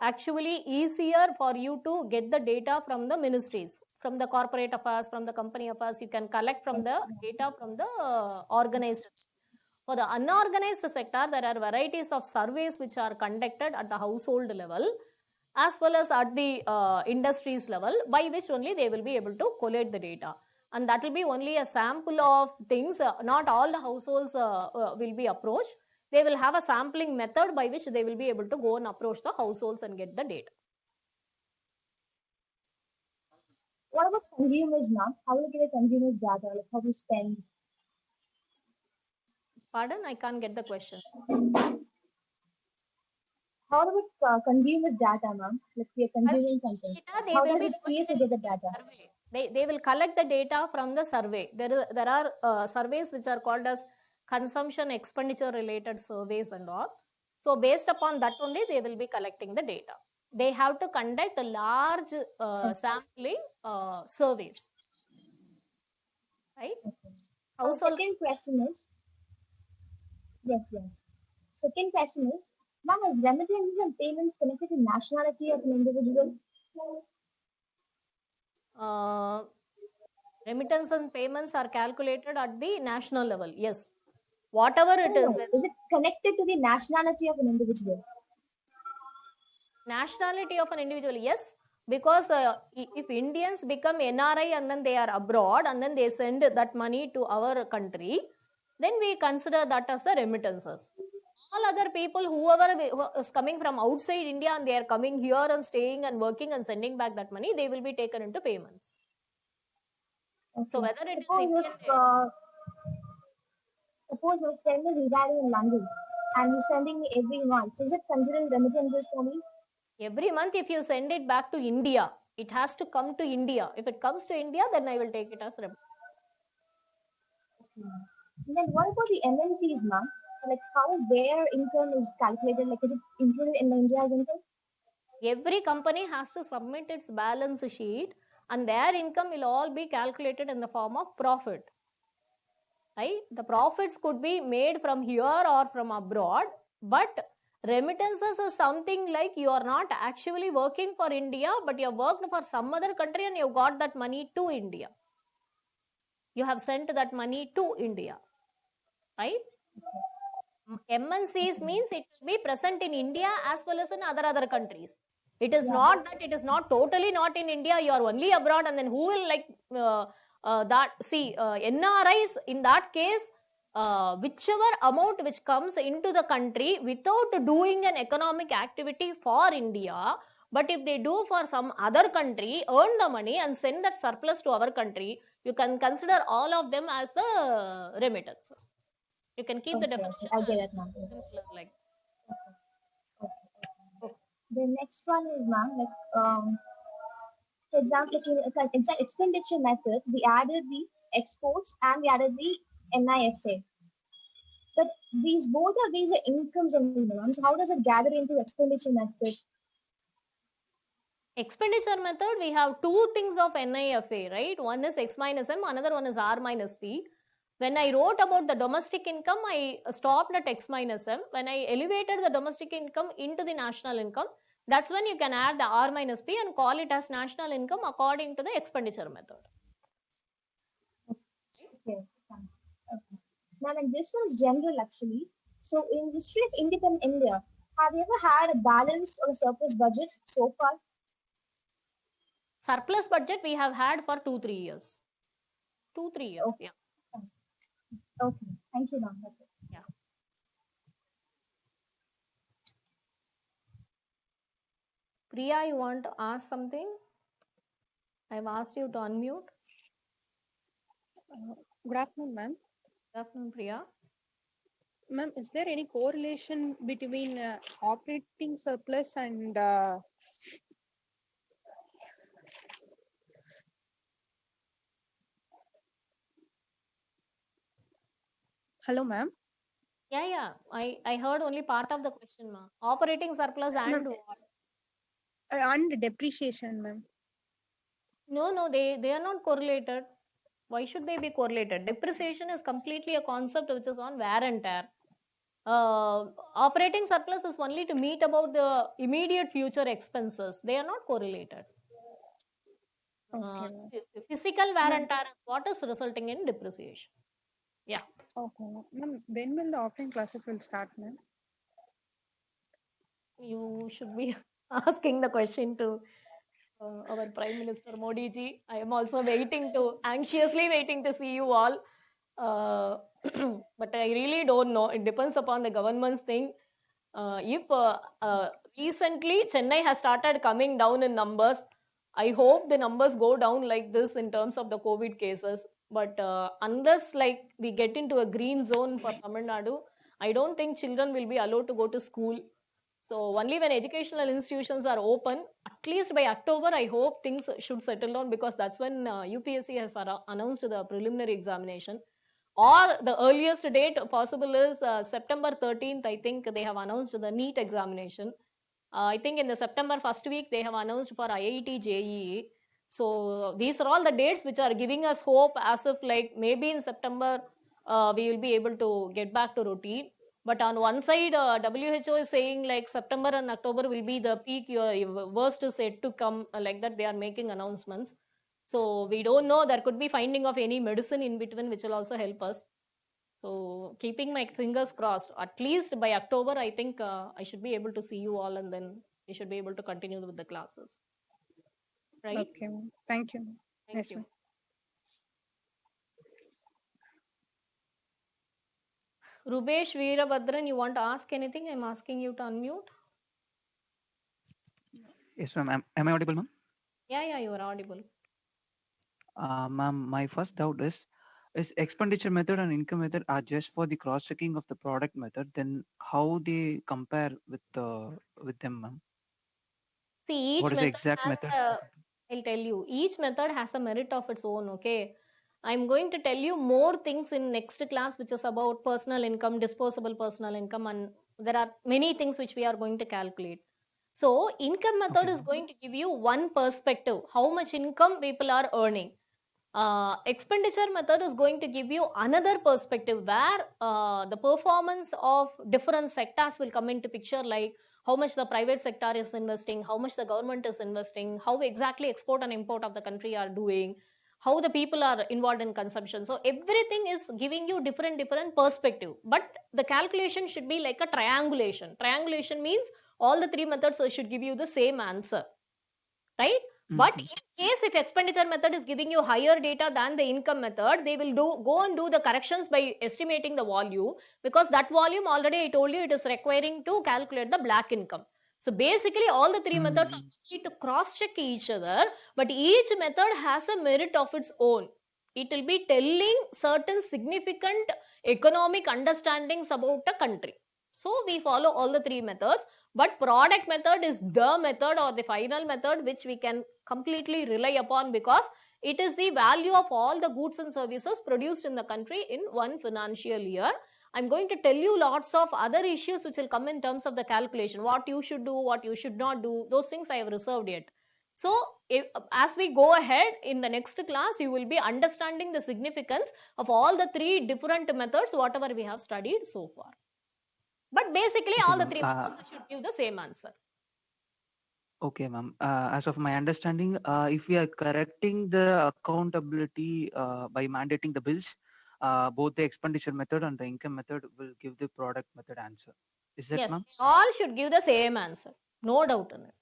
actually easier for you to get the data from the ministries, from the corporate affairs, from the company affairs. You can collect from the data from the organized. For the unorganized sector, there are varieties of surveys which are conducted at the household level as well as at the industries level, by which only they will be able to collate the data. And that will be only a sample of things. Not all the households will be approached. They will have a sampling method by which they will be able to go and approach the households and get the data. What about consumers, ma'am? How will you get a consumer's data? Like how we spend? Pardon? I can't get the question. How about consumers' data, ma'am? Like we are consuming something. Data, How does the CSO get the data? Survey. They will collect the data from the survey. There are surveys which are called as consumption expenditure related surveys and all. So based upon that only they will be collecting the data. They have to conduct a large sampling surveys. right? Okay. Household. Second question is, yes, yes. Second question is, ma'am, is remittances and payments connected to nationality of an individual? Uh, Remittance and payments are calculated at the national level. Yes, whatever No, it is, no. Is it connected to the nationality of an individual? nationality of an individual, yes, because if Indians become NRI and then they are abroad and then they send that money to our country, then we consider that as the remittances. All other people, whoever who is coming from outside India and they are coming here and staying and working and sending back that money, they will be taken into payments. So Okay. whether it is Suppose if Indian, suppose my friend is residing in London and he's sending me every month, so is it considered remittances for me? every month if you send it back to India, it has to come to India. If it comes to India, then I will take it as remittance. Okay. And then what about the MNCs, ma'am? Like how their income is calculated? Like is it included in India's income? Every company has to submit its balance sheet and their income will all be calculated in the form of profit, right? The profits could be made from here or from abroad, but remittances is something like you are not actually working for India, but you have worked for some other country and you got that money to India. You have sent that money to India, right? MNCs means it will be present in India as well as in other countries. It is Yeah. not that it is not totally not in India. You are only abroad, and then who will like that? See, NRIs in that case, whichever amount which comes into the country without doing an economic activity for India, but if they do for some other country, earn the money and send that surplus to our country, you can consider all of them as the remittances. You can keep the Okay, okay. I definition get it, ma'am. Yes. simpler like. Okay, okay. The next one is, ma'am, like for example, like in the expenditure method, we added the exports and we added the NIFA. But these both of these are incomes only, ma'am. So how does it gather into expenditure method? Expenditure method, we have two things of NIFA, right? One is X minus M, another one is R minus P. When I wrote about the domestic income, I stopped at X minus M. When I elevated the domestic income into the national income, that's when you can add the R minus P and call it as national income according to the expenditure method. Okay, fine. Okay. Ma'am, and this one is general actually. So in history of independent India, have you ever had a balanced or a surplus budget so far? Surplus budget we have had for 2-3 years. 2-3 years, Okay, yeah. fine. Okay. Thank you, ma'am. That's it. Yeah. Priya, you want to ask something? I've asked you to unmute. Good afternoon, ma'am. Good afternoon, Priya. Ma'am, is there any correlation between operating surplus and hello, ma'am? Yeah. I heard only part of the question, ma. Operating surplus Ma'am, and what? and depreciation, ma'am. No, they are not correlated. Why should they be correlated? Depreciation is completely a concept which is on wear and tear. Operating surplus is only to meet about the immediate future expenses. They are not correlated. Okay, ma'am. Physical wear Ma'am, and tear is what is resulting in depreciation. Yeah. okay, ma'am. When will the offline classes will start, ma'am? You should be asking the question to our Prime Minister Modi ji. I am also anxiously waiting to see you all. But I really don't know. It depends upon the government's thing. If recently Chennai has started coming down in numbers, I hope the numbers go down like this in terms of the COVID cases. But unless like we get into a green zone for Tamil Nadu, I don't think children will be allowed to go to school. So only when educational institutions are open, at least by October, I hope things should settle down because that's when UPSC has announced the preliminary examination. Or the earliest date possible is September 13th. I think they have announced the NEET examination. I think in the September first week they have announced for IIT JEE. So these are all the dates which are giving us hope, as if like maybe in September we will be able to get back to routine. But on one side, WHO is saying like September and October will be the peak. Your worst is yet to come. Like that, they are making announcements. So we don't know. There could be finding of any medicine in between, which will also help us. So keeping my fingers crossed. At least by October, I think I should be able to see you all, and then we should be able to continue with the classes. Right? Okay, ma'am. Thank you. Ma'am. Thank Yes, you. ma'am. Rubesh Veerabhadran, you want to ask anything? I'm asking you to unmute. Yes, ma'am. Am I audible, ma'am? Yeah, you are audible. Ma'am, my first doubt is expenditure method and income method are just for the cross-checking of the product method. Then how they compare with them, ma'am? See, each What is the method exact has method? I'll tell you, each method has a merit of its own, okay? I'm going to tell you more things in next class, which is about personal income, disposable personal income, and there are many things which we are going to calculate. So, income method Okay, is ma'am. going to give you one perspective, how much income people are earning. Expenditure method is going to give you another perspective where the performance of different sectors will come into picture, like how much the private sector is investing, how much the government is investing, how exactly export and import of the country are doing, how the people are involved in consumption. So everything is giving you different perspective, but the calculation should be like a triangulation means all the three methods should give you the same answer, right? But in case if expenditure method is giving you higher data than the income method, they will go and do the corrections by estimating the volume, because that volume already I told you it is requiring to calculate the black income. So basically all the three methods need to cross check each other, but each method has a merit of its own. It will be telling certain significant economic understandings about a country. So we follow all the three methods, but product method is the method or the final method which we can completely rely upon, because it is the value of all the goods and services produced in the country in one financial year. I'm going to tell you lots of other issues which will come in terms of the calculation, what you should do, what you should not do. Those things I have reserved yet. So as we go ahead in the next class, you will be understanding the significance of all the three different methods whatever we have studied so far. But basically Okay, all the ma'am. three methods should give the same answer. Okay, ma'am. As of my understanding, if we are correcting the accountability by mandating the bills, both the expenditure method and the income method will give the product method answer. Is that, Yes, ma'am? all should give the same answer. No doubt in it.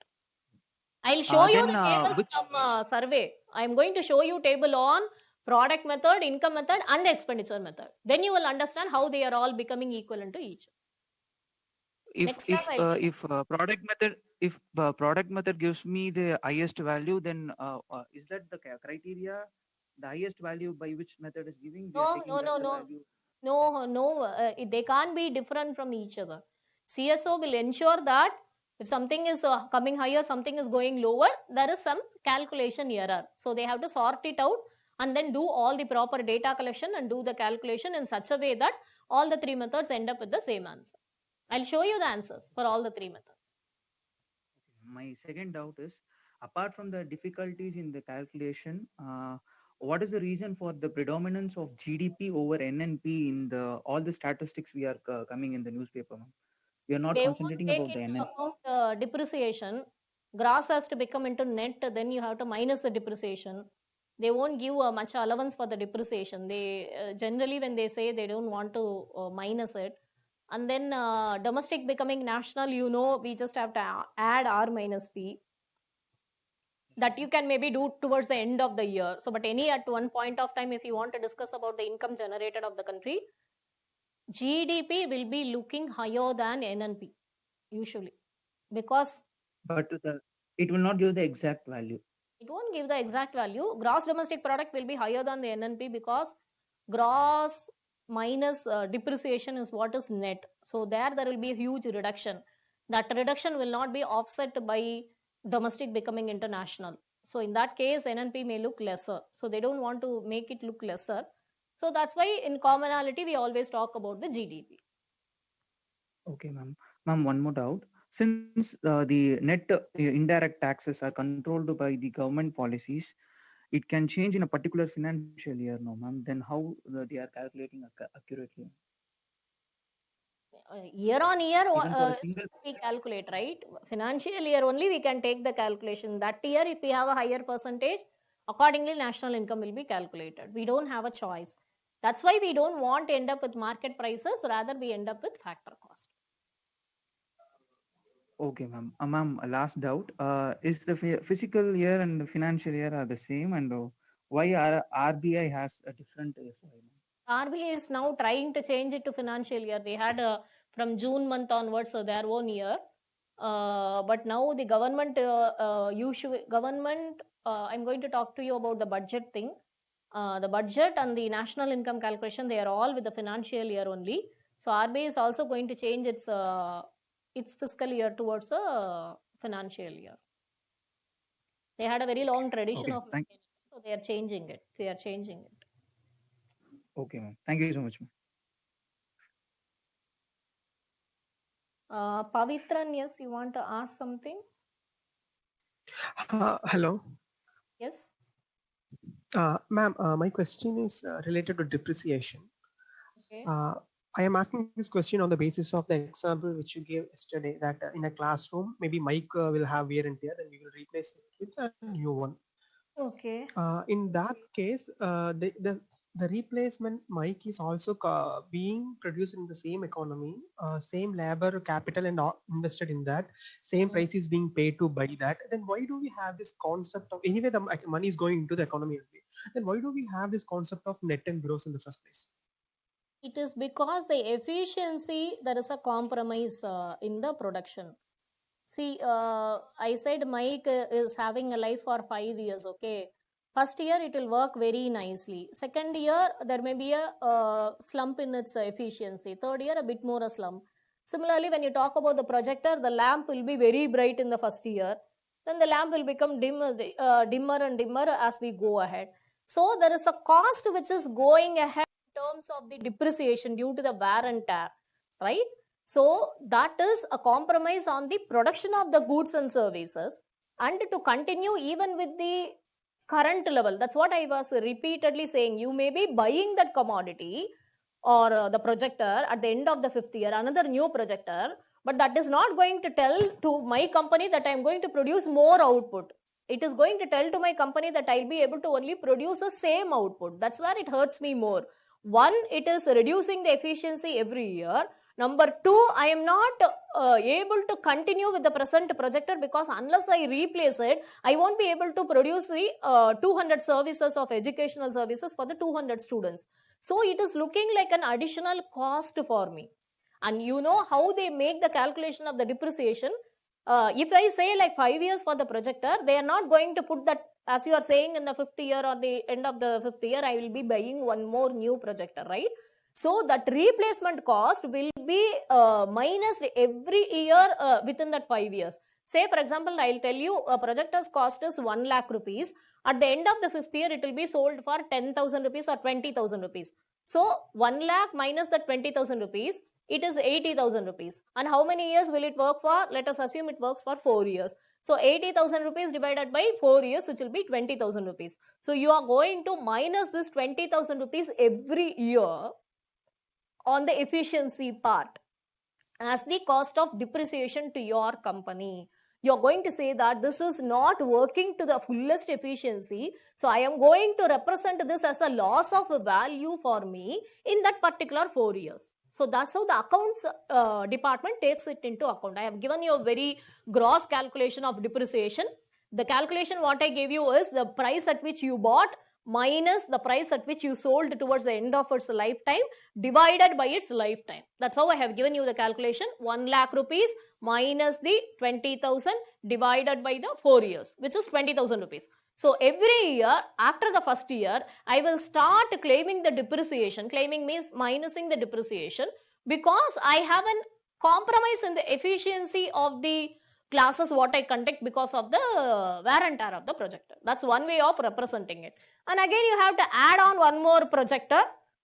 I'll show you Then the tables from survey. I'm going to show you table on product method, income method, and expenditure method. Then you will understand how they are all becoming equivalent to each. Next time I'll tell you. if product method gives me the highest value, then is that the criteria, the highest value by which method is giving? We are taking that the value. No. They can't be different from each other. CSO will ensure that if something is coming higher, something is going lower, there is some calculation error. So they have to sort it out and then do all the proper data collection and do the calculation in such a way that all the three methods end up with the same answer. I'll show you the answers for all the three methods. My second doubt is, apart from the difficulties in the calculation, what is the reason for the predominance of GDP over NNP in all the statistics we are coming in the newspaper? We are not They won't concentrating take about the into NNP. account depreciation. Gross has to become into net, then you have to minus the depreciation. They won't give much allowance for the depreciation. They generally, when they say, they don't want to minus it. And then domestic becoming national, we just have to add R minus P. That you can maybe do towards the end of the year. So, but at one point of time, if you want to discuss about the income generated of the country, GDP will be looking higher than NNP usually, because But it will not give the exact value. it won't give the exact value. Gross domestic product will be higher than the NNP, because gross minus depreciation is what is net. So there will be a huge reduction. That reduction will not be offset by domestic becoming international. So in that case, NNP may look lesser. So they don't want to make it look lesser. So that's why in commonality, we always talk about the GDP. Okay, ma'am. Ma'am, one more doubt. Since the net indirect taxes are controlled by the government policies, it can change in a particular financial year, no, ma'am. Then how they are calculating accurately? Year on year, Even for a single. we calculate, right? Financial year only we can take the calculation. That year, if we have a higher percentage, accordingly, national income will be calculated. We don't have a choice. That's why we don't want to end up with market prices, rather we end up with factor cost. Okay, ma'am. Ma'am, a last doubt. Is the physical year and the financial year are the same, and why RBI has a different FY? RBI is now trying to change it to financial year. They had from June month onwards their own year, but now the government I'm going to talk to you about the budget thing. The budget and the national income calculation, they are all with the financial year only. So RBI is also going to change its fiscal year towards a financial year. They had a very long tradition Okay, of, so they are changing it. Okay, ma'am. Thank you so much, ma'am. Pavitran, yes, you want to ask something? Hello. Yes. Ma'am, my question is related to depreciation. Okay. I am asking this question on the basis of the example which you gave yesterday, that in a classroom, maybe mic will have wear and tear, and we will replace it with a new one. Okay. In that case, the replacement mic is also being produced in the same economy, same labor capital and invested in that, same price is being paid to buy that. Then why do we have this concept of, anyway the money is going into the economy only, then why do we have this concept of net and gross in the first place? It is because the efficiency, there is a compromise in the production. See, I said mic is having a life for 5 years, okay. First year it will work very nicely. Second year there may be a slump in its efficiency. Third year a bit more a slump. Similarly, when you talk about the projector, the lamp will be very bright in the first year. Then the lamp will become dimmer and dimmer as we go ahead. So there is a cost which is going ahead in terms of the depreciation due to the wear and tear, right? So that is a compromise on the production of the goods and services, and to continue even with the current level. That's what I was repeatedly saying. You may be buying that commodity or the projector at the end of the 5th year, another new projector, but that is not going to tell to my company that I'm going to produce more output. It is going to tell to my company that I'll be able to only produce the same output. That's where it hurts me more. One, it is reducing the efficiency every year. Number two, I am not able to continue with the present projector, because unless I replace it, I won't be able to produce the 200 services of educational services for the 200 students. So it is looking like an additional cost for me. And you know how they make the calculation of the depreciation. If I say like 5 years for the projector, they are not going to put that, as you are saying, in the 5th year or the end of the 5th year, I will be buying one more new projector, right? So that replacement cost will be minus every year within that 5 years. Say, for example, I'll tell you a projector's cost is 1 lakh rupees. At the end of the 5th year, it will be sold for 10,000 rupees or 20,000 rupees. So 1 lakh minus the 20,000 rupees, it is 80,000 rupees. And how many years will it work for? Let us assume it works for 4 years. So 80,000 rupees divided by 4 years, which will be 20,000 rupees. So you are going to minus this 20,000 rupees every year on the efficiency part as the cost of depreciation to your company. You're going to say that this is not working to the fullest efficiency, so I am going to represent this as a loss of value for me in that particular 4 years. So that's how the accounts department takes it into account. I have given you a very gross calculation of depreciation. The calculation what I gave you is the price at which you bought minus the price at which you sold towards the end of its lifetime divided by its lifetime. That's how I have given you the calculation. 1 lakh rupees minus the 20,000 divided by the 4 years, which is 20,000 rupees. So every year after the first year, I will start claiming the depreciation. Claiming means minusing the depreciation, because I have a compromise in the efficiency of the classes what I conduct because of the wear and tear of the projector. That's one way of representing it. And again, you have to add on one more projector.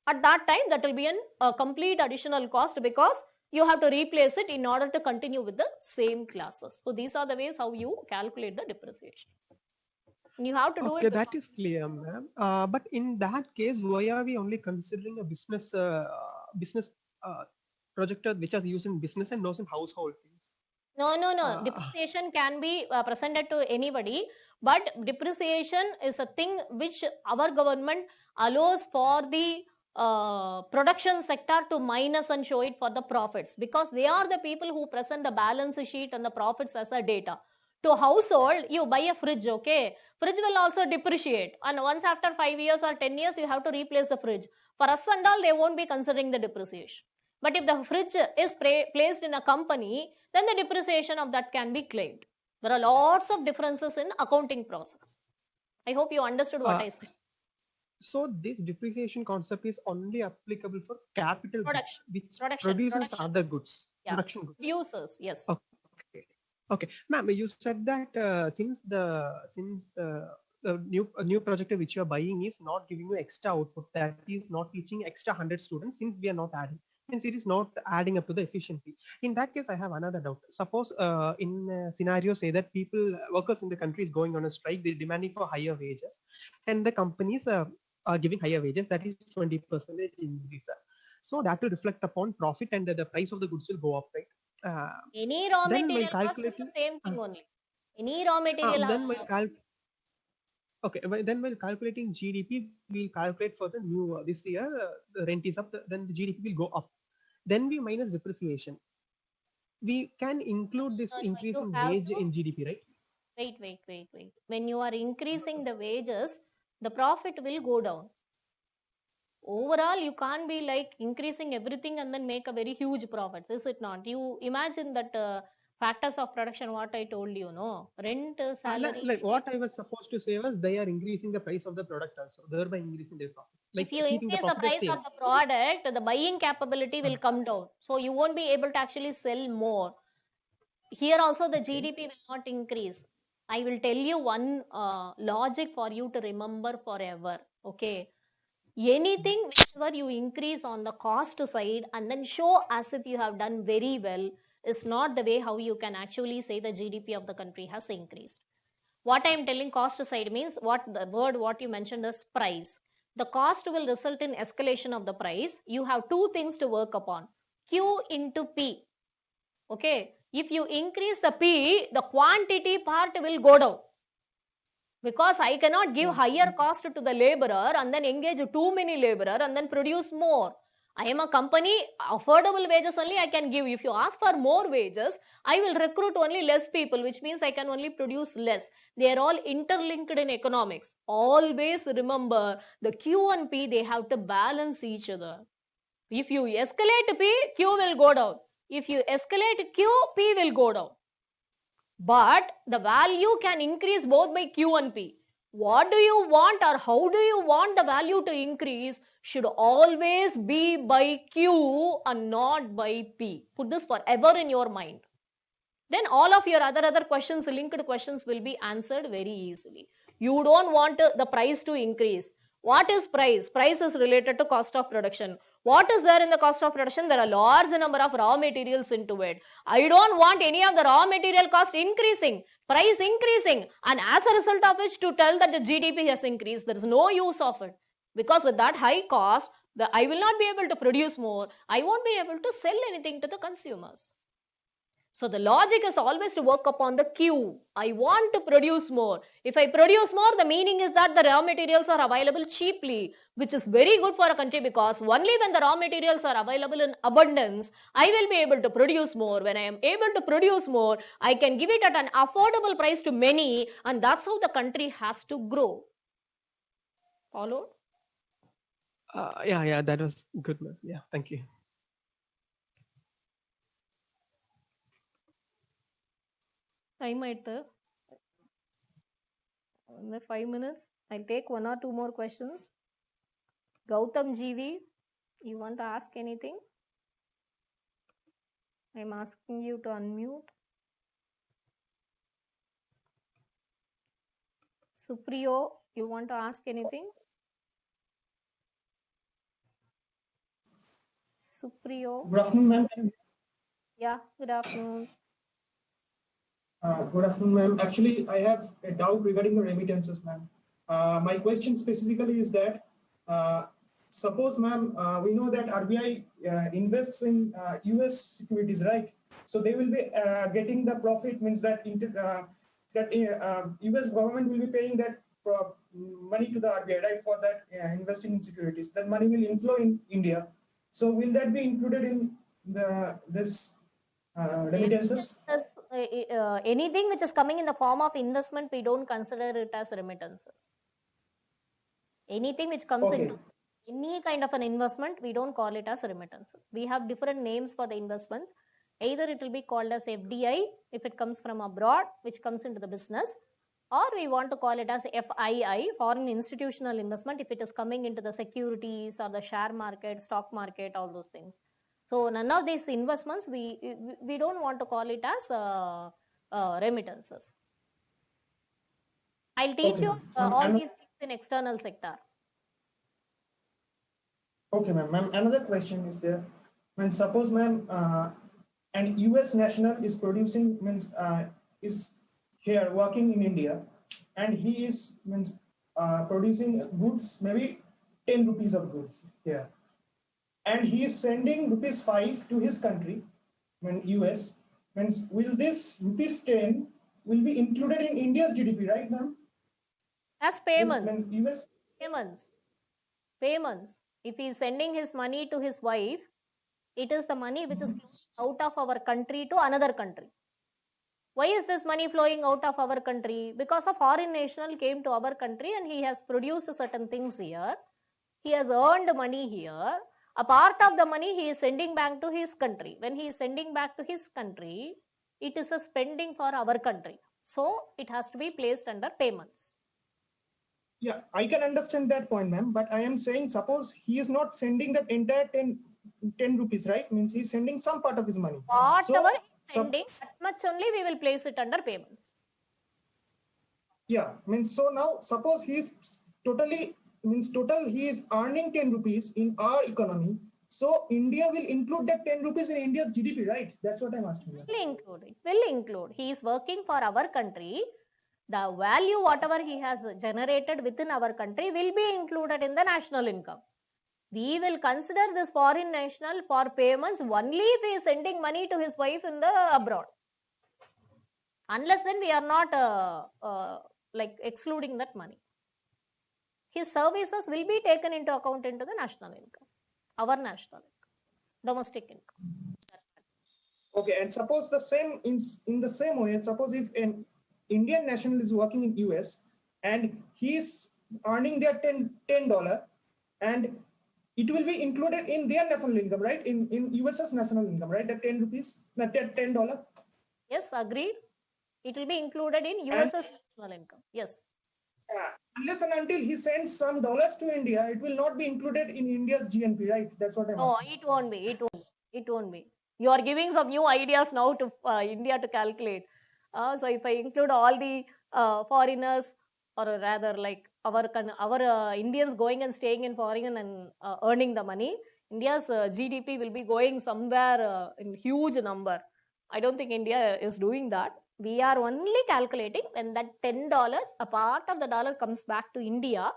At that time, that will be a complete additional cost, because you have to replace it in order to continue with the same classes. So these are the ways how you calculate the depreciation. And you have to do Okay, it. that is clear, ma'am. But in that case, why are we only considering a business projector which are used in business and not in household things? No. Uh, Depreciation can be presented to anybody, but depreciation is a thing which our government allows for the production sector to minus and show it for the profits, because they are the people who present the balance sheet and the profits as a data. To household, you buy a fridge, okay? Fridge will also depreciate, and once after 5 years or 10 years, you have to replace the fridge. For us and all, they won't be considering the depreciation. But if the fridge is placed in a company, then the depreciation of that can be claimed. There are lots of differences in accounting process. I hope you understood what I said. So this depreciation concept is only applicable for capital goods, which produces other goods, Yeah. production goods. Users, yes. Okay, ma'am, you said that since the new projector which you are buying is not giving you extra output, that is not teaching extra 100 students, since we are not adding, means it is not adding up to the efficiency. In that case, I have another doubt. Suppose in a scenario, say that workers in the country is going on a strike, they're demanding for higher wages, and the companies are giving higher wages, that is 20% increase. So that will reflect upon profit, and the price of the goods will go up, right? Any raw Then material while cost is the calculating, same thing only. Any raw material. then while calculating GDP, we calculate for the new this year the rent is up, then the GDP will go up. Then we minus depreciation. We can include this increase in wage in GDP, right? Wait. When you are increasing the wages, the profit will go down. Overall, you can't be like increasing everything and then make a very huge profit. Is it not? You imagine that factors of production, what I told you, no? Rent, salary. Like what I was supposed to say was they are increasing the price of the product also, thereby increasing their profit. Like if you keeping the increase the profit price the same. of the product, the buying capability will come down. So you won't be able to actually sell more. Here also the GDP will not increase. I will tell you one logic for you to remember forever. Okay. Anything whichever you increase on the cost side and then show as if you have done very well is not the way how you can actually say the GDP of the country has increased. What I am telling cost side means what you mentioned is price. The cost will result in escalation of the price. You have two things to work upon. Q into P. Okay. If you increase the P, the quantity part will go down. Because I cannot give higher cost to the laborer and then engage too many laborer and then produce more. I am a company, affordable wages only I can give. If you ask for more wages, I will recruit only less people, which means I can only produce less. They are all interlinked in economics. Always remember, the Q and P, they have to balance each other. If you escalate P, Q will go down. If you escalate Q, P will go down. But the value can increase both by Q and P. What do you want or how do you want the value to increase should always be by Q and not by P. Put this forever in your mind. Then all of your other questions, linked questions will be answered very easily. You don't want the price to increase. What is price? Price is related to cost of production. What is there in the cost of production? There are large number of raw materials into it. I don't want any of the raw material cost increasing, price increasing, and as a result of which to tell that the GDP has increased. There is no use of it. Because with that high cost, I will not be able to produce more. I won't be able to sell anything to the consumers. So the logic is always to work upon the Q. I want to produce more. If I produce more, the meaning is that the raw materials are available cheaply, which is very good for a country because only when the raw materials are available in abundance, I will be able to produce more. When I am able to produce more, I can give it at an affordable price to many, and that's how the country has to grow. Followed? Yeah, that was good, ma'am. Yeah, thank you. Time at 5 minutes. I'll take one or two more questions. Gautam GV, you want to ask anything? I'm asking you to unmute. Supriyo, you want to ask anything? Supriyo. Good afternoon, ma'am. Yeah, good afternoon. Good afternoon, ma'am. Actually, I have a doubt regarding the remittances, ma'am. My question specifically is that, suppose, ma'am, we know that RBI invests in US securities, right? So they will be getting the profit, means that US government will be paying that money to the RBI, right, for that investing in securities. That money will inflow in India. So will that be included in this remittances? Anything which is coming in the form of investment, we don't consider it as remittances. Anything which comes Okay. into any kind of an investment, we don't call it as remittances. We have different names for the investments. Either it will be called as FDI if it comes from abroad, which comes into the business, or we want to call it as FII, foreign institutional investment, if it is coming into the securities or the share market, stock market, all those things. So none of these investments, we don't want to call it as remittances. I'll teach Okay, you ma'am. all these things in external sector. Okay, ma'am. Ma'am, another question is there. When suppose, ma'am, an US national is producing, means is here working in India, and he is producing goods, maybe 10 rupees of goods here, and he is sending rupees 5 to his country, when US, means will this rupees 10 will be included in India's GDP, right, ma'am? As This payments. means US. Payments. If he is sending his money to his wife, it is the money which is flowing out of our country to another country. Why is this money flowing out of our country? Because a foreign national came to our country and he has produced certain things here. He has earned money here. A part of the money he is sending back to his country. When he is sending back to his country, it is a spending for our country. So it has to be placed under payments. Yeah, I can understand that point, ma'am. But I am saying, suppose he is not sending that entire 10 rupees, right? Means he's sending some part of his money. Whatever he's sending, that much only we will place it under payments. Yeah, means so now suppose he's totally, means total he is earning 10 rupees in our economy. So India will include that 10 rupees in India's GDP, right? That's what I'm asking. Will include. He is working for our country. The value, whatever he has generated within our country, will be included in the national income. We will consider this foreign national for payments only if he is sending money to his wife in the abroad. Unless then we are not like excluding that money. His services will be taken into account into the national income, our national income, domestic income. Okay, and suppose the same in the same way, suppose if an Indian national is working in US and he's earning their $10 and it will be included in their national income, right? In US's national income, right? That 10 rupees, that $10. Yes, agreed. It will be included in US's national income. Yes. Unless and until he sends some dollars to India, it will not be included in India's GNP, right? That's what I'm asking. It won't be. It won't be. You are giving some new ideas now to India to calculate. So if I include all the foreigners, or rather like our Indians going and staying in foreign and earning the money, India's GDP will be going somewhere in huge number. I don't think India is doing that. We are only calculating when that $10, a part of the dollar comes back to India,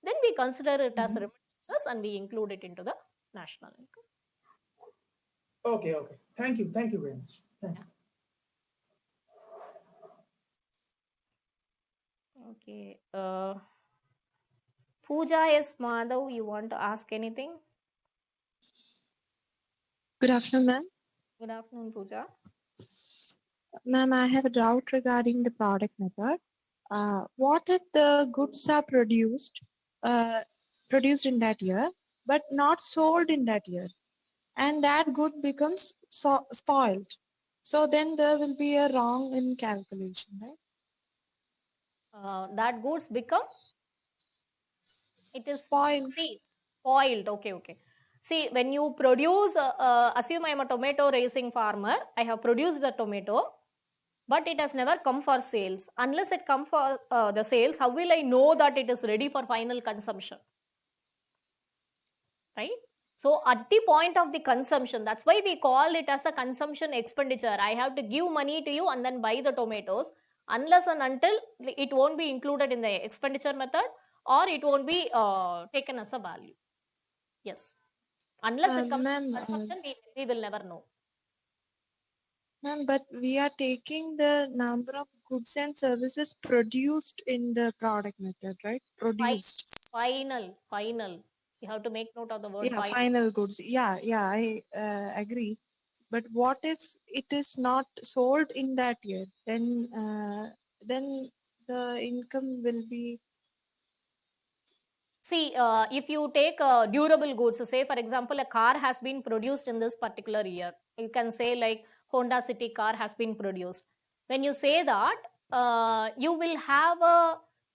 then we consider it as remittances and we include it into the national income. Okay. Thank you very much. Thank you. Okay. Pooja S. Madhav, you want to ask anything? Good afternoon, ma'am. Good afternoon, Pooja. Ma'am, I have a doubt regarding the product method. What if the goods are produced in that year, but not sold in that year, and that good becomes spoiled? So then there will be a wrong in calculation, right? That goods become? It is spoiled. Spoiled. Okay. See, when you produce, assume I am a tomato raising farmer. I have produced the tomato, but it has never come for sales. Unless it comes for the sales, how will I know that it is ready for final consumption? Right? So at the point of the consumption, that's why we call it as a consumption expenditure. I have to give money to you and then buy the tomatoes, unless and until it won't be included in the expenditure method, or it won't be taken as a value. Yes. Unless it comes to Ma'am, consumption, we will never know. ma'am, but we are taking the number of goods and services produced in the product method, right? Produced. Final. You have to make note of the word Yeah, final. final goods. Yeah, I agree. But what if it is not sold in that year? Then the income will be. See, if you take durable goods, say for example, a car has been produced in this particular year. You can say like Honda City car has been produced. When you say that, you will have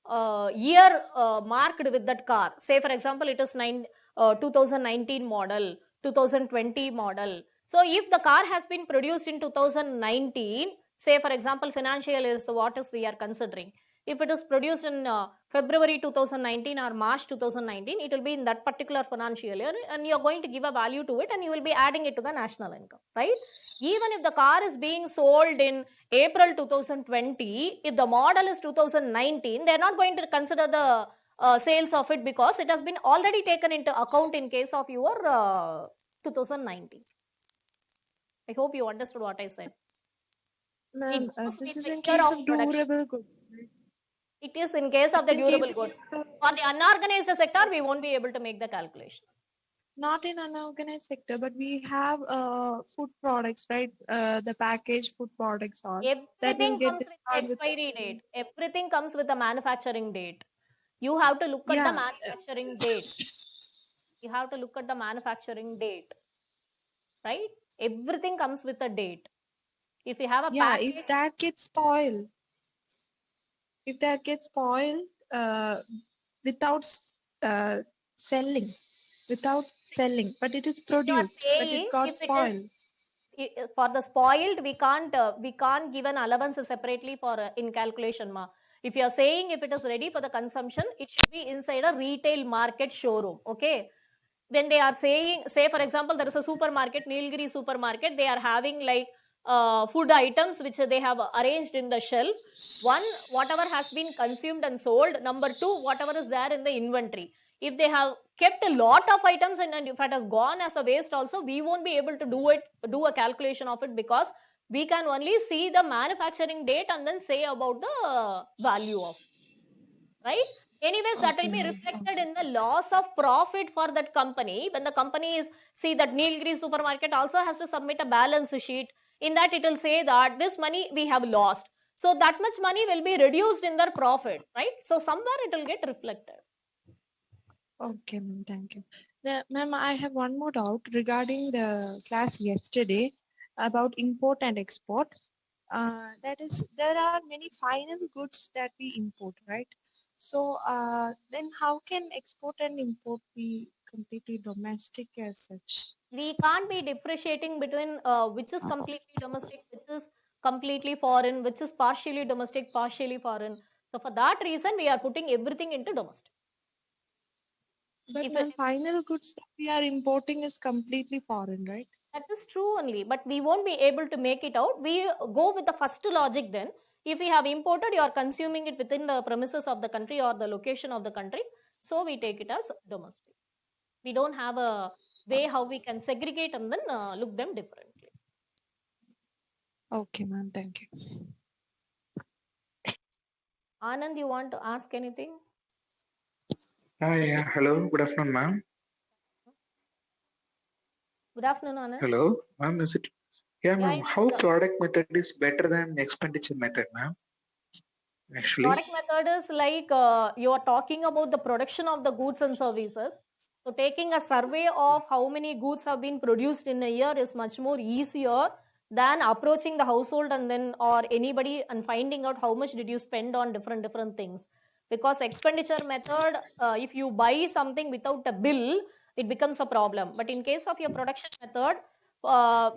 a year marked with that car. Say for example, it is 2019 model, 2020 model. So if the car has been produced in 2019, say for example, financial is what is we are considering. If it is produced in February 2019 or March 2019, it will be in that particular financial year, and you're going to give a value to it, and you will be adding it to the national income, right? Even if the car is being sold in April 2020, if the model is 2019, they're not going to consider the sales of it, because it has been already taken into account in case of your 2019. I hope you understood what I said. Ma'am, It goes this with is the in year case of of production. durable goods. It is in case of It's the in case durable good. For the unorganized sector, we won't be able to make the calculation. not in unorganized sector, but we have food products, right? The packaged food products all that will Everything get comes with the destroyed with expiry date. Everything comes with the manufacturing date. You have to look at the yeah, manufacturing date. You have to look at the manufacturing date, right? Everything comes with a date. If you have a yeah. package, If that gets spoiled, without uh, selling, without selling, but it is if you are produced, but it saying got if it is spoiled. for the spoiled, we can't give an allowance separately for in calculation, ma. If you are saying if it is ready for the consumption, it should be inside a retail market showroom. Okay. When they are saying, say for example, there is a supermarket, Nilgiri supermarket, they are having like food items which they have arranged in the shelf. One, whatever has been consumed and sold. Number two, whatever is there in the inventory. If they have kept a lot of items in, and if it has gone as a waste also, we won't be able to do a calculation of it, because we can only see the manufacturing date and then say about the value of it, right? Anyways, that will Okay, be ma'am. reflected Okay. in the loss of profit for that company. When the company is, see that Nilgiri supermarket also has to submit a balance sheet. In that it will say that this money we have lost. So that much money will be reduced in their profit, right? So somewhere it will get reflected. Okay, ma'am. Thank you. Ma'am, I have one more doubt regarding the class yesterday about import and export. That is, there are many final goods that we import, right? So then how can export and import be completely domestic as such? We can't be differentiating between which is completely domestic, which is completely foreign, which is partially domestic, partially foreign. So for that reason, we are putting everything into domestic. But If ma'am, final goods that we are importing is completely foreign, right? that is true only, but we won't be able to make it out. We go with the first logic then. If we have imported, you are consuming it within the premises of the country or the location of the country. So we take it as domestic. We don't have a way how we can segregate and then look them differently. Okay, ma'am. Thank you. Anand, you want to ask anything? Yeah. Hello. Good afternoon, ma'am. Good afternoon, Anand. Hello, ma'am. Is it? Yeah, Yeah, ma'am. How product method is better than expenditure method, ma'am? Actually, product method is like you are talking about the production of the goods and services. So taking a survey of how many goods have been produced in a year is much more easier than approaching the household and then or anybody and finding out how much did you spend on different things. Because expenditure method, if you buy something without a bill, it becomes a problem. But in case of your production method,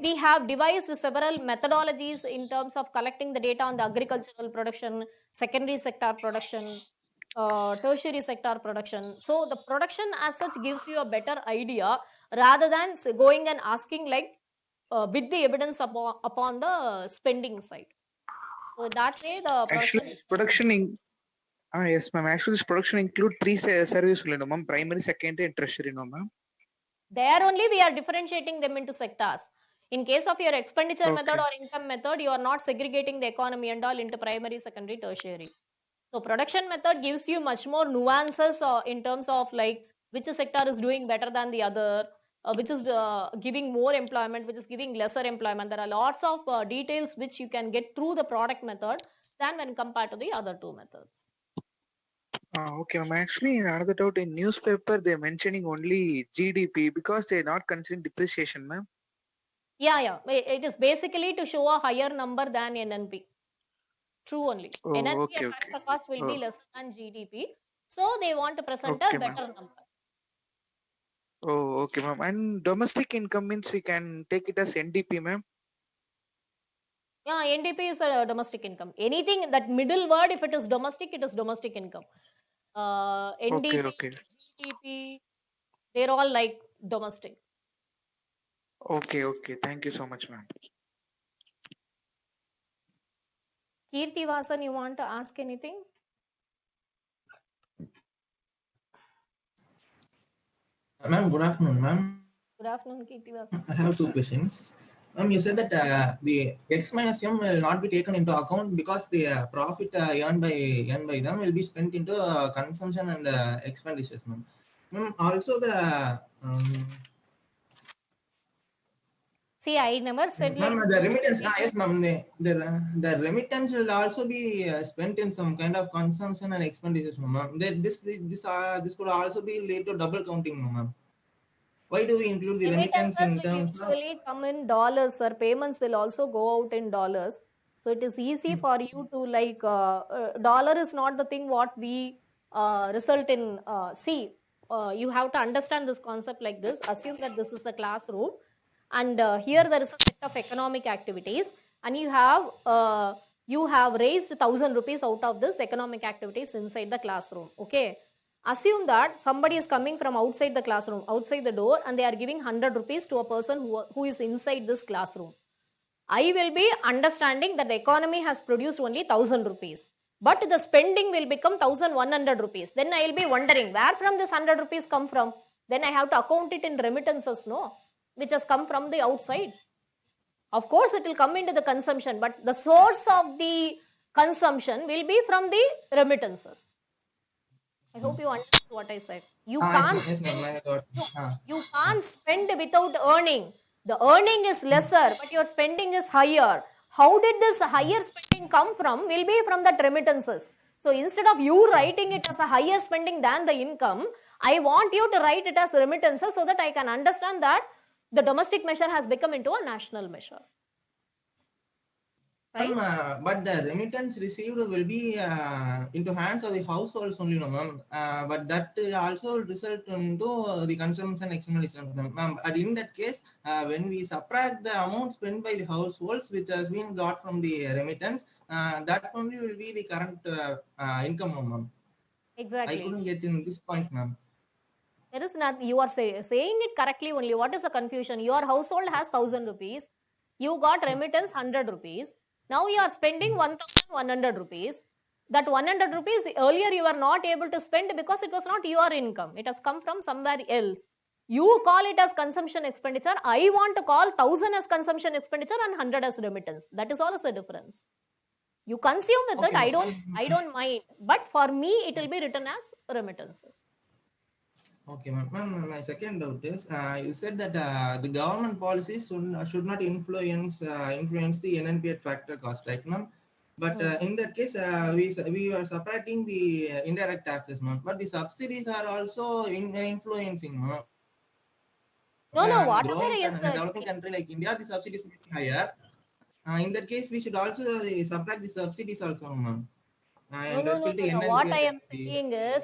we have devised several methodologies in terms of collecting the data on the agricultural production, secondary sector production, tertiary sector production. So the production as such gives you a better idea, rather than going and asking like with the evidence upon the spending side. So that way the Actually, this production yes, ma'am. Actually, this production include three services, no, ma'am. Primary, secondary, and tertiary, no, ma'am. there only we are differentiating them into sectors. In case of your expenditure method or income method, you are not segregating the economy and all into primary, secondary, tertiary. So production method gives you much more nuances in terms of like which sector is doing better than the other, which is giving more employment, which is giving lesser employment. There are lots of details which you can get through the product method than when compared to the other two methods. Okay, ma'am. Actually, in another doubt, in newspaper they're mentioning only GDP because they're not considering depreciation, ma'am. Yeah. It is basically to show a higher number than NNP. True only. Oh, NNP okay, at okay. factor cost will be Oh, lesser than GDP. So they want to present a okay, ma'am. better number. Oh, okay, ma'am. And domestic income means we can take it as NDP, ma'am. Yeah, NDP is a domestic income. Anything that middle word, if it is domestic, it is domestic income. Okay, NDP, okay. GDP, they're all like domestic. Okay, okay. Thank you so much, ma'am. Kirti Vasan, you want to ask anything? Ma'am, good afternoon, ma'am. Good afternoon, Kirti Vasan. I have two questions. Ma'am, you said that the X minus M will not be taken into account because the profit earned by them will be spent into consumption and expenditures, ma'am. Ma'am, also the See, I never said like. ma'am, the remittance. Yes, ma'am. The remittance will also be spent in some kind of consumption and expenditures, ma'am. This could also be lead to double counting, ma'am. Why do we include the remittance Remittances in will terms of? usually come in dollars, sir. Payments will also go out in dollars. So it is easy for you to like, dollar is not the thing what we result in. See, you have to understand this concept like this. Assume that this is the classroom and here there is a set of economic activities and you have raised 1,000 rupees out of this economic activities inside the classroom. Okay. Assume that somebody is coming from outside the classroom, outside the door, and they are giving 100 rupees to a person who is inside this classroom. I will be understanding that the economy has produced only 1,000 rupees, but the spending will become 1,100 rupees. Then I will be wondering where from this 100 rupees come from. Then I have to account it in remittances, no, which has come from the outside. Of course, it will come into the consumption, but the source of the consumption will be from the remittances. I hope you understood what I said. You can't spend without earning. The earning is lesser, but your spending is higher. How did this higher spending come from? Will be from the remittances. So instead of you writing it as a higher spending than the income, I want you to write it as remittances so that I can understand that the domestic measure has become into a national measure. Right? But the remittance received will be into hands of the households only, no, ma'am. But that will also result into the consumption expenditure, ma'am. And in that case, when we subtract the amount spent by the households, which has been got from the remittance, that only will be the current income, ma'am. Exactly. I couldn't get in this point, ma'am. There is not. You are saying it correctly only. What is the confusion? Your household has 1,000 rupees. You got remittance 100 rupees. Now you are spending 1,100 rupees. That 100 rupees earlier you were not able to spend because it was not your income. It has come from somewhere else. You call it as consumption expenditure. I want to call 1,000 as consumption expenditure and 100 as remittance. That is also the difference. You consume with it. I don't mind. But for me, it will be written as remittances. Okay, ma'am. My second doubt is, you said that the government policies should not influence the NNP at factor cost, right, ma'am? But in that case, we are separating the indirect taxes, ma'am. But the subsidies are also influencing, ma'am. No. Whatever Growing is developing country like India, the subsidies may be higher. In that case, we should also subtract the subsidies also, ma'am. No. What I am saying is,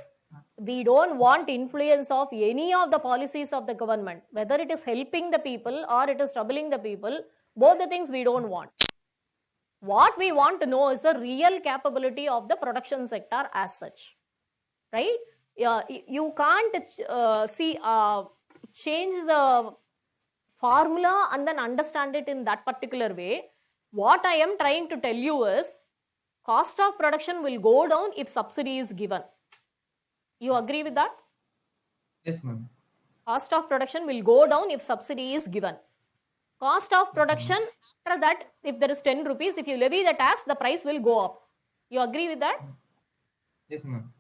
we don't want influence of any of the policies of the government, whether it is helping the people or it is troubling the people. Both the things we don't want. What we want to know is the real capability of the production sector as such, right? You can't see change the formula and then understand it in that particular way. What I am trying to tell you is cost of production will go down if subsidy is given. You agree with that? Yes, ma'am. Cost of production will go down if subsidy is given. Cost of production, after that, if there is 10 rupees, if you levy the tax, the price will go up. You agree with that? Yes, ma'am.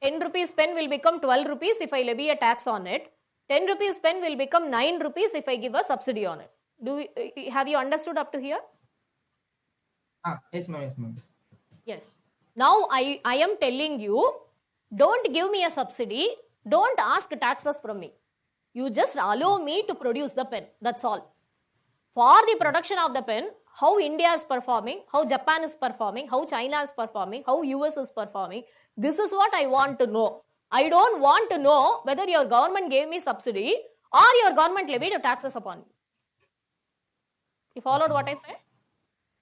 10 rupees pen will become 12 rupees if I levy a tax on it. 10 rupees pen will become 9 rupees if I give a subsidy on it. Have you understood up to here? Yes, ma'am. Yes, ma'am. Yes. Now I am telling you, don't give me a subsidy. Don't ask taxes from me. You just allow me to produce the pen. That's all. For the production of the pen, how India is performing, how Japan is performing, how China is performing, how US is performing. This is what I want to know. I don't want to know whether your government gave me subsidy or your government levied taxes upon me. You followed what I said?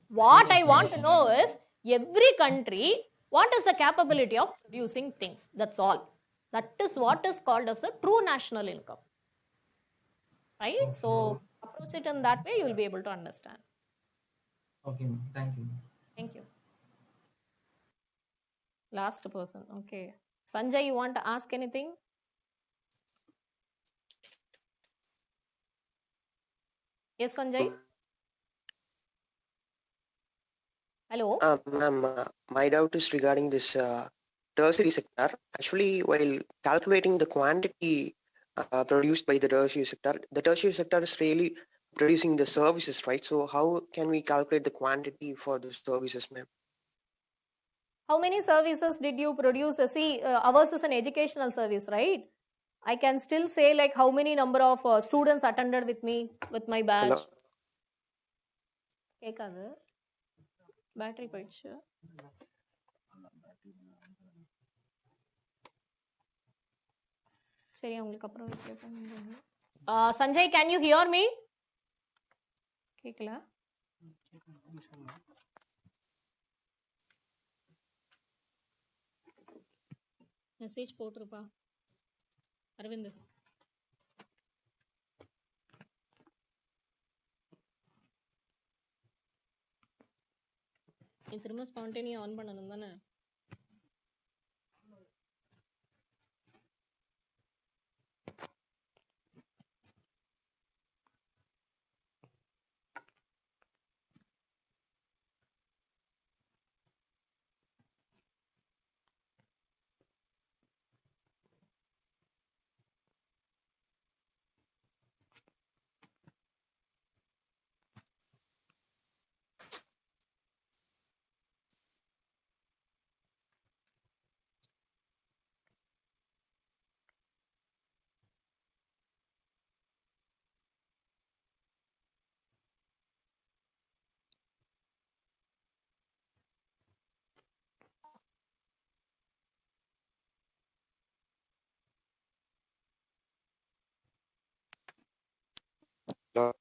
What I want to know is every country, what is the capability of producing things? That's all. That is what is called as the true national income. Right? So approach it in that way, you will be able to understand. Okay, ma'am. Thank you. Thank you. Last person. Okay. Sanjay, you want to ask anything? Yes, Sanjay. Hello. Ma'am, my doubt is regarding this tertiary sector. Actually, while calculating the quantity produced by the tertiary sector is really producing the services, right? So how can we calculate the quantity for the services, ma'am? How many services did you produce? See, ours is an educational service, right? I can still say like how many number of students attended with me, with my batch. Hello? கேட்காது battery போயிடுச்சு சரி உங்களுக்கு அப்புறம் கேட்பேன். Sanjay, can you hear me? கேட்கல. Message போட்டிருப்பா Aravind. நீ திரும்ப ஸ்பான்டேனியா on பண்ணணும் தானே? Hello?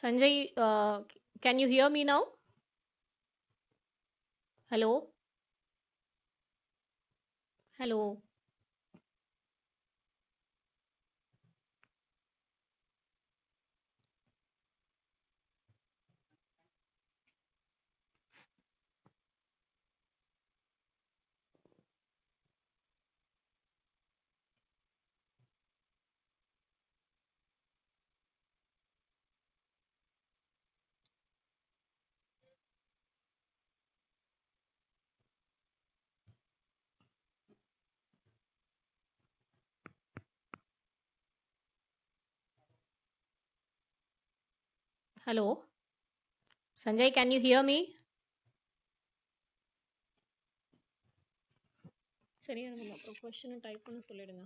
Sanjay, can you hear me now? Hello? Hello? Hello? Sanjay, can you hear me? சரி, எனக்கு அப்புறம் கொஸ்டின் டைப் பண்ண சொல்லிடுங்க.